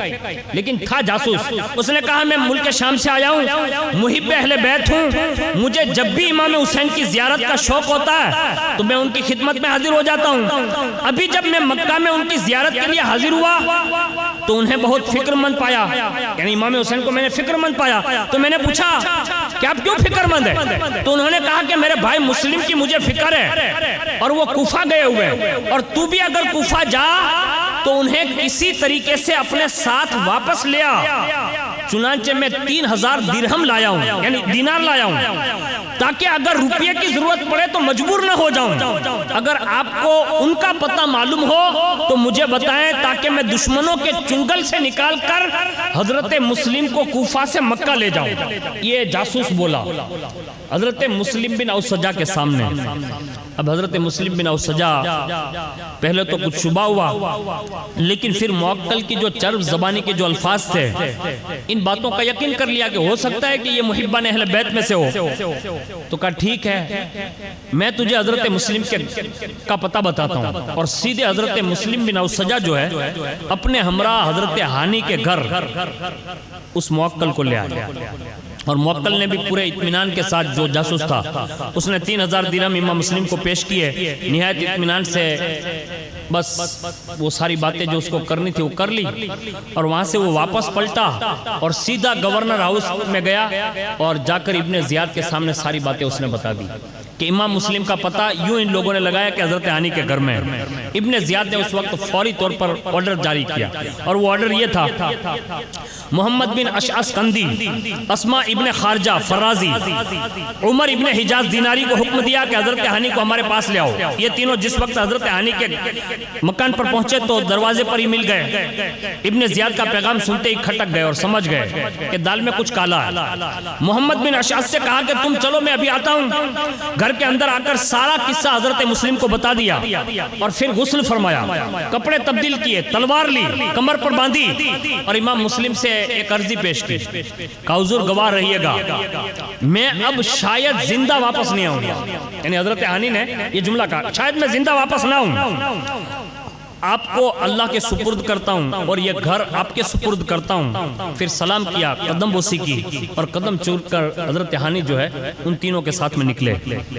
لیکن تھا جاسوس. اس نے کہا میں ملک شام سے آیا ہوں, محب اہل بیت ہوں, مجھے جب بھی امام حسین کی زیارت کا شوق ہوتا ہے تو میں ان کی خدمت میں حاضر ہو جاتا ہوں. ابھی جب میں مکہ میں ان کی زیارت کے لیے حاضر ہوا تو انہیں بہت فکر مند پایا, یعنی امام حسین کو میں نے فکر مند پایا. تو میں نے پوچھا کہ آپ کیوں فکر مند ہے؟ تو انہوں نے کہا کہ میرے بھائی مسلم کی مجھے فکر ہے اور وہ کوفہ گئے ہوئے، اور تو بھی اگر کوفہ جا تو انہیں کسی طریقے سے اپنے ساتھ واپس لیا۔ چنانچہ میں 3000 درہم لایا ہوں، یعنی دینار لایا ہوں، تاکہ اگر روپیے کی ضرورت پڑے تو مجبور نہ ہو جاؤں۔ اگر آپ کو ان کا پتہ معلوم ہو تو مجھے بتائیں تاکہ میں دشمنوں کے چنگل سے نکال کر حضرت مسلم کو کوفہ سے مکہ لے جاؤں۔ یہ جاسوس بولا حضرت مسلم بن اوسجا کے سامنے۔ اب حضرت مسلم بن اوسجا پہلے تو کچھ شبہ ہوا، لیکن پھر موکل کی جو چرب زبانی کے جو الفاظ تھے، ان باتوں کا یقین کر لیا کہ ہو سکتا ہے کہ یہ محبان اہل بیت میں سے ہو۔ تو کہا ٹھیک ہے، میں تجھے حضرت مسلم کا پتہ بتاتا ہوں، اور سیدھے حضرت مسلم بن اوسجا جو ہے اپنے ہمراہ حضرت ہانی کے گھر اس موکل کو لے آیا، اور موکل نے بھی پورے اطمینان کے ساتھ، جو جاسوس تھا اس نے 3000 درہم امام مسلم کو پیش کیے، نہایت اطمینان سے بس وہ ساری باتیں جو اس کو کرنی تھی وہ کر لی، اور وہاں سے وہ واپس پلٹا اور سیدھا گورنر ہاؤس میں گیا، اور جا کر ابن زیاد کے سامنے ساری باتیں اس نے بتا دی کہ امام مسلم کا پتہ یوں ان لوگوں نے لگایا کہ حضرت ہانی کے گھر میں۔ ابن زیاد نے اس وقت فوری طور پر آرڈر جاری کیا، اور وہ آرڈر یہ تھا: محمد بن اشعث کندی، اسما ابن خارجہ فرازی، عمر ابن حجاز دیناری کو حکم دیا کہ حضرت ہانی کو ہمارے پاس لے آؤ۔ یہ تینوں جس وقت حضرت ہانی کے مکان پر پہنچے تو دروازے پر ہی مل گئے۔ ابن زیاد کا پیغام سنتے ہی کھٹک گئے اور سمجھ گئے کہ دال میں کچھ کالا ہے۔ محمد بن اشعث سے کہا کہ تم چلو، میں ابھی آتا ہوں۔ گھر کے اندر آ کر سارا قصہ حضرت مسلم کو بتا دیا، اور پھر غسل فرمایا، کپڑے تبدیل کیے، تلوار لی، کمر پر باندھی، اور امام مسلم سے ایک عرضی پیش کی کہ حضور گواہ رہیے گا، میں اب شاید زندہ واپس نہیں آؤں گا۔ یعنی حضرت ہانی نے یہ جملہ کہا، شاید میں زندہ واپس نہ آؤں، آپ کو اللہ کے سپرد کرتا ہوں اور یہ گھر آپ کے سپرد کرتا ہوں۔ پھر سلام کیا، قدم بوسی کی، اور قدم چور کر حضرت ہانی جو ہے ان تینوں کے ساتھ میں نکلے۔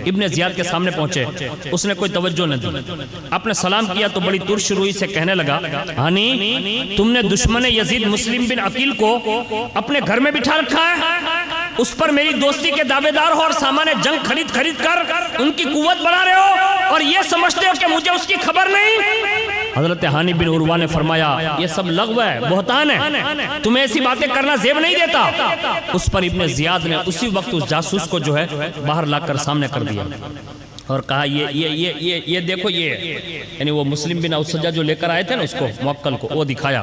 ابن زیاد کے سامنے پہنچے، اس نے کوئی توجہ نہ دی۔ آپ نے سلام کیا تو بڑی ترش روئی سے کہنے لگا، ہانی تم نے دشمن یزید مسلم بن عقیل کو اپنے گھر میں بٹھا رکھا ہے، اس پر میری دوستی کے دعوے دار ہو اور سامان جنگ خرید کر ان کی قوت بڑھا رہے ہو، اور یہ سمجھتے ہو کہ مجھے اس کی خبر نہیں۔ حضرت ہانی بن عروہ نے فرمایا، یہ سب لغو ہے، بہتان ہے، تمہیں ایسی باتیں کرنا زیب نہیں دیتا۔ اس پر ابن زیاد نے اسی وقت اس جاسوس کو جو ہے باہر لا کر سامنے کر دیا، اور کہا یہ دیکھو، یہ یعنی وہ مسلم بن اوسجا جو لے کر آئے تھے نا اس کو، موکل کو، وہ دکھایا۔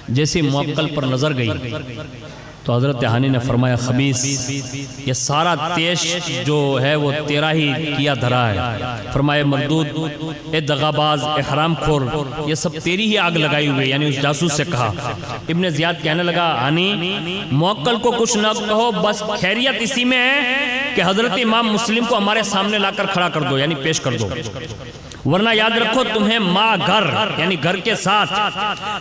جیسے موکل پر نظر گئی تو حضرت ہانی نے فرمایا، خبیث، یہ سارا تیش جو ہے وہ تیرا ہی کیا دھرا ہے۔ فرمایا، مردود، اے دغاباز، اے حرام خور، یہ سب تیری ہی آگ لگائی ہوئی، یعنی اس جاسوس سے کہا۔ ابن زیاد کہنے لگا، ہانی موکل کو کچھ نہ کہو، بس خیریت اسی میں ہے کہ حضرت امام مسلم کو ہمارے سامنے لا کر کھڑا کر دو، یعنی پیش کر دو، ورنہ یاد رکھو تمہیں ماں گھر یعنی گھر کے ساتھ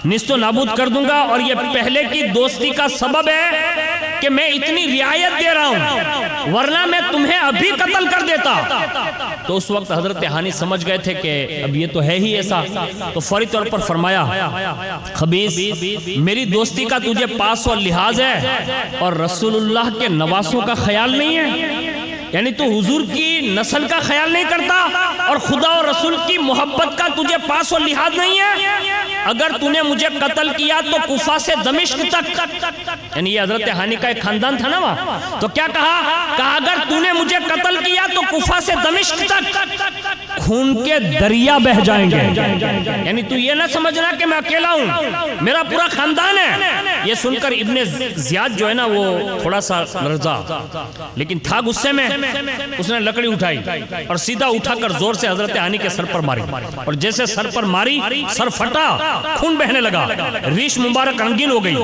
نیست و نابود کر دوں گا، اور یہ پہلے کی دوستی کا سبب ہے کہ میں اتنی رعایت دے رہا ہوں، ورنہ میں تمہیں ابھی قتل کر دیتا۔ تو اس وقت حضرت ہانی سمجھ گئے تھے کہ اب یہ تو ہے ہی ایسا، تو فوری طور پر فرمایا، خبیث، میری دوستی کا تجھے پاس و لحاظ ہے اور رسول اللہ کے نواسوں کا خیال نہیں ہے، یعنی تو حضور کی نسل کا خیال نہیں کرتا اور خدا اور رسول کی محبت کا تجھے پاس و لحاظ نہیں ہے۔ اگر تو نے مجھے قتل کیا تو کوفہ سے دمشق تک، یعنی یہ حضرت ہانی کا ایک خاندان تھا نا وہاں، تو کیا کہا اگر تو نے مجھے قتل کیا تو کوفہ سے دمشق تک خون کے دریا بہ جائیں گے، یعنی تو یہ نہ سمجھنا کہ میں اکیلا ہوں، میرا پورا خاندان ہے۔ یہ سن کر ابن زیاد جو ہے نا وہ تھوڑا سا لرزا، لیکن تھا غصے میں، اس نے لکڑی اٹھائی اور سیدھا اٹھا کر زور سے حضرت ہانی کے سر پر ماری، اور جیسے سر پر ماری سر پھٹا، خون بہنے لگا، ریش مبارک رنگین ہو گئی۔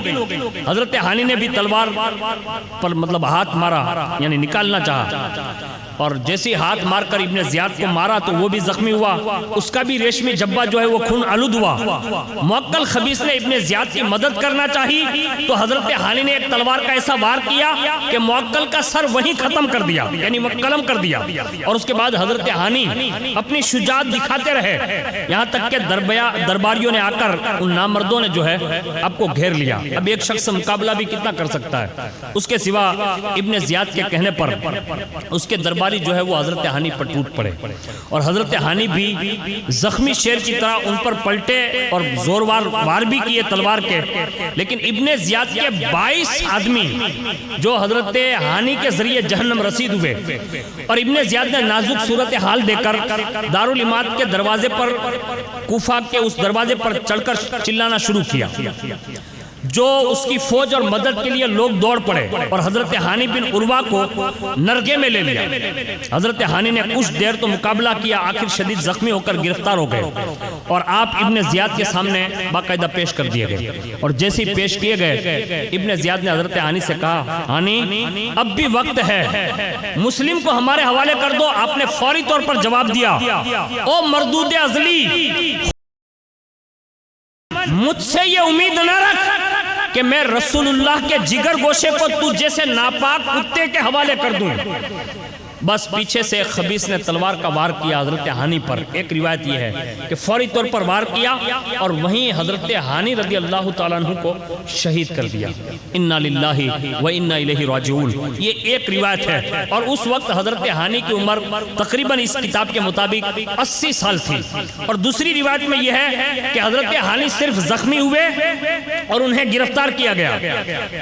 حضرت ہانی نے بھی تلوار پر مطلب ہاتھ مارا، یعنی نکالنا چاہا، اور جیسے ہاتھ مار کر ابن زیاد کو مارا تو وہ بھی زخمی ہوا، اس کا بھی ریشمی جبہ جو ہے وہ خون آلود ہوا۔ موکل خبیث نے ابن زیاد کی مدد کرنا چاہی تو حضرت ہانی نے ایک تلوار کا ایسا وار کیا کہ موکل کا سر وہیں ختم کر دیا، یعنی وہ قلم کر دیا۔ اور اس کے بعد حضرت ہانی اپنی شجاعت دکھاتے رہے، یہاں تک کہ درباریوں نے آ کر ان نامردوں نے جو ہے آپ کو گھیر لیا۔ اب ایک شخص مقابلہ بھی کتنا کر سکتا ہے؟ اس کے سوا ابن زیاد کے کہنے پر اس کے درباری جو ہے وہ حضرت ہانی پر ٹوٹ پڑے، اور حضرت ہانی بھی زخمی شیر کی طرح ان پر پلٹے اور زوروار وار بھی کیے تلوار کے، لیکن ابن زیاد کے 22 آدمی جو حضرت ہانی کے ذریعے جہنم رسید ہوئے، اور ابن زیاد نے نازک صورتحال دے کر دارالامامت کے دروازے پر، کوفہ کے اس دروازے پر چڑھ کر چلانا شروع کیا، جو اس کی فوج اور مدد کے لیے لوگ دوڑ پڑے اور حضرت ہانی بن عروہ کو نرگے میں لے لیا۔ حضرت ہانی نے کچھ دیر تو مقابلہ کیا، آخر شدید زخمی ہو کر گرفتار ہو گئے اور آپ ابن زیاد کے سامنے باقاعدہ پیش کر دیے گئے، اور جیسے ہی پیش کیے گئے ابن زیاد نے حضرت ہانی سے کہا، ہانی اب بھی وقت ہے، مسلم کو ہمارے حوالے کر دو۔ آپ نے فوری طور پر جواب دیا، او مردود ازلی، مجھ سے یہ امید نہ رکھ کہ میں رسول اللہ کے جگر گوشے کو تجھ جیسے ناپاک کتے کے حوالے کر دوں۔ بس پیچھے سے ایک خبیث نے تلوار کا وار کیا حضرت ہانی پر۔ ایک روایت یہ ہے کہ فوری طور پر وار کیا اور وہیں حضرت ہانی رضی اللہ تعالیٰ عنہ کو شہید کر دیا۔ انا للہ و انا الیہ راجعون، یہ ایک روایت ہے۔ اور اس وقت حضرت ہانی کی عمر تقریباً اس کتاب کے مطابق 80 سال تھی۔ اور دوسری روایت میں یہ ہے کہ حضرت ہانی صرف زخمی ہوئے اور انہیں گرفتار کیا گیا،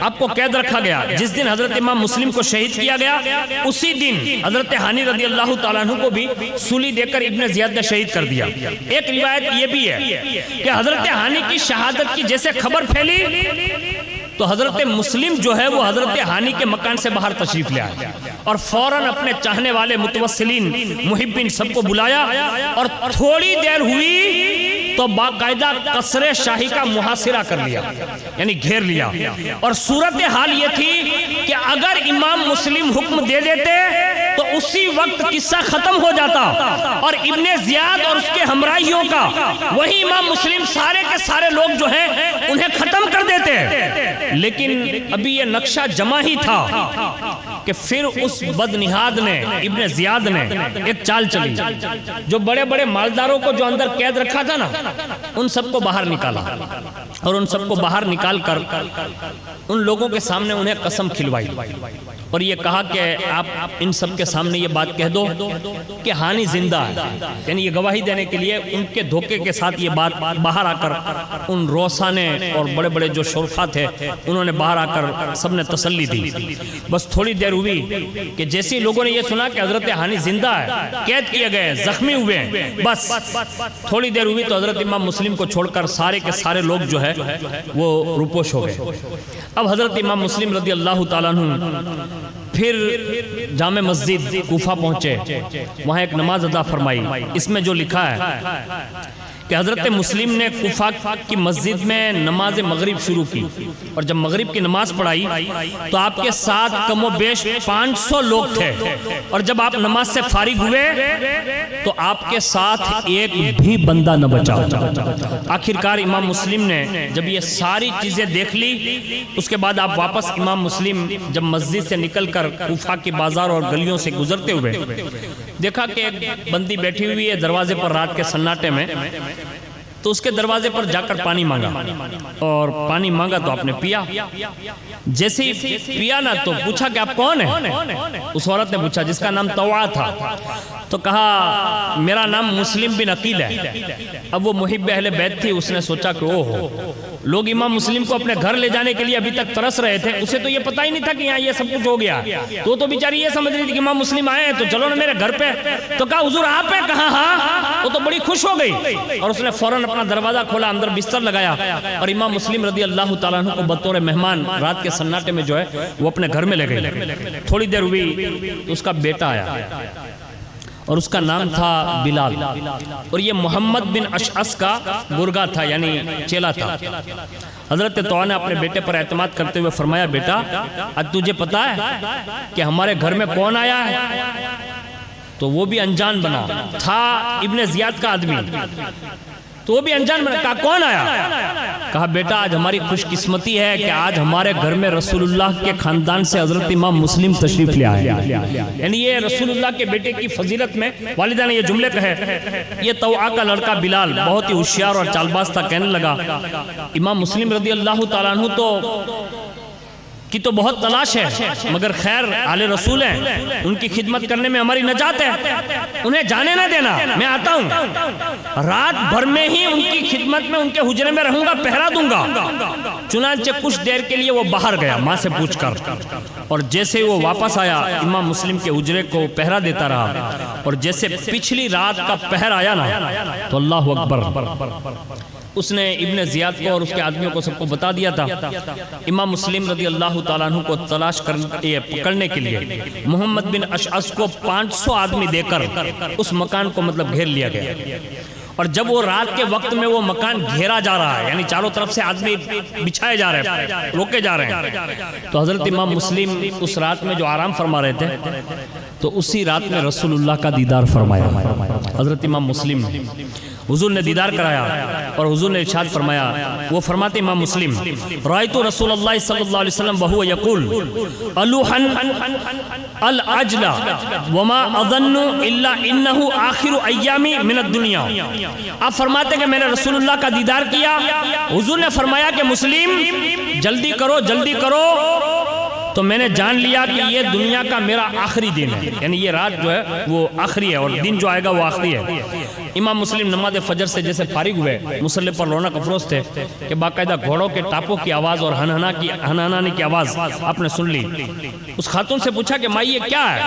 آپ کو قید رکھا گیا۔ جس دن حضرت امام مسلم کو شہید کیا گیا اسی دن حضرت ہانی رضی اللہ تعالیٰ عنہ کو بھی سولی دے کر ابن زیاد نے شہید کر دیا۔ ایک روایت یہ بھی ہے کہ حضرت ہانی کی شہادت کی جیسے خبر پھیلی تو حضرت مسلم جو ہے وہ حضرت ہانی کے مکان سے باہر تشریف لے آئے اور فوراً اپنے چاہنے والے متوسلین محبین سب کو بلایا، اور تھوڑی دیر ہوئی تو باقاعدہ قصر شاہی کا محاصرہ کر لیا، یعنی گھیر لیا۔ اور صورتحال یہ تھی کہ اگر امام مسلم حکم دے دیتے تو اسی وقت قصہ ختم ہو جاتا اور ابن زیاد اور اس کے ہمراہیوں کا وہی امام مسلم سارے کے سارے لوگ جو ہیں انہیں ختم کر دیتے۔ لیکن ابھی یہ نقشہ جمع ہی تھا کہ پھر اس بدنہاد نے ابن زیاد نے ایک چال چلی، جو بڑے بڑے مالداروں کو جو اندر قید رکھا تھا نا ان سب کو باہر نکالا، اور ان سب کو باہر نکال کر ان لوگوں کے سامنے انہیں قسم کھلوائی اور یہ کہا کہ آپ ان سب کے سامنے یہ بات کہہ دو کہ ہانی زندہ ہے، یعنی یہ گواہی دینے کے لیے ان کے دھوکے کے ساتھ یہ بات باہر آ کر ان روسانے اور بڑے بڑے جو شرفا تھے انہوں نے باہر آ کر سب نے تسلی دی۔ بس تھوڑی دیر ہوئی کہ جیسے لوگوں نے یہ سنا کہ حضرت ہانی زندہ ہے، قید کیے گئے، زخمی ہوئے ہیں، بس تھوڑی دیر ہوئی تو حضرت امام مسلم کو چھوڑ کر سارے کے سارے لوگ جو ہے وہ روپوش ہو گئے۔ اب حضرت امام مسلم رضی اللہ تعالیٰ عنہ پھر جامع مسجد کوفہ پہنچے، وہاں ایک نماز ادا فرمائی۔ اس میں جو لکھا ہے کہ حضرت مسلم نے کوفہ کی مسجد میں نماز مغرب شروع کی، اور جب مغرب کی نماز پڑھائی تو آپ کے ساتھ کم و بیش 500 لوگ تھے، اور جب آپ نماز سے فارغ ہوئے تو آپ کے ساتھ ایک بھی بندہ نہ بچا۔ آخرکار امام مسلم نے جب یہ ساری چیزیں دیکھ لی، اس کے بعد آپ واپس امام مسلم جب مسجد سے نکل کر کوفہ کے بازار اور گلیوں سے گزرتے ہوئے دیکھا کہ ایک بندی بیٹھی ہوئی ہے دروازے پر رات کے سناٹے میں، تو اس کے دروازے پر جا کر پانی مانگا، اور پانی مانگا تو آپ نے پیا۔ جیسے ہی پیا نا تو پوچھا کہ آپ کون ہیں؟ اس عورت نے پوچھا جس کا نام طوعہ تھا، تو کہا میرا نام مسلم بن عقیل ہے۔ اب وہ محب اہل بیت تھی، اس نے سوچا کہ اوہ لوگ امام مسلم کو اپنے گھر لے جانے کے لیے ابھی تک ترس رہے تھے، اسے تو یہ پتہ ہی نہیں تھا کہ یہاں یہ سب کچھ ہو گیا، تو بیچاری یہ سمجھ رہی تھی کہ امام مسلم آئے ہیں تو چلو نا میرے گھر پہ۔ تو کہا حضور آپ ہیں؟ کہا ہاں۔ وہ تو بڑی خوش ہو گئی اور اس نے فوراً اپنا دروازہ کھولا، اندر بستر لگایا، اور امام مسلم رضی اللہ تعالیٰ عنہ کو بطور مہمان رات کے سناٹے میں جو ہے وہ اپنے گھر میں لے گئی۔ تھوڑی دیر ہوئی تو اس کا بیٹا آیا اور اس کا نام تھا بلال، اور یہ محمد بن اشعث کا برگا تھا، یعنی چیلا تھا۔ حضرت طوعہ نے اپنے بیٹے پر اعتماد کرتے ہوئے فرمایا بیٹا آج تجھے پتا ہے کہ ہمارے گھر میں کون آیا ہے؟ تو وہ بھی انجان بنا، تھا ابن زیاد کا آدمی، تو وہ بھی انجان بنا۔ کہا کون آیا؟ کہا بیٹا آج ہماری خوش قسمتی ہے کہ آج ہمارے گھر میں رسول اللہ کے خاندان سے حضرت امام مسلم تشریف لے آئے۔ یعنی یہ رسول اللہ کے بیٹے کی فضیلت میں والدہ نے یہ جملے کہے۔ یہ طوعہ کا لڑکا بلال بہت ہی ہوشیار اور چالباز تھا، کہنے لگا امام مسلم رضی اللہ تعالیٰ عنہ کی تو بہت تلاش ہے، مگر خیر آل رسول ہیں، ان کی خدمت کرنے میں ہماری نجات ہے، انہیں جانے نہ دینا، میں آتا ہوں، رات بھر میں ہی ان کی خدمت میں ان کے حجرے میں رہوں گا، پہرا دوں گا۔ چنانچہ کچھ دیر کے لیے وہ باہر گیا ماں سے پوچھ کر، اور جیسے وہ واپس آیا امام مسلم کے حجرے کو پہرا دیتا رہا، اور جیسے پچھلی رات کا پہر آیا نا تو اللہ اکبر، اس نے ابن زیاد کو اور اس کے آدمیوں کو سب کو بتا دیا تھا۔ امام مسلم رضی اللہ تعالیٰ عنہ کو تلاش پکڑنے کے لیے محمد بن اشعث کو 500 آدمی دے کر اس مکان کو مطلب گھیر لیا گیا، اور جب وہ رات کے وقت میں وہ مکان گھیرا جا رہا ہے، یعنی چاروں طرف سے آدمی بچھائے جا رہے ہیں، روکے جا رہے ہیں، تو حضرت امام مسلم اس رات میں جو آرام فرما رہے تھے تو اسی رات میں رسول اللہ کا دیدار فرمایا۔ حضرت امام مسلم حضور نے دیدار کرایا اور حضور نے ارشاد فرمایا، وہ فرماتے امام مسلم رأیت رسول اللہ صلی اللہ علیہ وسلم وہو یقول الوحن العجل وما اظن الا انہو آخر ایامی من الدنیا۔ آپ فرماتے کہ میں نے رسول اللہ کا دیدار کیا، حضور نے فرمایا کہ مسلم جلدی کرو جلدی کرو، تو میں نے جان لیا کہ یہ دنیا کا میرا آخری دن ہے، یعنی یہ رات جو ہے وہ آخری ہے اور دن جو آئے گا وہ آخری ہے۔ امام مسلم نماز فجر سے جیسے فارغ ہوئے، مصلی پر رونق افروز تھے کہ باقاعدہ گھوڑوں کے ٹاپوں کی آواز اور ہنہنانے کی آواز آپ نے سن لی۔ اس خاتون سے پوچھا کہ مائی یہ کیا ہے؟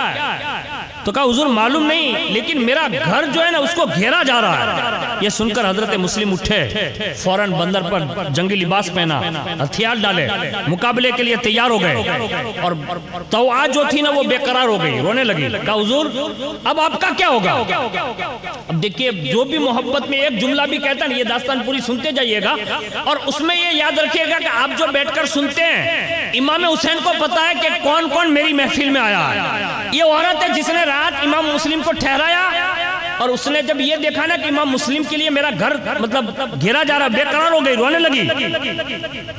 تو کہا حضور معلوم نہیں، لیکن میرا گھر جو ہے نا اس کو گھیرا جا رہا ہے۔ یہ سن کر حضرت مسلم اٹھے، فوراً بندر پر جنگی لباس پہنا، ہتھیار ڈالے، مقابلے کے لیے تیار ہو گئے، اور طوعہ جو تھی نا وہ بے قرار ہو گئی، رونے لگی۔ کہا حضور اب آپ کا کیا ہوگا؟ اب دیکھیے جو بھی محبت میں ایک جملہ بھی کہتا ہے، یہ داستان پوری سنتے جائیے گا، اور اس میں یہ یاد رکھیے گا کہ آپ جو بیٹھ کر سنتے ہیں، امام حسین کو پتا ہے کہ کون کون میری محفل میں آیا ہے۔ یہ عورت ہے جس نے رات امام مسلم کو ٹھہرایا، اور اس نے جب یہ دیکھا نا کہ امام مسلم کے لیے میرا گھر مطلب گھیرا جا رہا، بے قرار ہو گئی، رونے لگی۔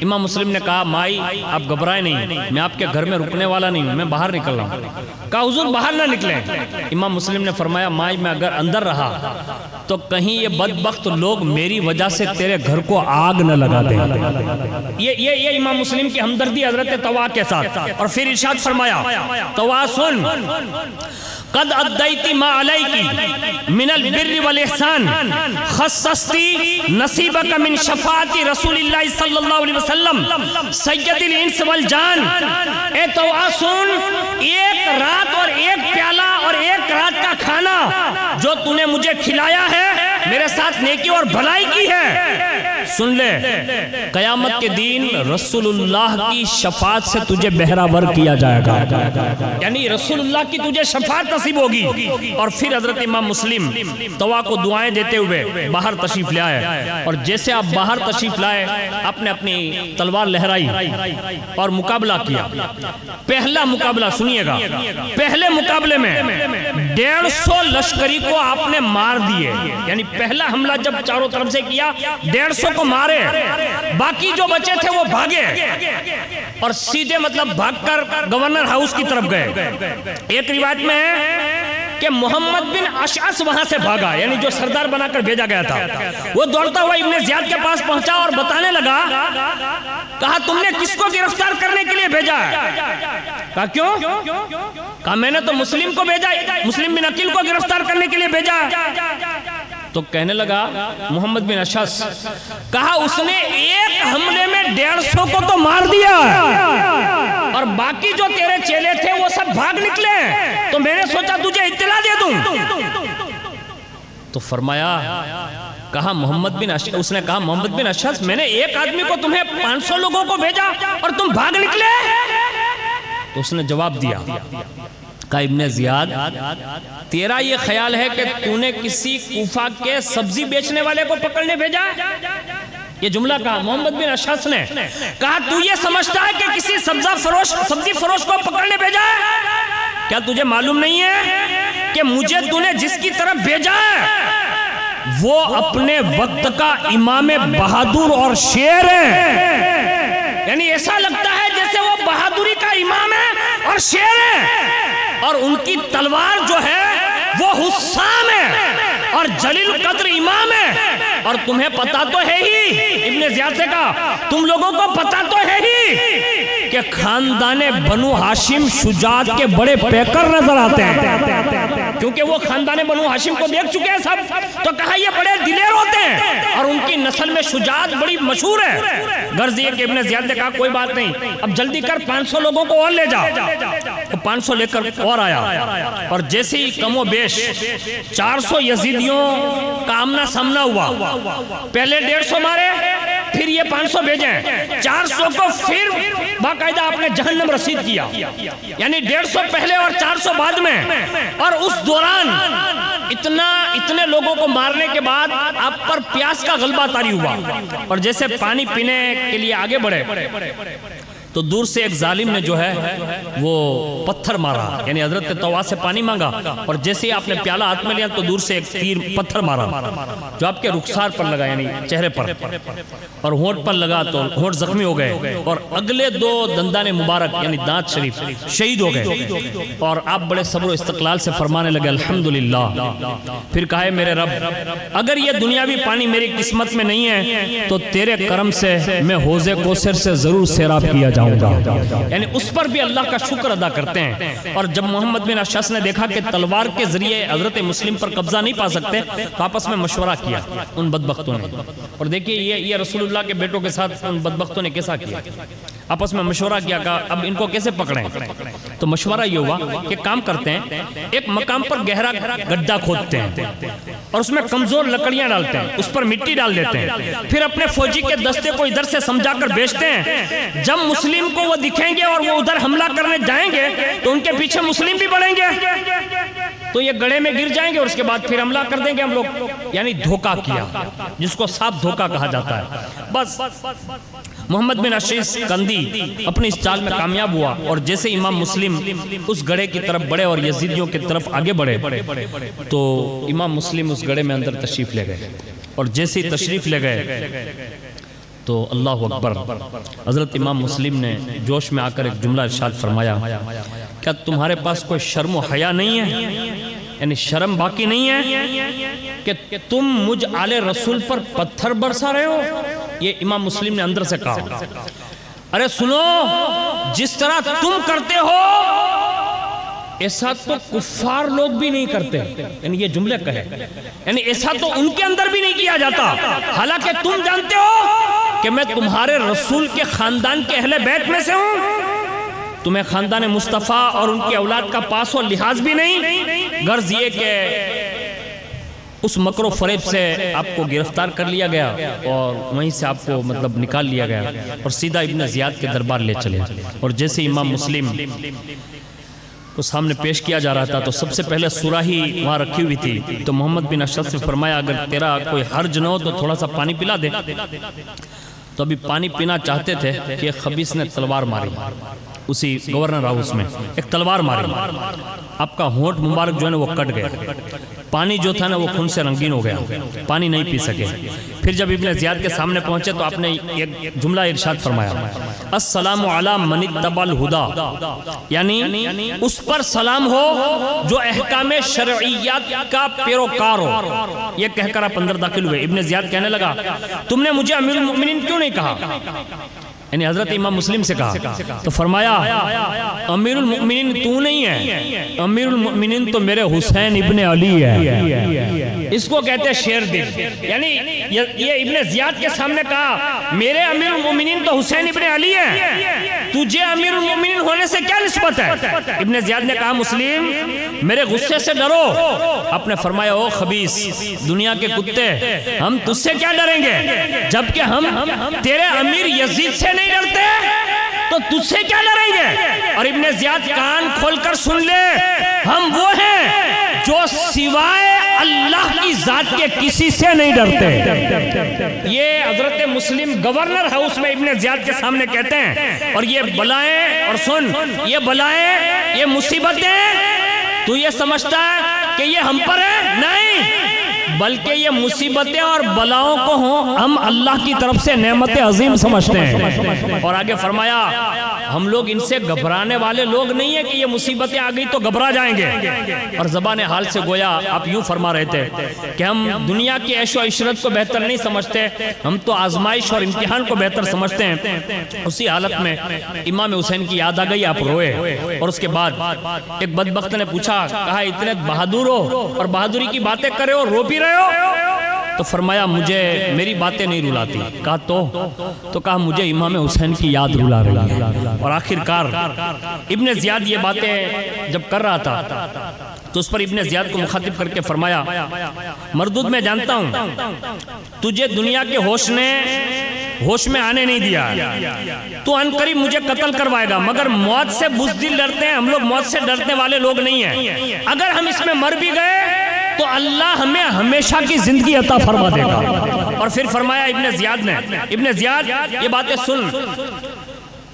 امام مسلم نے کہا مائی آپ گھبرائے نہیں، میں آپ کے گھر میں رکنے والا نہیں ہوں، میں باہر نکل رہا ہوں۔ کہا حضور باہر نہ نکلیں۔ امام مسلم نے فرمایا مائی میں اگر اندر رہا تو کہیں یہ بدبخت لوگ میری وجہ سے تیرے گھر کو آگ نہ لگا دیں۔ یہ امام مسلم کی ہمدردی حضرت طوعہ کے ساتھ، اور پھر ارشاد فرمایا طوعہ سن قد ادیتی ما علیکی من البر والاحسان خصصتی نصیبک من شفاعت رسول اللہ صلی اللہ علیہ وسلم سید الانس والجان۔ اے طوعہ سن، ایک رات اور ایک پیالہ اور ایک رات کا کھانا جو تو نے مجھے کھلایا ہے، میرے ساتھ نیکی اور بھلائی کی ہے، سن لے قیامت کے دن رسول اللہ کی شفاعت سے تجھے بہراور کیا جائے گا، یعنی رسول اللہ کی تجھے شفاعت نصیب ہوگی۔ اور پھر حضرت امام مسلم طوعہ کو دعائیں دیتے ہوئے باہر تشریف لے آئے، اور جیسے آپ باہر تشریف لائے آپ نے اپنی تلوار لہرائی اور مقابلہ کیا۔ پہلا مقابلہ سنیے گا، پہلے مقابلے میں 150 لشکری کو آپ نے مار دیے، یعنی پہلا حملہ جب چاروں طرف سے کیا 150 کو مارے، باقی جو بچے تھے وہ بھاگے اور سیدھے مطلب بھاگ کر گورنر ہاؤس کی طرف گئے۔ ایک روایت میں ہے کہ محمد بن اشعث وہاں سے بھاگا، یعنی جو سردار بنا کر بھیجا گیا تھا، وہ دوڑتا ہوا ابن زیاد کے پاس پہنچا اور بتانے لگا، کہا تم نے کس کو گرفتار کرنے کے لیے بھیجا ہے؟ کہا کیوں؟ کہا میں نے تو مسلم کو بھیجا، مسلم بن عقیل کو گرفتار کرنے کے لیے بھیجا ہے۔ تو کہنے لگا محمد بن اشعث، کہا اس نے ایک حملے میں 150 کو تو مار دیا ہے، اور باقی جو تیرے چیلے تھے وہ سب بھاگ نکلے، تو میں نے سوچا تجھے اطلاع دے دوں۔ تو فرمایا کہا محمد بن اشعث، اس نے کہا محمد بن اشعث میں نے ایک آدمی کو تمہیں 500 لوگوں کو بھیجا اور تم بھاگ نکلے؟ تو اس نے جواب دیا، کہا ابن زیاد تیرا یہ خیال ہے کہ تو نے کسی کوفہ کے سبزی بیچنے والے کو پکڑنے بھیجا؟ یہ جملہ کہا محمد بن اشعث نے، کہا تو یہ سمجھتا ہے کہ کسی سبزی فروش کو پکڑنے بھیجا ہے؟ کیا تجھے معلوم نہیں ہے کہ مجھے تو نے جس کی طرف بھیجا ہے وہ اپنے وقت کا امام بہادر اور شیر ہے. یعنی ایسا لگتا ہے جیسے وہ بہادری کا امام ہے اور شیر ہے، اور ان کی تلوار جو ہے وہ حسام ہے اور جلیل قدر امام ہے. اور تمہیں پتا تو ہے ہی، ابن زیاد سے کہا تم لوگوں کو پتا تو ہے ہی کہ خاندان بنو ہاشم شجاعت کے بڑے پیکر نظر آتے ہیں، کیونکہ وہ خاندان بنو ہاشم کو دیکھ چکے ہیں سب، تو کہا یہ بڑے دلیر ہوتے ہیں اور ان کی نسل میں شجاعت بڑی مشہور ہے. غرض یہ کہ ابن زیاد نے کہا کوئی بات نہیں، اب جلدی کر 500 لوگوں کو اور لے جا. تو 500 لے کر اور آیا، اور جیسے ہی کم و بیش 400 یزیدیوں کا آمنا سامنا ہوا. پہلے 150 مارے، پھر یہ 500 بھیجیں، 400 کو پھر باقاعدہ آپ نے جہنم رسید کیا. یعنی 150 پہلے اور 400 بعد میں. اور اس دوران اتنے لوگوں کو مارنے کے بعد آپ پر پیاس کا غلبہ طاری ہوا، اور جیسے پانی پینے کے لیے آگے بڑھے تو دور سے ایک ظالم نے جو ہے وہ پتھر مارا. یعنی حضرت طوا سے پانی مانگا، اور جیسے ہی آپ نے پیالہ ہاتھ میں لیا تو دور سے ایک تیر پتھر مارا جو آپ کے رخسار پر لگا، یعنی چہرے پر، اور ہونٹ پر لگا تو ہونٹ زخمی ہو گئے، اور اگلے 2 دندان مبارک یعنی دانت شریف شہید ہو گئے. اور آپ بڑے صبر و استقلال سے فرمانے لگے الحمدللہ. پھر کہا میرے رب اگر یہ دنیاوی پانی میری قسمت میں نہیں ہے تو تیرے کرم سے میں حوض کوثر سے ضرور سیراب کیا جاؤں گا. یعنی اس پر بھی اللہ کا شکر ادا کرتے ہیں. اور جب محمد بن اشعث نے دیکھا کہ تلوار کے ذریعے حضرت مسلم پر قبضہ نہیں پا سکتے تو آپس میں مشورہ کیا ان بدبختوں نے. اور دیکھیے یہ رسول اللہ کے بیٹوں کے ساتھ ان بدبختوں نے کیسا کیا. آپس میں مشورہ کیا کہ اب ان کو کیسے پکڑیں. تو مشورہ یہ ہوا کہ کام کرتے ہیں، ایک مقام پر گہرا گڈھا کھودتے ہیں اور اس میں کمزور لکڑیاں ڈالتے ہیں، اس پر مٹی ڈال دیتے ہیں، پھر اپنے فوجی کے دستے کو ادھر سے سمجھا کر بھیجتے ہیں. جب مسلم کو وہ دکھیں گے اور وہ ادھر حملہ کرنے جائیں گے تو ان کے پیچھے مسلم بھی بڑھیں گے تو یہ گڑھے میں گر جائیں گے، اور اس کے بعد پھر حملہ کر دیں گے ہم لوگ. یعنی دھوکہ کیا، جس کو صاف دھوکہ کہا جاتا ہے. بس محمد بن اشعث کندی اپنی اس چال میں کامیاب ہوا، اور جیسے امام مسلم اس گڑھے کی طرف بڑھے اور یزیدیوں کی طرف آگے بڑھے تو امام مسلم اس گڑھے میں اندر تشریف لے گئے. اور جیسے ہی تشریف لے گئے تو اللہ اکبر، حضرت امام مسلم نے جوش میں آ کر ایک جملہ ارشاد فرمایا کیا تمہارے پاس کوئی شرم و حیا نہیں ہے؟ یعنی شرم باقی نہیں ہے کہ تم مجھ آل رسول پر پتھر برسا رہے ہو؟ یہ امام مسلم نے اندر سے کہا. ارے سنو، جس طرح تم کرتے ہو ایسا تو کفار لوگ بھی نہیں کرتے. یعنی یہ جملے کہے، یعنی ایسا تو ان کے اندر بھی نہیں کیا جاتا. حالانکہ تم جانتے ہو کہ میں تمہارے رسول کے خاندان کے اہل بیت میں سے ہوں، تمہیں خاندان مصطفیٰ اور ان کی اولاد کا پاس و لحاظ بھی نہیں. غرض یہ کہ اس مکر و فریب سے آپ کو گرفتار کر لیا گیا اور وہیں سے آپ کو مطلب نکال لیا گیا اور سیدھا ابن زیاد کے دربار لے چلے. اور جیسے امام مسلم کو سامنے پیش کیا جا رہا تھا تو سب سے پہلے سراہی وہاں رکھی ہوئی تھی. تو محمد بن اشعث نے فرمایا اگر تیرا کوئی حرج نہ ہو تو تھوڑا سا پانی پلا دے. تو ابھی پانی پینا چاہتے تھے کہ ایک خبیث نے تلوار ماری، اسی گورنر ہاؤس میں ایک تلوار ماری. آپ کا ہونٹ مبارک جو ہے نا وہ کٹ گیا، پانی جو تھا نا وہ خون سے رنگین ہو گیا، پانی نہیں پی سکے. پھر جب ابن زیاد کے سامنے پہنچے تو آپ نے ایک جملہ ارشاد فرمایا السلام علی من اتبع الہدی، یعنی اس پر سلام ہو جو احکام شرعیات کا پیروکار ہو. یہ کہہ کر آپ اندر داخل ہوئے. ابن زیاد کہنے لگا تم نے مجھے امیر المؤمنین کیوں نہیں کہا؟ یعنی حضرت امام مسلم سے کہا. تو فرمایا امیر المؤمنین تو نہیں ہے، امیر المؤمنین تو میرے حسین ابن علی ہے. اس کو کہتے ہیں شیر دل. یعنی یہ ابن زیاد کے سامنے کہا میرے امیر المؤمنین تو حسین ابن علی ہے، تجھے امیر المؤمنین ہونے سے کیا نسبت ہے؟ ابن زیاد نے کہا مسلم میرے غصے سے ڈرو. آپ نے فرمایا او خبیث دنیا کے کتے، ہم تجھ سے کیا ڈریں گے جبکہ ہم تیرے امیر یزید سے نہیں ڈرتے تو تجھ سے کیا ڈریں گے؟ اور ابن زیاد کان کھول کر سن لے، ہم وہ ہیں جو سوائے اللہ کی ذات کے کسی سے نہیں ڈرتے. یہ حضرت مسلم گورنر ہاؤس میں ابن زیاد کے سامنے کہتے ہیں. اور یہ بلائیں، اور سن، یہ بلائیں، یہ مصیبتیں تو یہ سمجھتا ہے کہ یہ ہم پر ہے؟ نہیں، بلکہ یہ مصیبتیں اور بلاؤں کو ہم اللہ کی طرف سے نعمت عظیم سمجھتے ہیں۔ اور آگے فرمایا ہم لوگ ان سے گھبرانے والے لوگ نہیں ہیں کہ یہ مصیبتیں آ گئی تو گھبرا جائیں گے۔ اور زبان حال سے گویا آپ یوں فرما رہے تھے کہ ہم دنیا کی عیش و عشرت کو بہتر نہیں سمجھتے، ہم تو آزمائش اور امتحان کو بہتر سمجھتے ہیں۔ اسی حالت میں امام حسین کی یاد آ گئی، آپ روئے۔ اور اس کے بعد ایک بدبخت نے پوچھا، کہا اتنے بہادر ہو اور بہادری کی باتیں کرے ہو، رو بھی رہے ہو؟ تو فرمایا مجھے میری باتیں نہیں رلاتی۔ کہا تو کہا مجھے امام حسین کی یاد رلا رہی ہے۔ اور آخر کار ابن زیاد یہ باتیں جب کر رہا تھا تو اس پر ابن زیاد کو مخاطب کر کے فرمایا، مردود میں جانتا ہوں تجھے دنیا کے ہوش میں آنے نہیں دیا، تو عنقریب مجھے قتل کروائے گا، مگر موت سے بزدل ڈرتے ہیں ہم لوگ، موت سے ڈرنے والے لوگ نہیں ہیں۔ اگر ہم اس میں مر بھی گئے تو اللہ ہمیں ہمیشہ کی زندگی عطا فرما دے گا۔ اور پھر فرمایا ابن زیاد یہ باتیں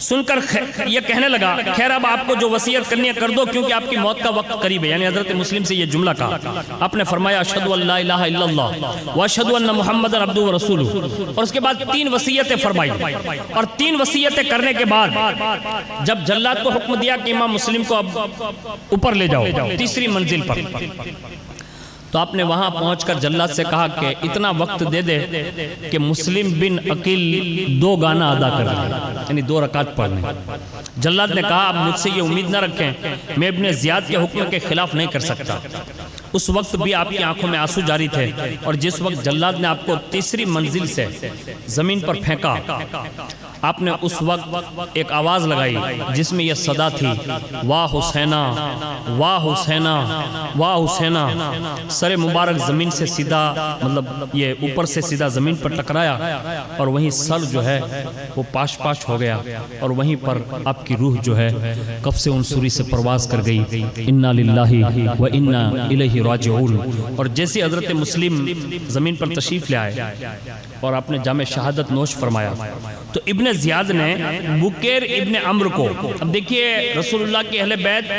سن کر یہ کہنے لگا، خیر اب آپ کو جو وصیت کرنی ہے کر دو، کیونکہ آپ کی موت کا وقت قریب ہے۔ یعنی حضرت مسلم سے یہ جملہ کہا، آپ نے فرمایا اشہدو ان لا الہ الا اللہ واشہدو ان محمد عبدہ ورسولہ۔ اور اس کے بعد 3 وصیتیں فرمائی، اور 3 وصیتیں کرنے کے بعد جب جلاد کو حکم دیا کہ امام مسلم کو اب اوپر لے جاؤ تیسری منزل پر، تو آپ نے وہاں پہنچ کر جلاد سے کہا کہ اتنا وقت دے دے کہ مسلم بن عقیل 2 گانا ادا کر لیں، یعنی 2 رکعت پڑھ لیں۔ جلاد نے کہا آپ مجھ سے یہ امید نہ رکھیں، میں ابن زیاد کے حکم کے خلاف نہیں کر سکتا۔ اس وقت بھی آپ کی آنکھوں میں آنسو جاری تھے، اور جس وقت جلاد نے آپ کو تیسری منزل سے زمین پر پھینکا، آپ نے اس وقت ایک آواز لگائی جس میں یہ صدا تھی، واہ حسینہ واہ حسینہ واہ حسینہ۔ سر مبارک زمین سے سیدھا، مطلب یہ اوپر سے سیدھا زمین پر ٹکرایا، اور وہیں سر جو ہے وہ پاش ہو گیا، اور وہیں پر آپ کی روح جو ہے قفس عنصری سے پرواز کر گئی۔ انا للہ و انا الیہ راجعون۔ اور جیسے حضرت مسلم زمین پر تشریف لے آئے اور آپ نے جام شہادت نوش فرمایا، تو ابن زیاد نے بکیر ابن عمرو کو، اب دیکھیے رسول اللہ کی اہل بیت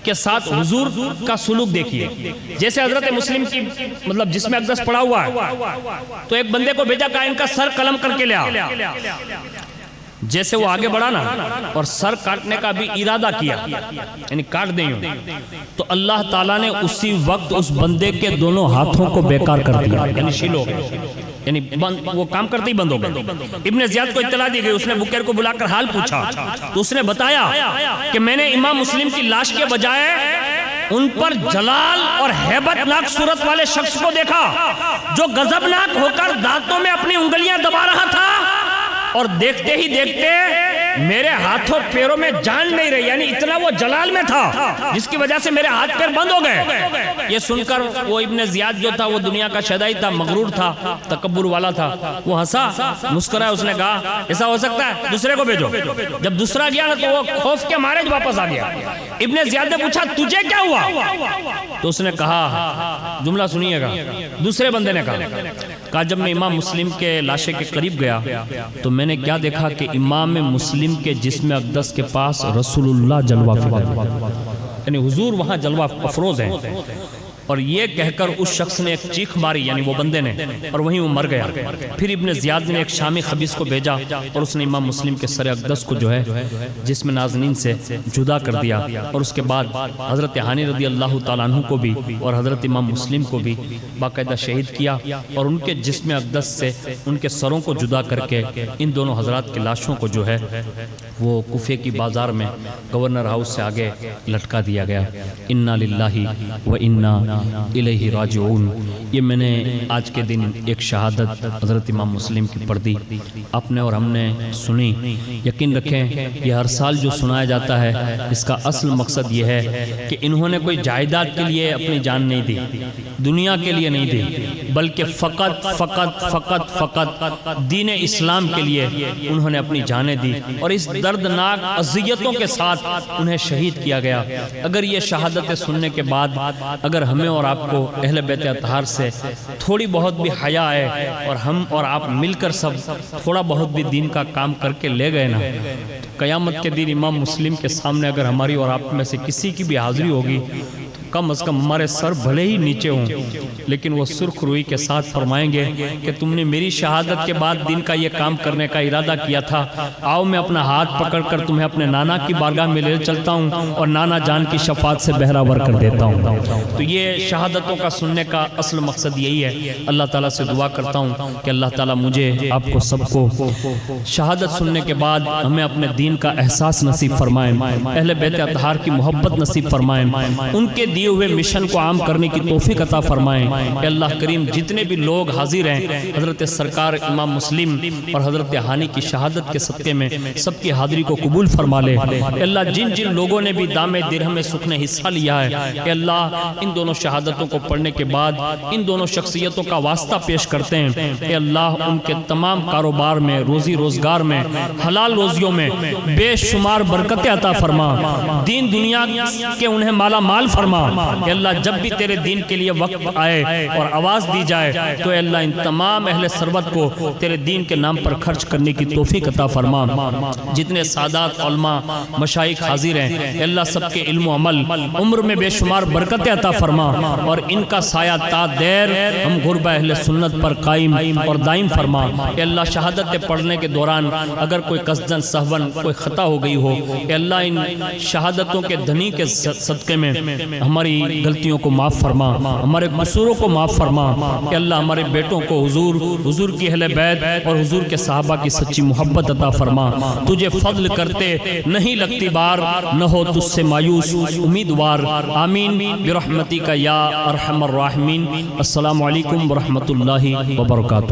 کے ساتھ حضور کا سلوک دیکھیے، جیسے حضرت مسلم کی مطلب جس میں اقدس پڑا ہوا ہے، تو ایک بندے کو بھیجا، کہا ان کا سر قلم کر کے لیا۔ جیسے وہ آگے بڑھا نا اور سر کاٹنے کا بھی ارادہ کیا، یعنی کاٹ دیں، تو اللہ تعالیٰ نے اسی وقت اس بندے کے دونوں ہاتھوں کو بیکار کر دیا، یعنی شیل ہو گئے، یعنی وہ کام کرتے ہی بند ہو گئے۔ ابن زیاد کو اطلاع دی گئی، اس نے بکیر کو بلا کر حال پوچھا، تو اس نے بتایا کہ میں نے امام مسلم کی لاش کے بجائے ان پر جلال اور ہیبت ناک صورت والے شخص کو دیکھا جو غضبناک ہو کر دانتوں میں اپنی انگلیاں دبا رہا تھا، اور دیکھتے ہی دیکھتے میرے ہاتھوں پیروں میں جان نہیں رہی، یعنی اتنا وہ جلال میں تھا جس کی وجہ سے میرے ہاتھ پیر بند ہو گئے۔ یہ سن کر وہ ابن زیاد جو تھا وہ دنیا کا شیدائی تھا، مغرور تھا، تکبر والا تھا، وہ ہنسا مسکرایا، اس نے کہا ایسا ہو سکتا ہے، دوسرے کو بھیجو۔ جب دوسرا گیا نا تو وہ خوف کے مارے واپس آ گیا۔ ابن زیاد نے پوچھا تجھے کیا ہوا؟ تو اس نے کہا، جملہ سنیے گا، دوسرے بندے نے کہا جب میں امام مسلم کے لاشے کے قریب گیا تو میں نے کیا دیکھا کہ امام مسلم کے جسم اقدس کے پاس رسول اللہ جلوہ افروز، یعنی حضور وہاں جلوہ افروز ہیں۔ اور یہ کہہ کر اس شخص نے ایک چیخ ماری، یعنی وہ بندے نے، اور وہیں وہ مر گیا۔ پھر ابن زیاد نے ایک شامی خبیث کو بھیجا اور اس نے امام مسلم کے سر اقدس کو جو ہے جسم نازنین سے جدا کر دیا، اور اس کے بعد حضرت ہانی رضی اللہ تعالیٰ عنہ کو بھی اور حضرت امام مسلم کو بھی باقاعدہ شہید کیا، اور ان کے جسم اقدس سے ان کے سروں کو جدا کر کے ان دونوں حضرات کی لاشوں کو جو ہے وہ کوفے کی بازار میں گورنر ہاؤس سے آگے لٹکا دیا گیا۔ انا للہ و انا الیہ راجعون۔ یہ میں نے آج کے دن ایک شہادت حضرت امام مسلم کی پڑھ دی، آپ نے اور ہم نے سنی۔ یقین رکھیں یہ ہر سال جو سنایا جاتا ہے اس کا اصل مقصد یہ ہے کہ انہوں نے کوئی جائیداد کے لیے اپنی جان نہیں دی، دنیا کے لیے نہیں دی، بلکہ فقط دین اسلام کے لیے انہوں نے اپنی جانیں دی، اور اس دردناک اذیتوں کے ساتھ انہیں شہید کیا گیا۔ اگر یہ شہادتیں سننے کے بعد اگر ہمیں اور آپ کو اہل بیت اطہار سے تھوڑی بہت بھی حیا ہے، اور ہم اور آپ مل کر سب تھوڑا بہت بھی دین کا کام کر کے لے گئے نا، قیامت کے دن امام مسلم کے سامنے اگر ہماری اور آپ میں سے کسی کی بھی حاضری ہوگی، کم از کم ہمارے سر بھلے ہی نیچے ہوں، لیکن وہ سرخ روئی کے ساتھ فرمائیں گے کہ تم نے میری شہادت کے بعد دین کا یہ کام کرنے کا ارادہ کیا تھا، آؤ میں اپنا ہاتھ پکڑ کر تمہیں اپنے نانا کی بارگاہ میں لے چلتا ہوں اور نانا جان کی شفاعت سے بہراور کر دیتا ہوں۔ تو یہ شہادتوں کا سننے کا اصل مقصد یہی ہے۔ اللہ تعالیٰ سے دعا کرتا ہوں کہ اللہ تعالیٰ مجھے آپ کو سب کو شہادت سننے کے بعد ہمیں اپنے دین کا احساس نصیب فرمائیں، اہل بیت اطہار کی محبت نصیب فرمائیں، ان کے دیے ہوئے مشن کو عام کرنے کی توفیق عطا فرمائیں۔ کہ اللہ کریم جتنے بھی لوگ حاضر ہیں حضرت سرکار امام مسلم اور حضرت ہانی کی شہادت کے صدقے میں سب کی حاضری کو قبول فرما لے۔ کہ اللہ جن جن لوگوں نے بھی دام درہم سکھ نے حصہ لیا ہے، کہ اللہ ان دونوں شہادتوں کو پڑھنے کے بعد ان دونوں شخصیتوں کا واسطہ پیش کرتے ہیں، کہ اللہ ان کے تمام کاروبار میں، روزی روزگار میں، حلال روزیوں میں بے شمار برکتیں عطا فرما، دین دنیا کے انہیں مالا مال فرما۔ کہ اللہ جب بھی تیرے دین کے لیے وقت آئے اور آواز دی جائے تو اے اللہ ان تمام اہل ثروت کو تیرے دین کے نام پر خرچ کرنے کی توفیق عطا فرما۔ جتنے سادات علماء مشائخ حاضر ہیں اے اللہ سب کے علم و عمل عمر میں بے شمار برکتیں عطا فرما، اور ان کا سایہ تا دیر ہم غربہ اہل سنت پر قائم اور دائم فرما۔ اے اللہ شہادت پڑھنے کے دوران اگر کوئی قصدن سہون کوئی خطا ہو گئی ہو، اے اللہ ان شہادتوں کے دھنی کے صدقے میں ہماری غلطیوں کو معاف فرما، ہمارے قصوروں کو معاف فرما۔ کہ اللہ ہمارے بیٹوں کو حضور کی اہل بیت اور حضور کے صحابہ کی سچی محبت عطا فرما۔ تجھے فضل کرتے نہیں لگتی بار، نہ ہو تجھ سے مایوس امیدوار، آمین برحمتک یا ارحم الراحمین۔ السلام علیکم ورحمۃ اللہ وبرکاتہ۔